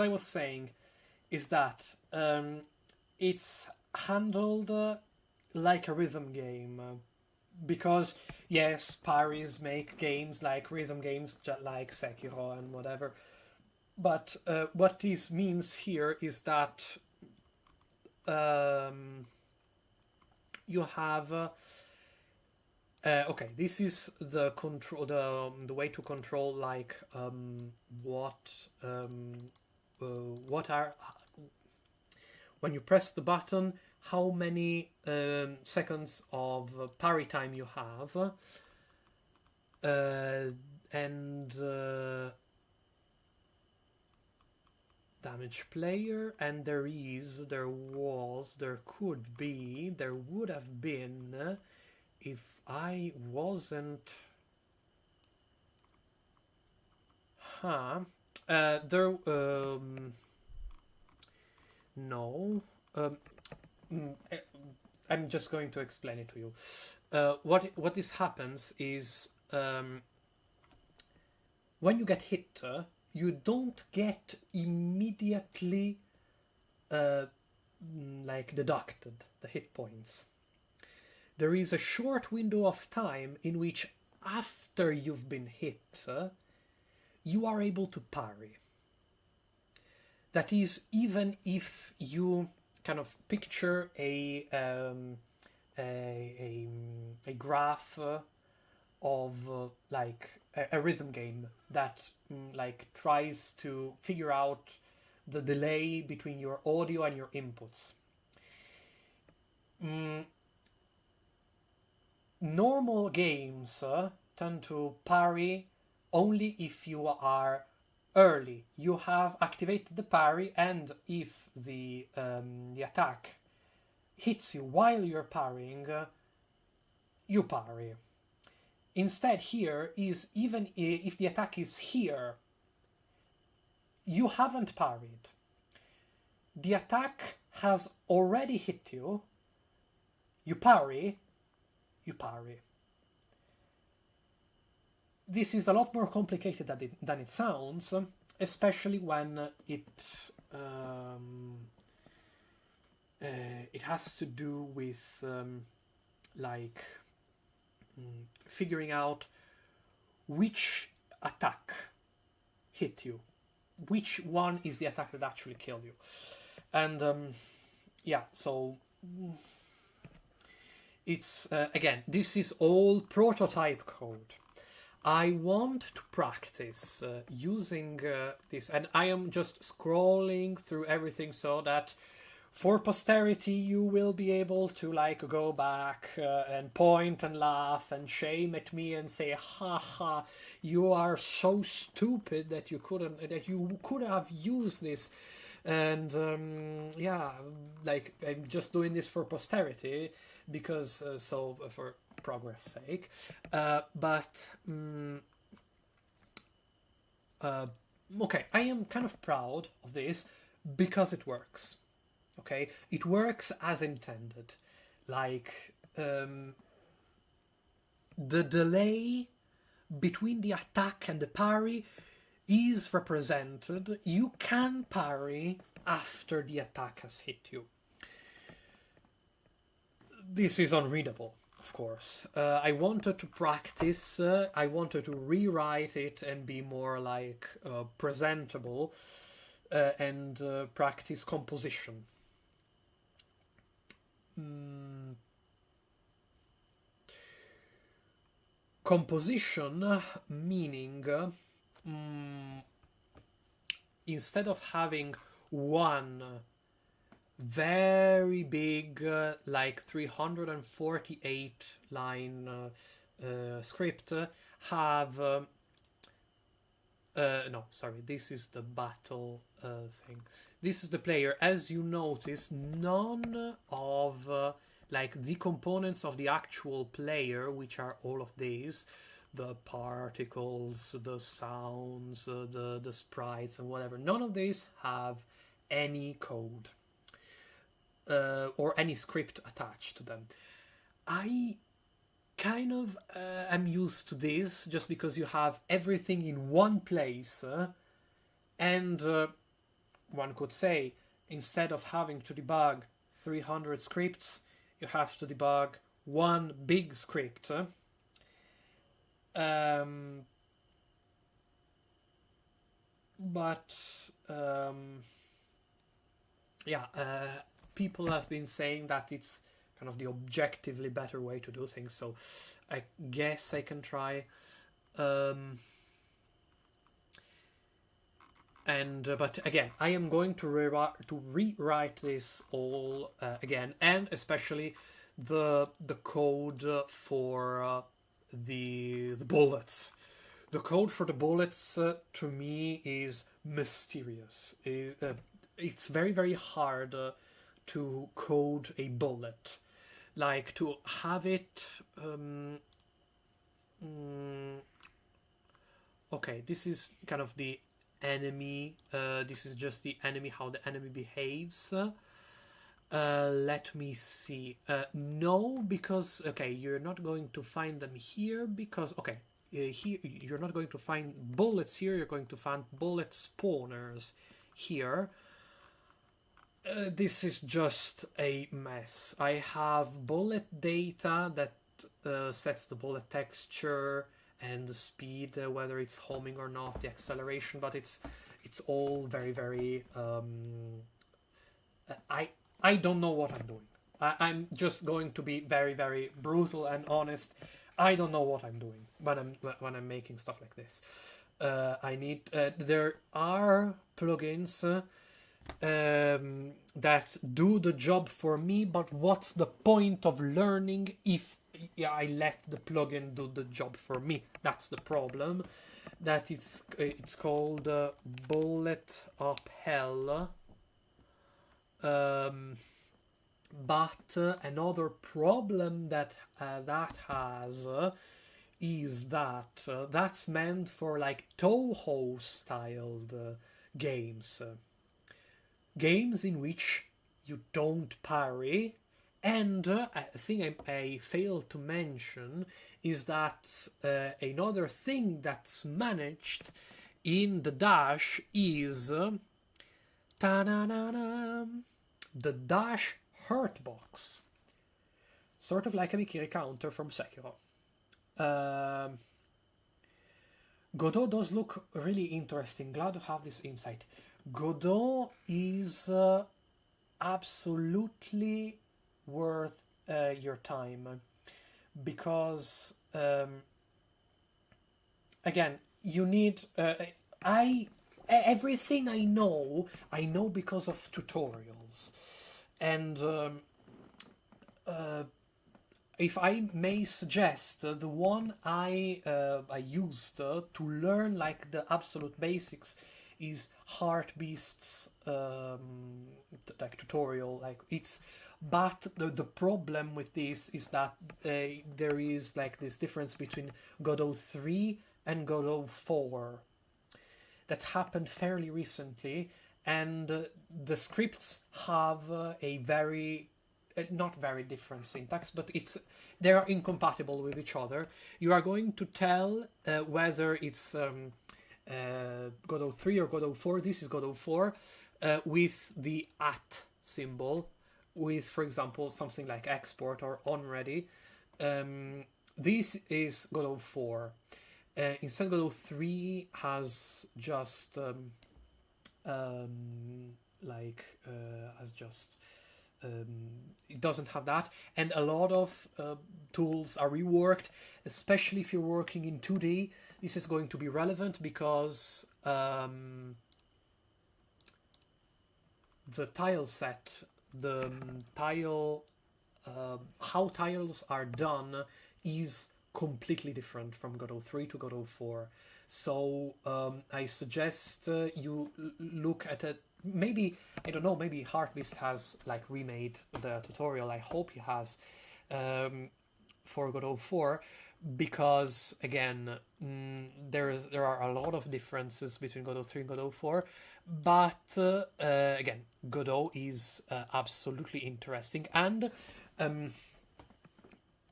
was saying is that it's handled like a rhythm game, because yes, parries make games like rhythm games, just like Sekiro and whatever. But what this means here is that you have. Okay, this is the control, the way to control like what are, when you press the button, how many seconds of parry time you have, and damage player, and there would have been, if I wasn't There. No. Mm, eh, I'm just going to explain it to you. What this happens is when you get hit, you don't get immediately like deducted the hit points. There is a short window of time in which, after you've been hit, you are able to parry. That is, even if you kind of picture a graph of like a rhythm game that like tries to figure out the delay between your audio and your inputs. Normal games tend to parry only if you are early. You have activated the parry, and if the attack hits you while you're parrying, you parry. Instead, here is, even if the attack is here, you haven't parried. The attack has already hit you. You parry. You parry. This is a lot more complicated than it sounds, especially when it has to do with like figuring out which attack hit you, which one is the attack that actually killed you, and yeah, so it's again, this is all prototype code. I want to practice using this, and I am just scrolling through everything so that for posterity you will be able to like go back and point and laugh and shame at me and say, ha ha, you are so stupid that you could have used this. And yeah, like, I'm just doing this for posterity because for progress sake, but okay, I am kind of proud of this because it works. Okay, it works as intended. Like the delay between the attack and the parry is represented. You can parry after the attack has hit you. This is unreadable, of course. I wanted to practice, I wanted to rewrite it and be more like presentable and practice composition. Composition meaning instead of having one very big like 348 line script, have no, sorry, this is the battle thing. This is the player. As you notice, none of like the components of the actual player, which are all of these, the particles, the sounds, the sprites and whatever, none of these have any code or any script attached to them. I kind of am used to this just because you have everything in one place, and one could say, instead of having to debug 300 scripts, you have to debug one big script. But yeah, people have been saying that it's kind of the objectively better way to do things, so I guess I can try. But again, I am going to rewrite this all again, and especially the code for the bullets. The code for the bullets to me is mysterious. It's very, very hard to code a bullet. Like, to have it okay, this is kind of the enemy. This is just the enemy, how the enemy behaves. Let me see. No, because okay, you're not going to find them here because okay, here you're not going to find bullets here. You're going to find bullet spawners here. This is just a mess. I have bullet data that sets the bullet texture and the speed, whether it's homing or not, the acceleration, but it's all very very. I don't know what I'm doing. I'm just going to be very very brutal and honest. I don't know what I'm doing when I'm making stuff like this. I need. There are plugins. That do the job for me, but what's the point of learning if I let the plugin do the job for me? That's the problem. That it's called Bullet Up Hell. But another problem that that has is that that's meant for like Toho styled games. Games in which you don't parry, and a thing I failed to mention is that another thing that's managed in the dash is the dash hurt box, sort of like a Mikiri counter from Sekiro. Godot does look really interesting. Glad to have this insight. Godot is absolutely worth your time because again, you need everything I know because of tutorials, and if I may suggest, the one I used to learn like the absolute basics is Heartbeast's like tutorial. Like it's, but the problem with this is that there is like this difference between Godot 3 and Godot 4 that happened fairly recently, and the scripts have a very not very different syntax, but they are incompatible with each other. You are going to tell whether it's Godot 3 or Godot 4. This is Godot 4 with the at symbol, with, for example, something like export or onReady. This is Godot 4. Instead, Godot 3 has just it doesn't have that, and a lot of tools are reworked, especially if you're working in 2D. This is going to be relevant because the tile set, the tile, how tiles are done is completely different from Godot 3 to Godot 4. So I suggest you look at it. Maybe, I don't know, maybe Heartbeast has like remade the tutorial. I hope he has for Godot 4, because again, there are a lot of differences between Godot 3 and Godot 4, but again, Godot is absolutely interesting. And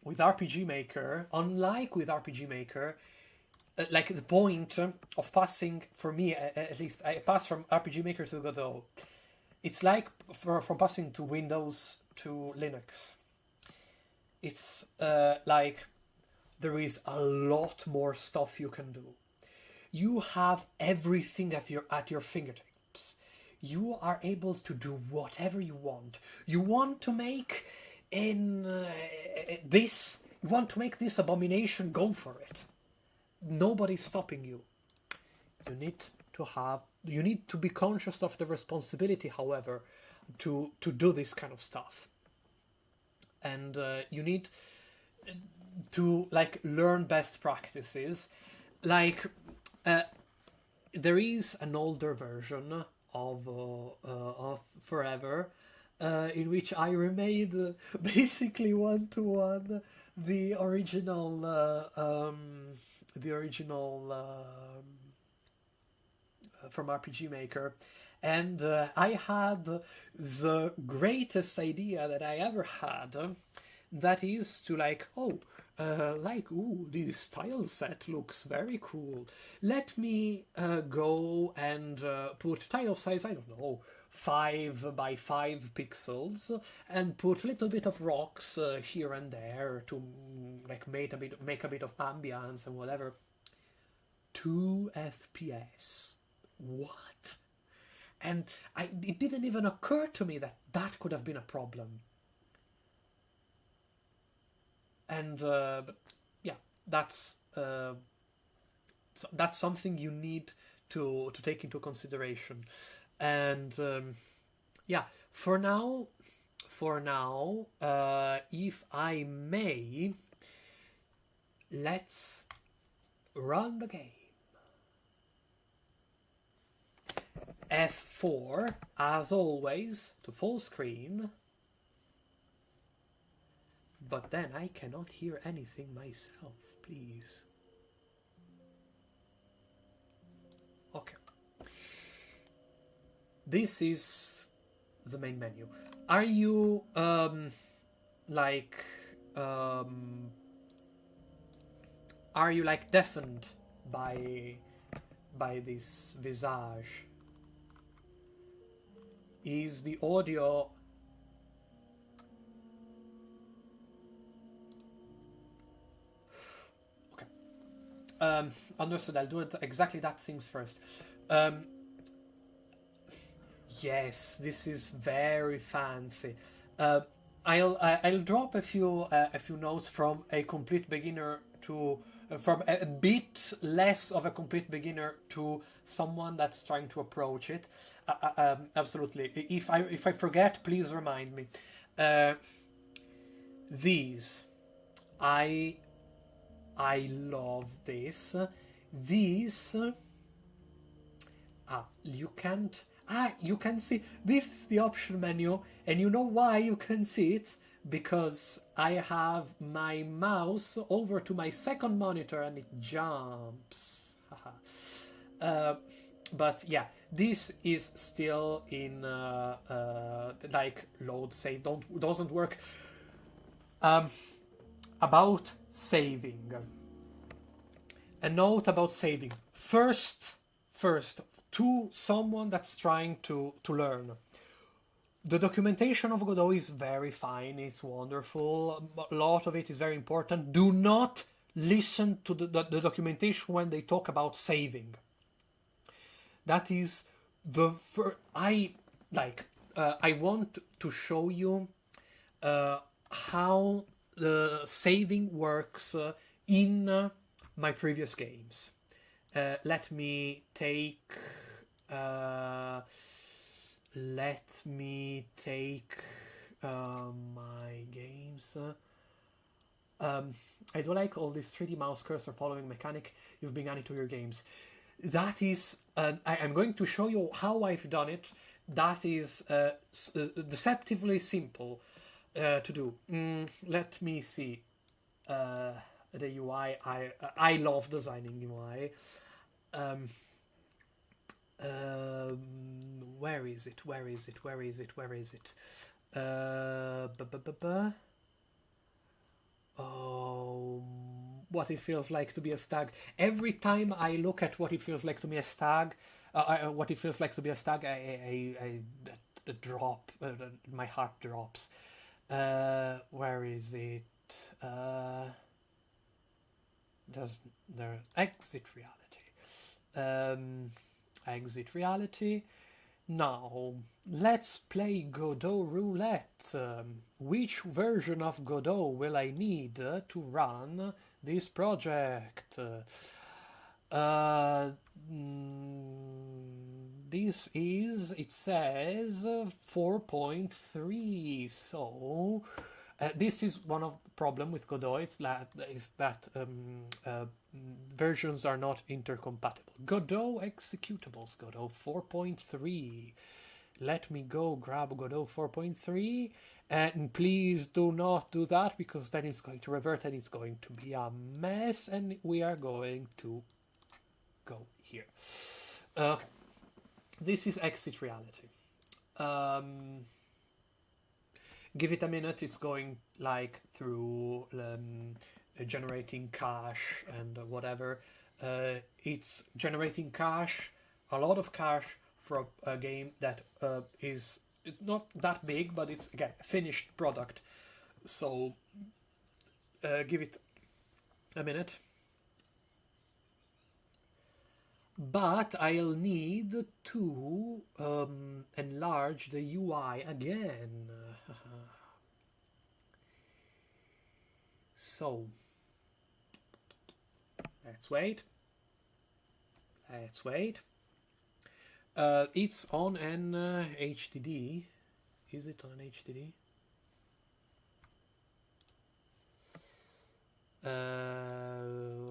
with RPG Maker, unlike with RPG Maker, like the point of passing, for me at least, I pass from RPG Maker to Godot. It's like from passing to Windows to Linux. It's like there is a lot more stuff you can do. You have everything at your fingertips. You are able to do whatever you want. You want to make this. You want to make this abomination. Go for it. Nobody's stopping you. You need to be conscious of the responsibility, however, to do this kind of stuff. And you need to like learn best practices. Like there is an older version of Forever in which I remade basically 1-to-1 the original the original from RPG Maker, and I had the greatest idea that I ever had. That is to ooh, this tile set looks very cool. Let me go and put tile size, I don't know, 5 by 5 pixels, and put a little bit of rocks here and there to make a bit of ambience and whatever. 2 FPS. What? And it didn't even occur to me that that could have been a problem. And but yeah, that's something you need to take into consideration. And yeah, for now, if I may, let's run the game. F4, as always, to full screen. But then I cannot hear anything myself, please. Okay. This is the main menu. Are you, are you like deafened by this visage? Is the audio... Understood. I'll do it exactly that things first. Yes, this is very fancy. I'll drop a few notes from a complete beginner to from a bit less of a complete beginner to someone that's trying to approach it. Absolutely. If I forget, please remind me. These, I love this. These, you can't. You can see. This is the option menu, and you know why you can see it? Because I have my mouse over to my second monitor and it jumps. But yeah, this is still in like load save. Doesn't work. About saving. A note about saving. First, to someone that's trying to learn. The documentation of Godot is very fine, it's wonderful, a lot of it is very important. Do not listen to the documentation when they talk about saving. That is the first... I want to show you how the saving works in my previous games. Let me take my games. I do like all this 3D mouse cursor following mechanic you've been adding to your games. That is, I'm going to show you how I've done it. That is deceptively simple to do. Let me see. The UI, I love designing UI. Where is it? Oh, what it feels like to be a stag. Every time I look at what it feels like to be a stag, what it feels like to be a stag, I drop. My heart drops. Where is it? There's exit reality. Exit reality. Now let's play Godot roulette. Which version of Godot will I need to run this project? This is, it says 4.3, so this is one of the problem with Godot. Is that versions are not intercompatible. Godot executables, Godot 4.3. let me go grab Godot 4.3, and please do not do that, because then it's going to revert and it's going to be a mess, and we are going to go here. Okay. This is Exit Reality. Give it a minute, it's going like through generating cache and whatever. It's generating cache, a lot of cache for a game that it's not that big, but it's, again, a finished product. So give it a minute. But I'll need to enlarge the UI again. So, let's wait. Let's wait. It's on an HDD. Is it on an HDD?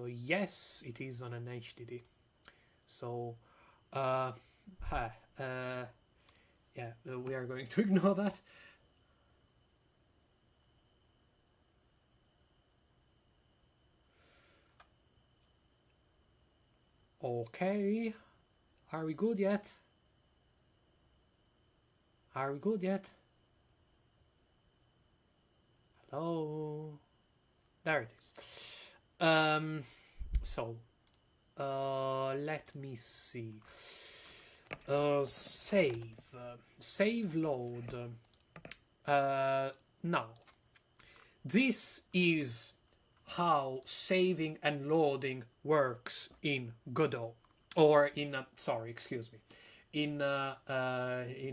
Yes, it is on an HDD. So, yeah, we are going to ignore that. Okay, are we good yet? Are we good yet? Hello? There it is. So, let me see. Save load. Now, this is how saving and loading works in Godot, or in in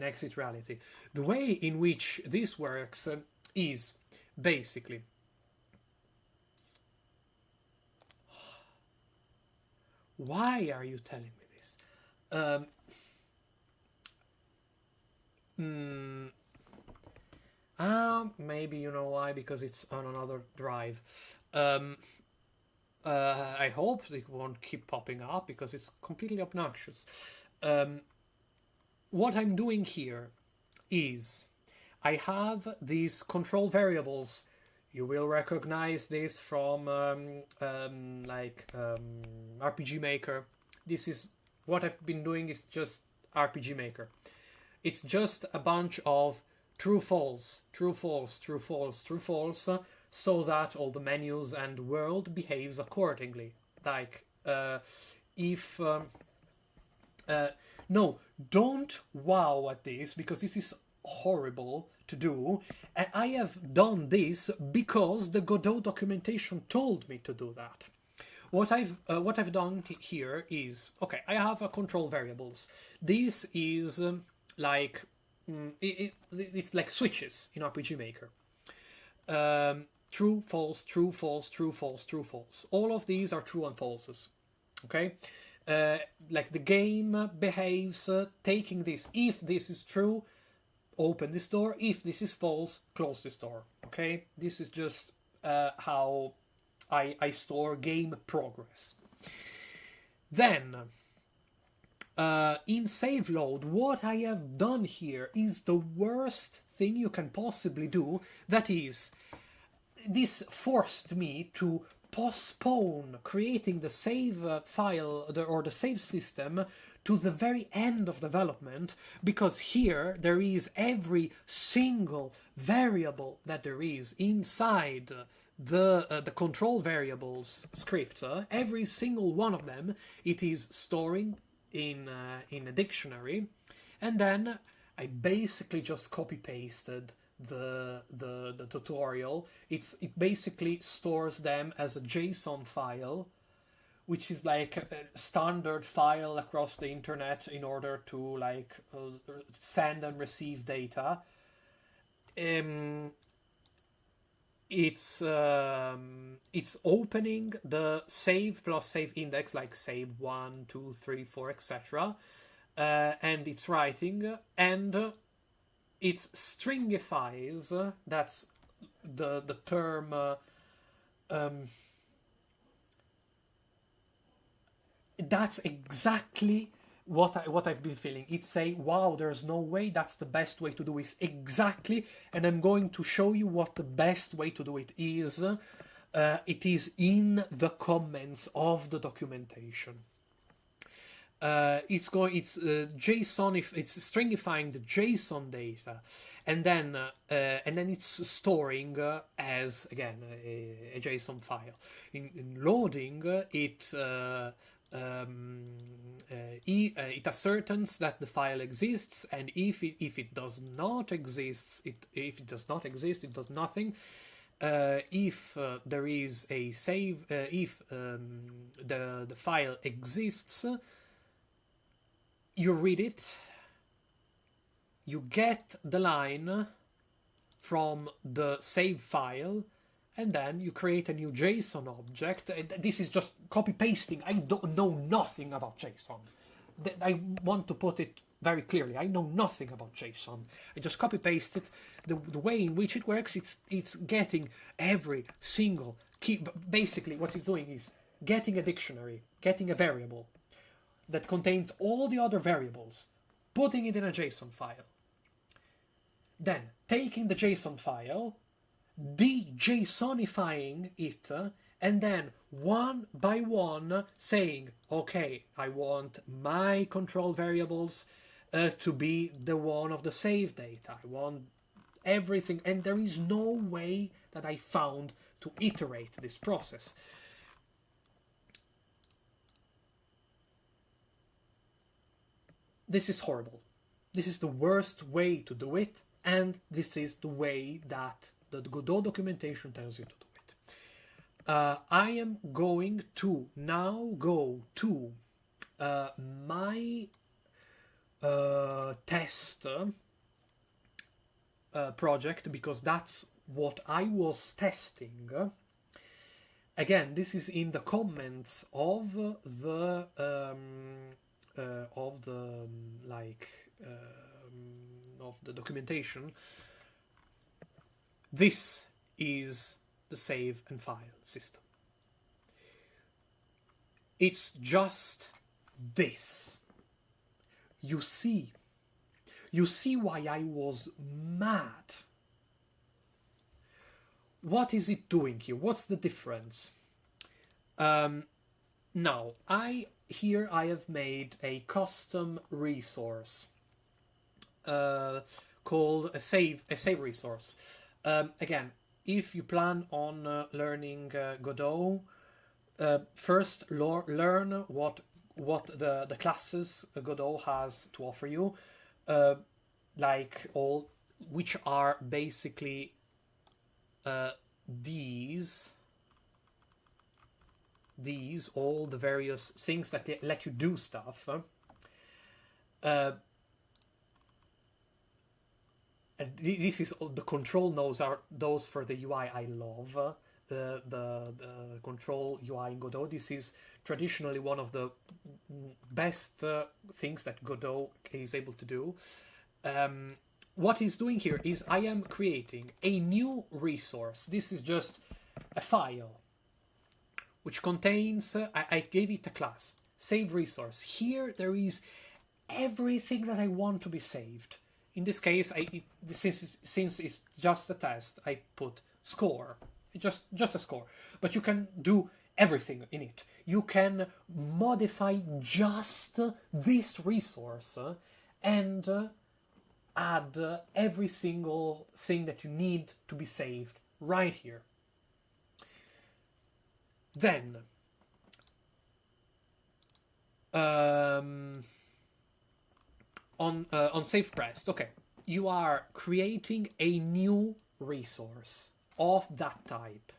Exit Reality. The way in which this works is basically, why are you telling me this? Maybe you know why, because it's on another drive. I hope it won't keep popping up, because it's completely obnoxious. What I'm doing here is I have these control variables. You will recognize this from RPG Maker. This is what I've been doing, is just RPG Maker. It's just a bunch of true, false, true, false, true, false, true, false, so that all the menus and world behaves accordingly. Like, if... no, don't wow at this, because this is horrible to do. And I have done this because the Godot documentation told me to do that. What I've done here is, okay, I have a control variables. This is it's like switches in RPG Maker. True, false, true, false, true, false, true, false. All of these are true and falses. Okay? Like the game behaves taking this. If this is true, open this door. If this is false, close this door. Okay? This is just how I store game progress. Then, in save load, what I have done here is the worst thing you can possibly do. That is, this forced me to postpone creating the save file or the save system to the very end of development, because here there is every single variable that there is inside the control variables script. Every single one of them, it is storing in a dictionary, and then I basically just copy pasted the tutorial. It basically stores them as a JSON file, which is like a standard file across the internet in order to send and receive data. It's opening the save plus save index, like save 1, 2, 3, 4, etc. And it's writing, and it stringifies. That's the term. That's exactly what I've been feeling. It's say, wow, there's no way that's the best way to do it exactly, and I'm going to show you what the best way to do it is. It is in the comments of the documentation. It's JSON, if it's stringifying the JSON data, and then it's storing as again a JSON file. In loading it. It ascertains that the file exists, and if it does not exist, it does nothing. If there is a save, if the file exists, you read it, you get the line from the save file, and then you create a new JSON object. This is just copy-pasting. I don't know nothing about JSON. I want to put it very clearly. I know nothing about JSON. I just copy-paste it. The way in which it works, it's getting every single key. Basically, what it's doing is getting a dictionary, getting a variable that contains all the other variables, putting it in a JSON file. Then, taking the JSON file, de-JSONifying it, and then one by one saying, okay, I want my control variables to be the one of the save data. I want everything, and there is no way that I found to iterate this process. This is horrible. This is the worst way to do it, and this is the way that the Godot documentation tells you to do it. I am going to now go to my test project, because that's what I was testing. Again, this is in the comments of the documentation. This is the save and file system. It's just this. You see why I was mad. What is it doing here? What's the difference? Now, I have made a custom resource called a save resource. Again, if you plan on learning Godot, first learn what the classes Godot has to offer you, which are basically these all the various things that let you do stuff. And this is the control nodes are those for the UI I love. The control UI in Godot. This is traditionally one of the best things that Godot is able to do. What he's doing here is I am creating a new resource. This is just a file which contains, I gave it a class, save resource. Here there is everything that I want to be saved. In this case, since it's just a test, I put score, just a score. But you can do everything in it. You can modify just this resource and add every single thing that you need to be saved right here. Then, on save pressed, okay, you are creating a new resource of that type,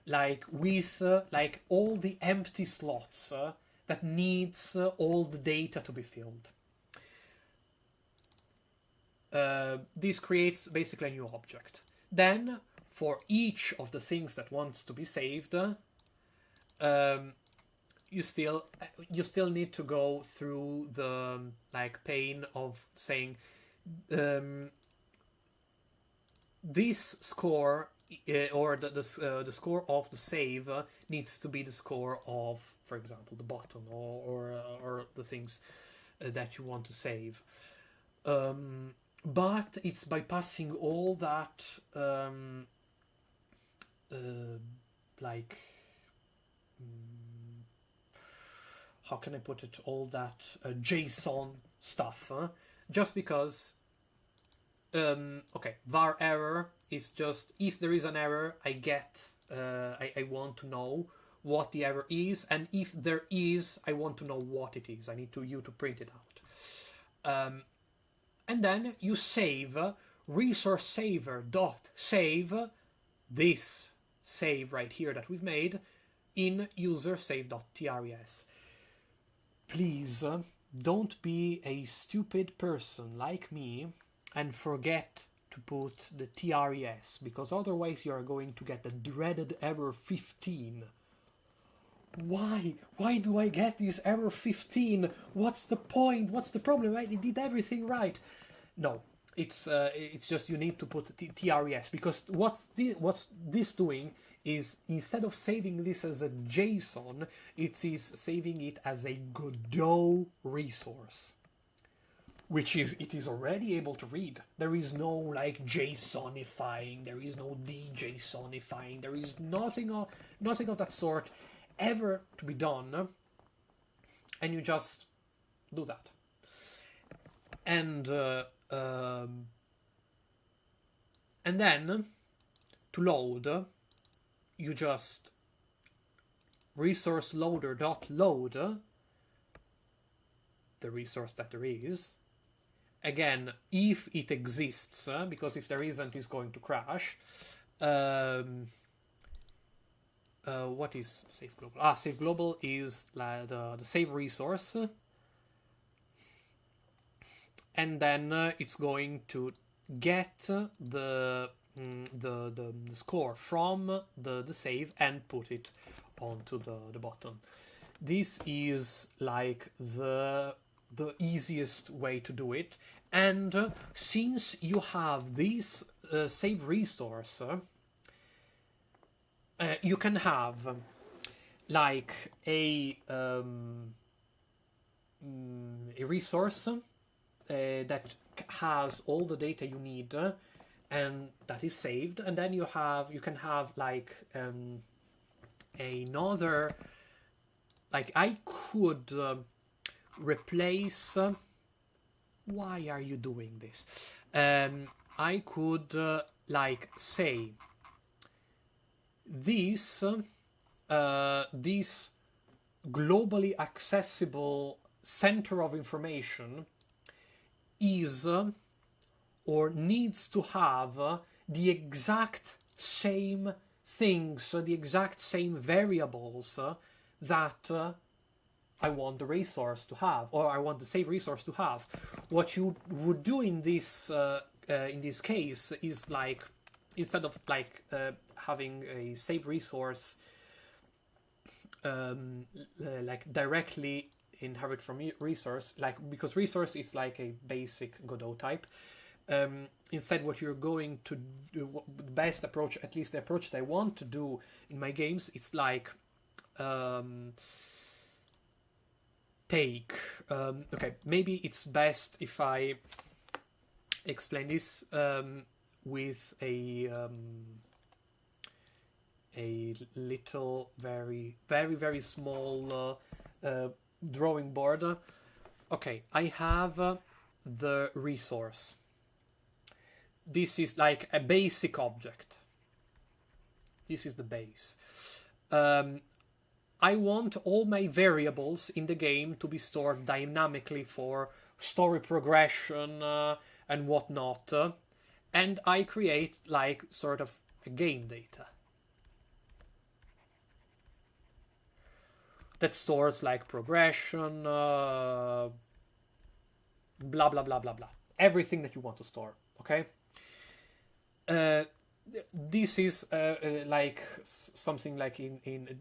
like with like all the empty slots that needs all the data to be filled. This creates basically a new object. Then, for each of the things that wants to be saved, you still need to go through the pain of saying this score or the score of the save needs to be the score of, for example, the button or the things that you want to save. But it's bypassing all that like how can I put it, all that JSON stuff, just because okay, var error is just, if there is an error, I get I want to know what the error is, and if there is, I want to know what it is. I need you to print it out. And then you save resource saver dot save this save right here that we've made in user save.tres. Please don't be a stupid person like me and forget to put the TRES, because otherwise you are going to get the dreaded error 15. Why? Why do I get this error 15? What's the point? What's the problem? I did everything right. No, it's just you need to put TRES, because what's this doing is, instead of saving this as a JSON, it is saving it as a Godot resource, which it is already able to read. There is no like JSONifying, there is no DJSONifying, there is nothing of that sort ever to be done, and you just do that. And then to load, you just resource loader dot load the resource that there is. Again, if it exists, because if there isn't, it's going to crash. What is save global? Save global is the save resource, and then it's going to get the score from the save and put it onto the button. This is like the easiest way to do it, and since you have this save resource, you can have like a resource that has all the data you need and that is saved, and then you can have like another, like I could replace why are you doing this? I could like say this globally accessible center of information is or needs to have the exact same things, the exact same variables that I want the resource to have, or I want the save resource to have. What you would do in this case is like, instead of like having a save resource like directly inherit from resource, like, because resource is like a basic Godot type. Instead, what you're going to do, the best approach, at least the approach that I want to do in my games, it's like okay, maybe it's best if I explain this with a little very small drawing board. Okay, I have the resource. This is like a basic object. This is the base. I want all my variables in the game to be stored dynamically for story progression and whatnot. And I create like sort of a game data that stores like progression, blah blah blah blah blah, everything that you want to store. Okay. This is like something like in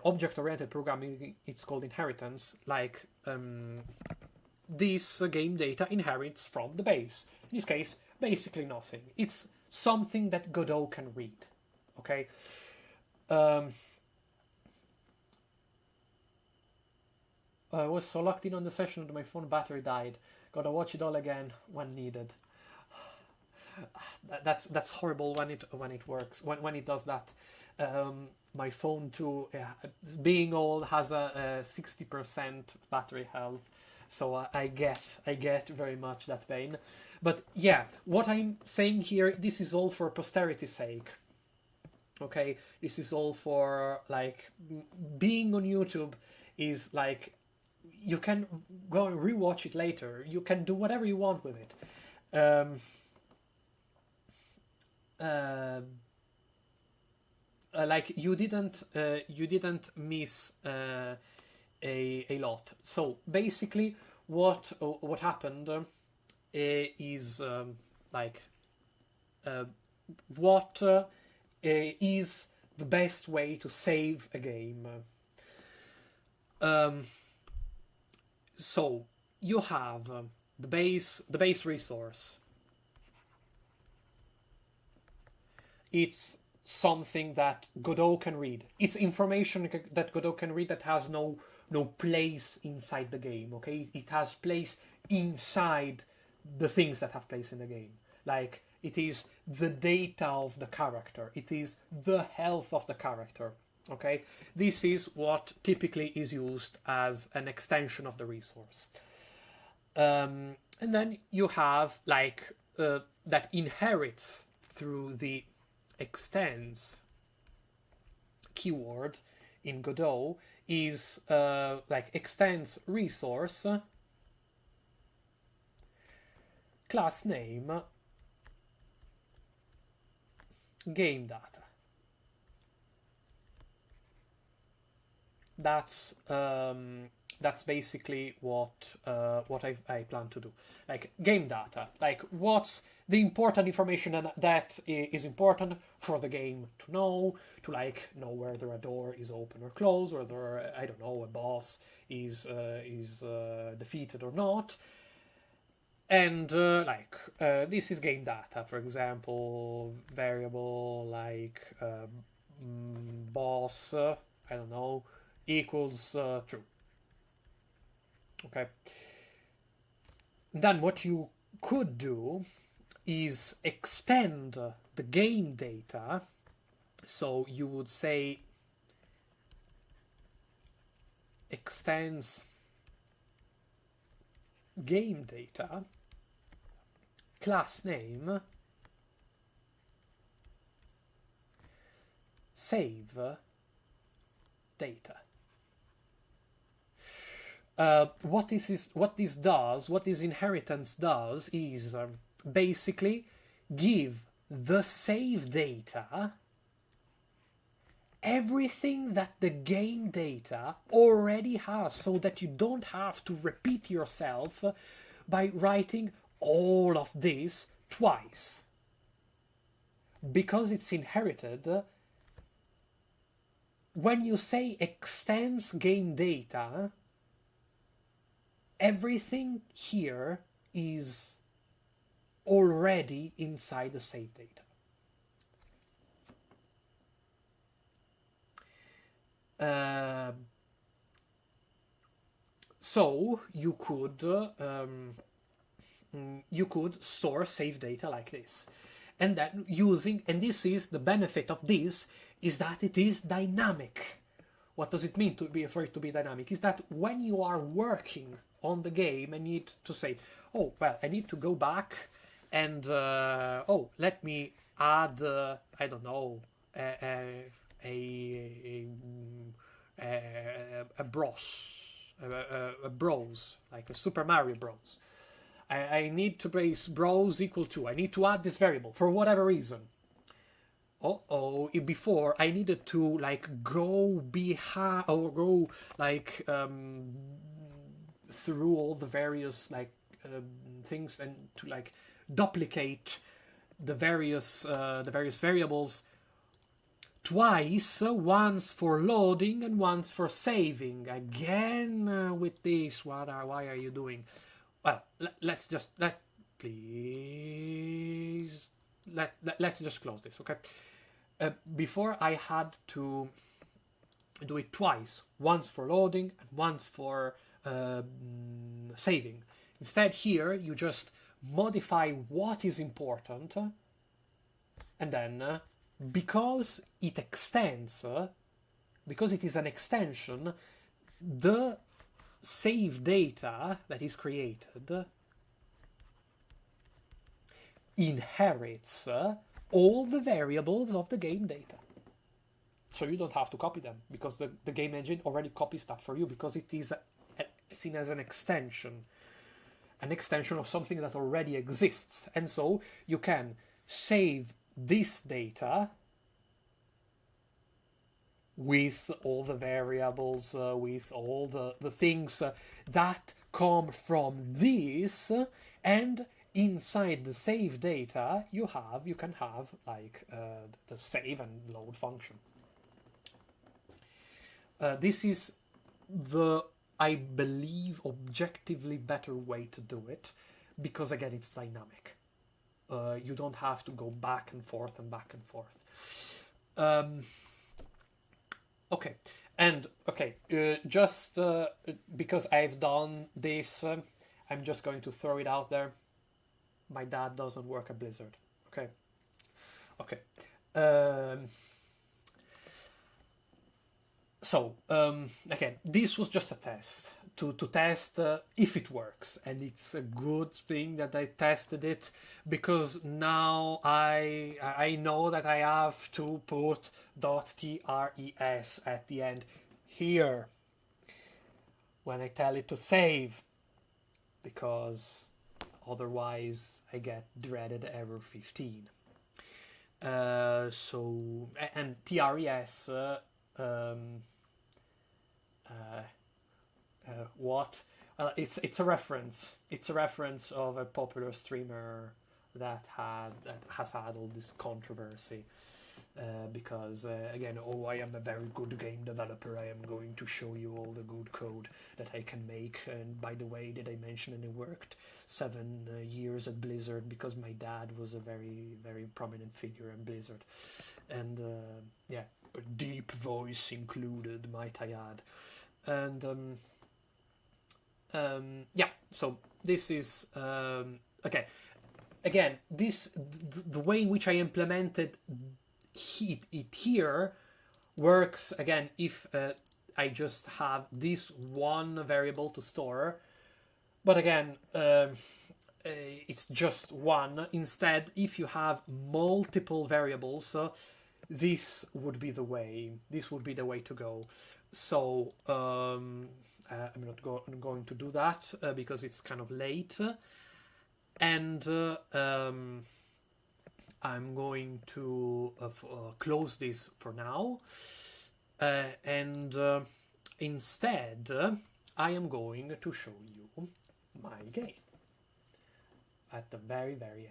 object-oriented programming, it's called inheritance. Like this game data inherits from the base. In this case, basically nothing. It's something that Godot can read. Okay. I was so locked in on the session that my phone battery died. Gotta watch it all again when needed. That's horrible when it works, when it does that. My phone too, being old, has a 60% battery health, so I get very much that pain. But yeah, what I'm saying here, this is all for posterity's sake. Okay, this is all for, like, being on YouTube is like, you can go and rewatch it later. You can do whatever you want with it. Like, you didn't miss a lot. So basically, what happened is like, what is the best way to save a game. So you have the base resource. It's something that Godot can read. It's information that Godot can read that has no place inside the game. Okay, it has place inside the things that have place in the game. Like, it is the data of the character. It is the health of the character. Okay, this is what typically is used as an extension of the resource. And then you have, like, that inherits through the extends keyword in Godot is like extends resource class name game data. That's basically what I plan to do. Like, game data, like, what's the important information that is important for the game to know know whether a door is open or closed, whether, I don't know, a boss is defeated or not. And this is game data. For example, variable like boss, I don't know, equals true. Okay. Then what you could do is extend the game data. So you would say extends game data class name save data. What this inheritance does is basically give the save data everything that the game data already has, so that you don't have to repeat yourself by writing all of this twice. Because it's inherited, when you say extends game data, everything here is already inside the save data. So you could store save data like this, and then and this is the benefit of this, is that it is dynamic. What does it mean for it to be dynamic? Is that when you are working on the game and need to say, oh, well, I need to go back and let me add I don't know, a bros, like a Super Mario Bros. I need to place bros equal to, I need to add this variable for whatever reason. Before I needed to like go behind or go like through all the various like things and to like duplicate the various variables twice, once for loading and once for saving. Again with this, why are you doing? Well, let's just let's just close this, okay? Before I had to do it twice, once for loading and once for saving. Instead, here you just modify what is important, and then because it extends, because it is an extension, the save data that is created inherits all the variables of the game data. So you don't have to copy them, because the game engine already copies that for you, because it is seen as an extension of something that already exists. And so you can save this data with all the variables, with all the things that come from this, and inside the save data you can have like the save and load function. This is the, I believe, objectively better way to do it, because again it's dynamic. You don't have to go back and forth and back and forth. Okay, and just because I've done this, I'm just going to throw it out there. My dad doesn't work at Blizzard. Okay. So again, this was just a test to test if it works, and it's a good thing that I tested it, because now I know that I have to put .tres at the end here when I tell it to save, because otherwise I get dreaded error 15. So, and TRES, what? It's a reference. It's a reference of a popular streamer that has had all this controversy. Because again, I am a very good game developer. I am going to show you all the good code that I can make. And by the way, did I mention that I worked 7 years at Blizzard, because my dad was a very, very prominent figure in Blizzard, and a deep voice included, might I add. And so this is okay. Again, the way in which I implemented it here works again if I just have this one variable to store, but again it's just one. Instead, if you have multiple variables, this would be the way to go. So I'm not going to do that because it's kind of late, and I'm going to close this for now, and instead I am going to show you my game at the very, very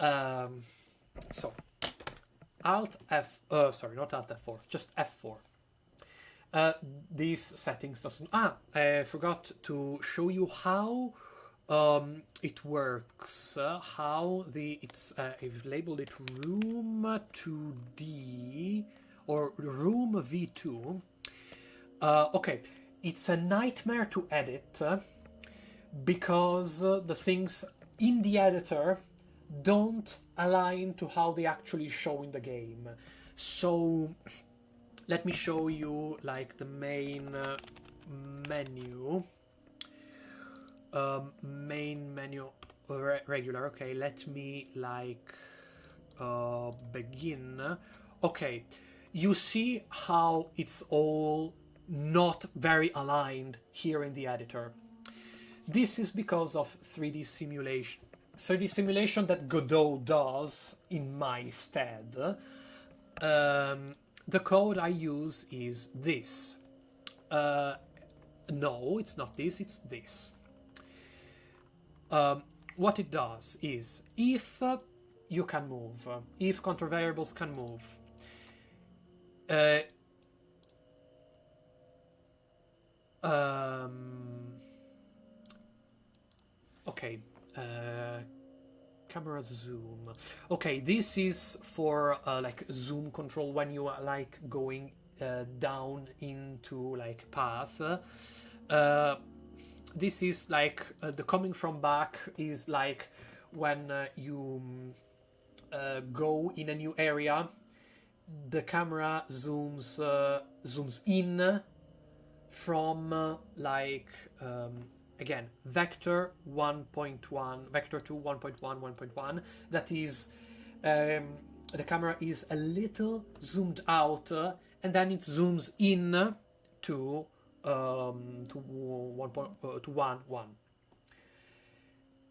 end. So Alt F, not Alt F4, just F4. These settings doesn't. I forgot to show you how it works. I've labeled it Room 2D or Room V2. Okay, it's a nightmare to edit because the things in the editor don't align to how they actually show in the game. So let me show you like the main menu. Main menu regular. Okay, let me like begin. Okay, you see how it's all not very aligned here in the editor. This is because of 3D simulation. 3D simulation that Godot does in my stead. The code I use is this. No, it's not this, it's this. What it does is, if you can move, if control variables can move, okay, camera zoom. Okay, this is for like zoom control when you are like going down into like path. This is like the coming from back is like when you go in a new area, the camera zooms in from again vector 1.1, vector 2 1.1 1.1. That is the camera is a little zoomed out, and then it zooms in to 1 1,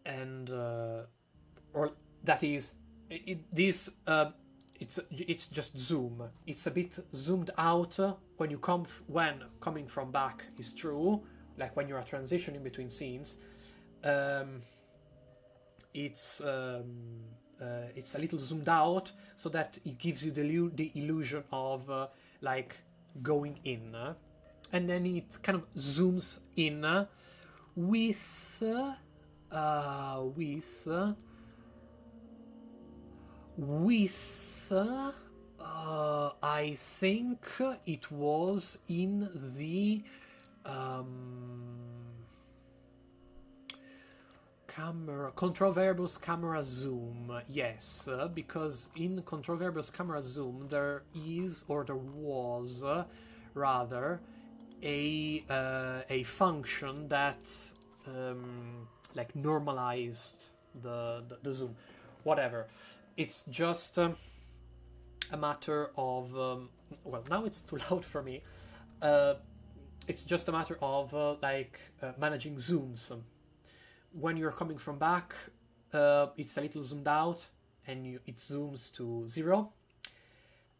and or that is this it's just zoom. It's a bit zoomed out when you when coming from back is true, like when you are transitioning between scenes. It's a little zoomed out so that it gives you the illusion of like going in, and then it kind of zooms in with I think it was in the camera control variables camera zoom. Yes, because in control variables camera zoom there was rather a function that like normalized the zoom. Whatever. It's just a matter of well, now it's too loud for me. It's just a matter of managing zooms. When you're coming from back, it's a little zoomed out, and it zooms to 0.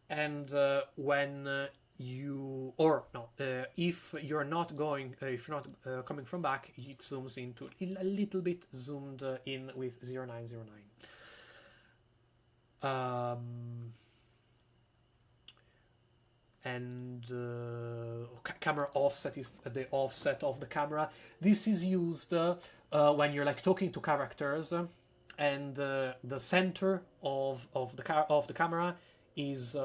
And when you if you're not going, if you're not coming from back, it zooms into a little bit zoomed in with 0909. And camera offset is the offset of the camera. This is used when you're like talking to characters, and the center of the camera is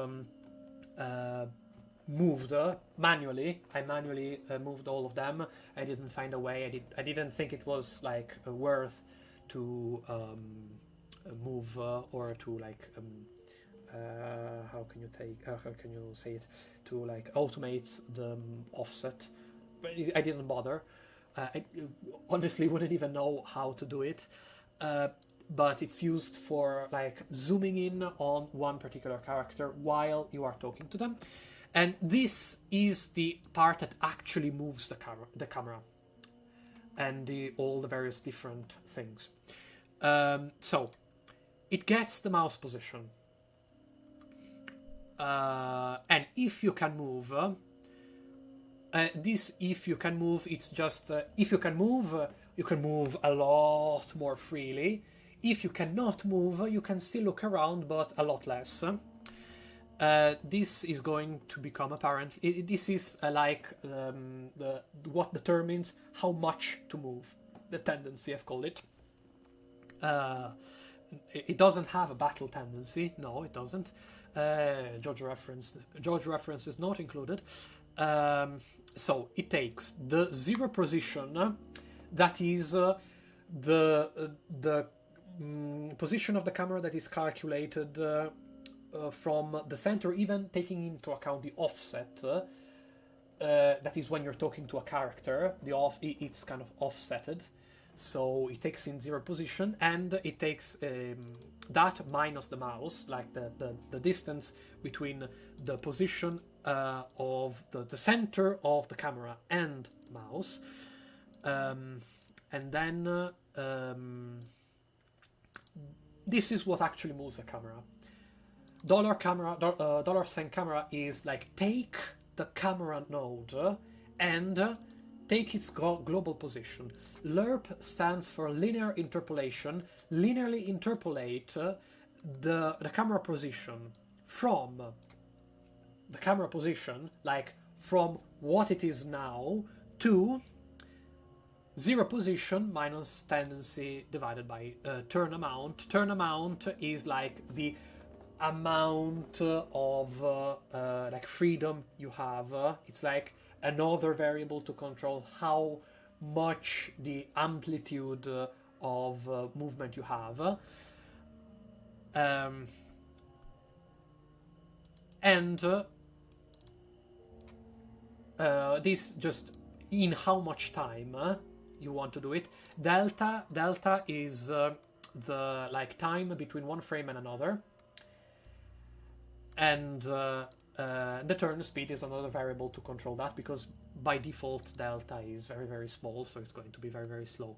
moved manually. I manually moved all of them. I didn't find a way. I didn't think it was like worth to move or to like how can you say it, to like automate the offset. But I didn't bother. I honestly wouldn't even know how to do it. But it's used for like zooming in on one particular character while you are talking to them. And this is the part that actually moves the camera and all the various different things. So it gets the mouse position. And if you can move, it's just if you can move a lot more freely. If you cannot move, you can still look around, but a lot less. This is going to become apparent. This is what determines how much to move. The tendency, I've called it. It doesn't have a battle tendency. No, it doesn't. George reference is not included. So it takes the 0 position, that is the position of the camera that is calculated from the center, even taking into account the offset. That is when you're talking to a character, it's kind of offsetted. So it takes in 0 position, and it takes that minus the mouse, like the distance between the position of the center of the camera and mouse, and then this is what actually moves the camera. $sign camera is like take the camera node and take its global position. LIRP stands for linear interpolation. Linearly interpolate the camera position from the camera position, like from what it is now to 0 position minus tendency divided by turn amount. Turn amount is like the amount of like freedom you have. It's like another variable to control how much the amplitude of movement you have. And this just in how much time you want to do it. Delta is the like time between one frame and another, and the turn speed is another variable to control that, because by default delta is very, very small, so it's going to be very, very slow.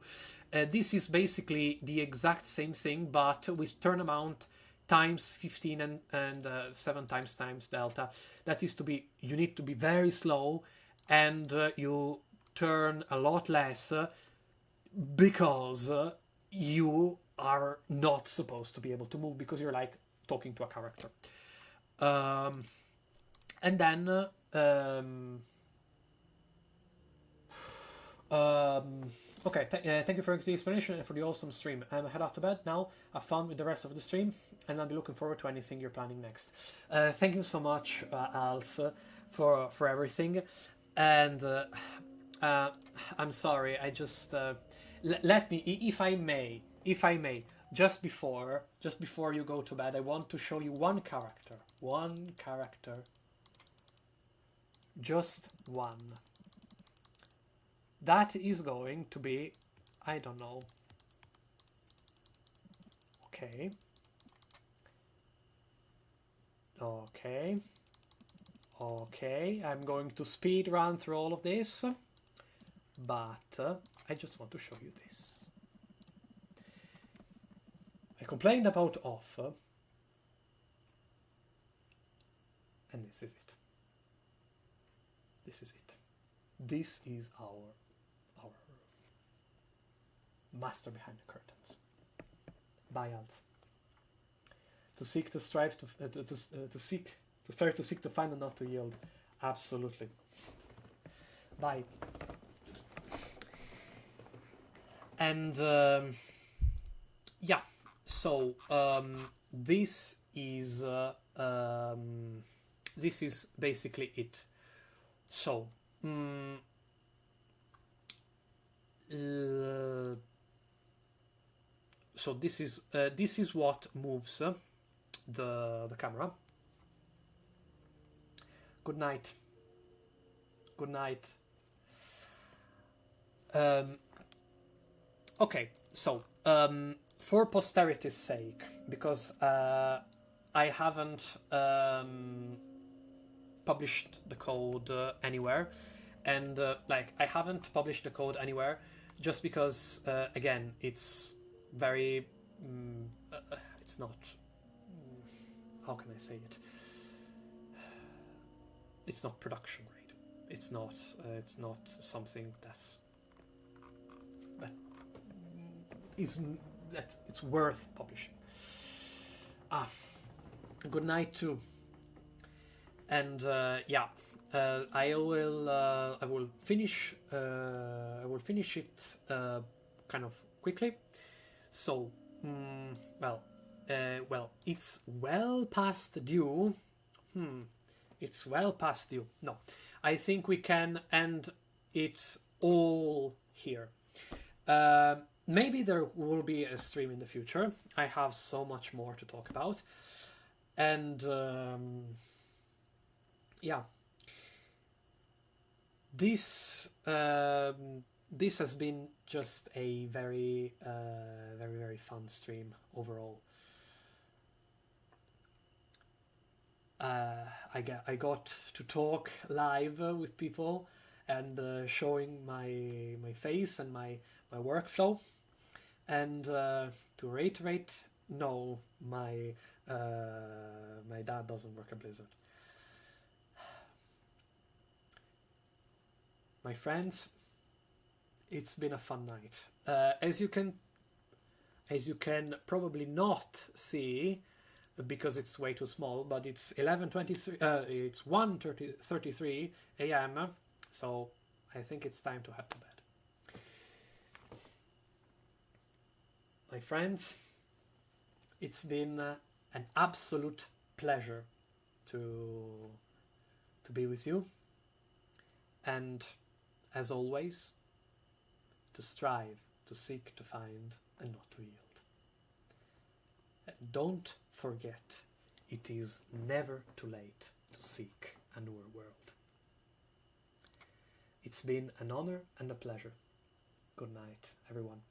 This is basically the exact same thing, but with turn amount times 15 and 7 times delta. That is to be, you need to be very slow, and you turn a lot less because you are not supposed to be able to move, because you're like talking to a character. And then okay, thank you for the explanation and for the awesome stream. I'm head out to bed now. Have fun with the rest of the stream, and I'll be looking forward to anything you're planning next. Thank you so much, Als, for everything. And I'm sorry, I just let me, if I may, just before you go to bed, I want to show you one character, just one. That is going to be, I don't know. Okay, I'm going to speed run through all of this, but I just want to show you this. I complained about off, and this is it. This is our master behind the curtains. Bye, Als. To seek, to strive, to seek, to strive, to seek, to find, and not to yield. Absolutely. Bye. And yeah, so this is basically it. So so this is what moves the camera. Good night. Okay, so for posterity's sake, because I haven't published the code anywhere, and like I haven't published the code anywhere just because again it's very it's not, how can I say it, it's not production grade, it's not something that it's worth publishing. Good night too. And yeah, I will finish it kind of quickly. So well, it's well past due. It's well past due. No, I think we can end it all here. Maybe there will be a stream in the future. I have so much more to talk about, and yeah, this has been just a very very fun stream overall. I got to talk live with people and showing my face and my workflow, and to reiterate, no, my dad doesn't work at Blizzard. My friends, it's been a fun night. As you can probably not see, because it's way too small, but it's 11:23. It's 1:33 a.m. So I think it's time to head to bed. My friends, it's been an absolute pleasure to be with you, and as always, to strive, to seek, to find, and not to yield. And don't forget, it is never too late to seek a newer world. It's been an honor and a pleasure. Good night, everyone.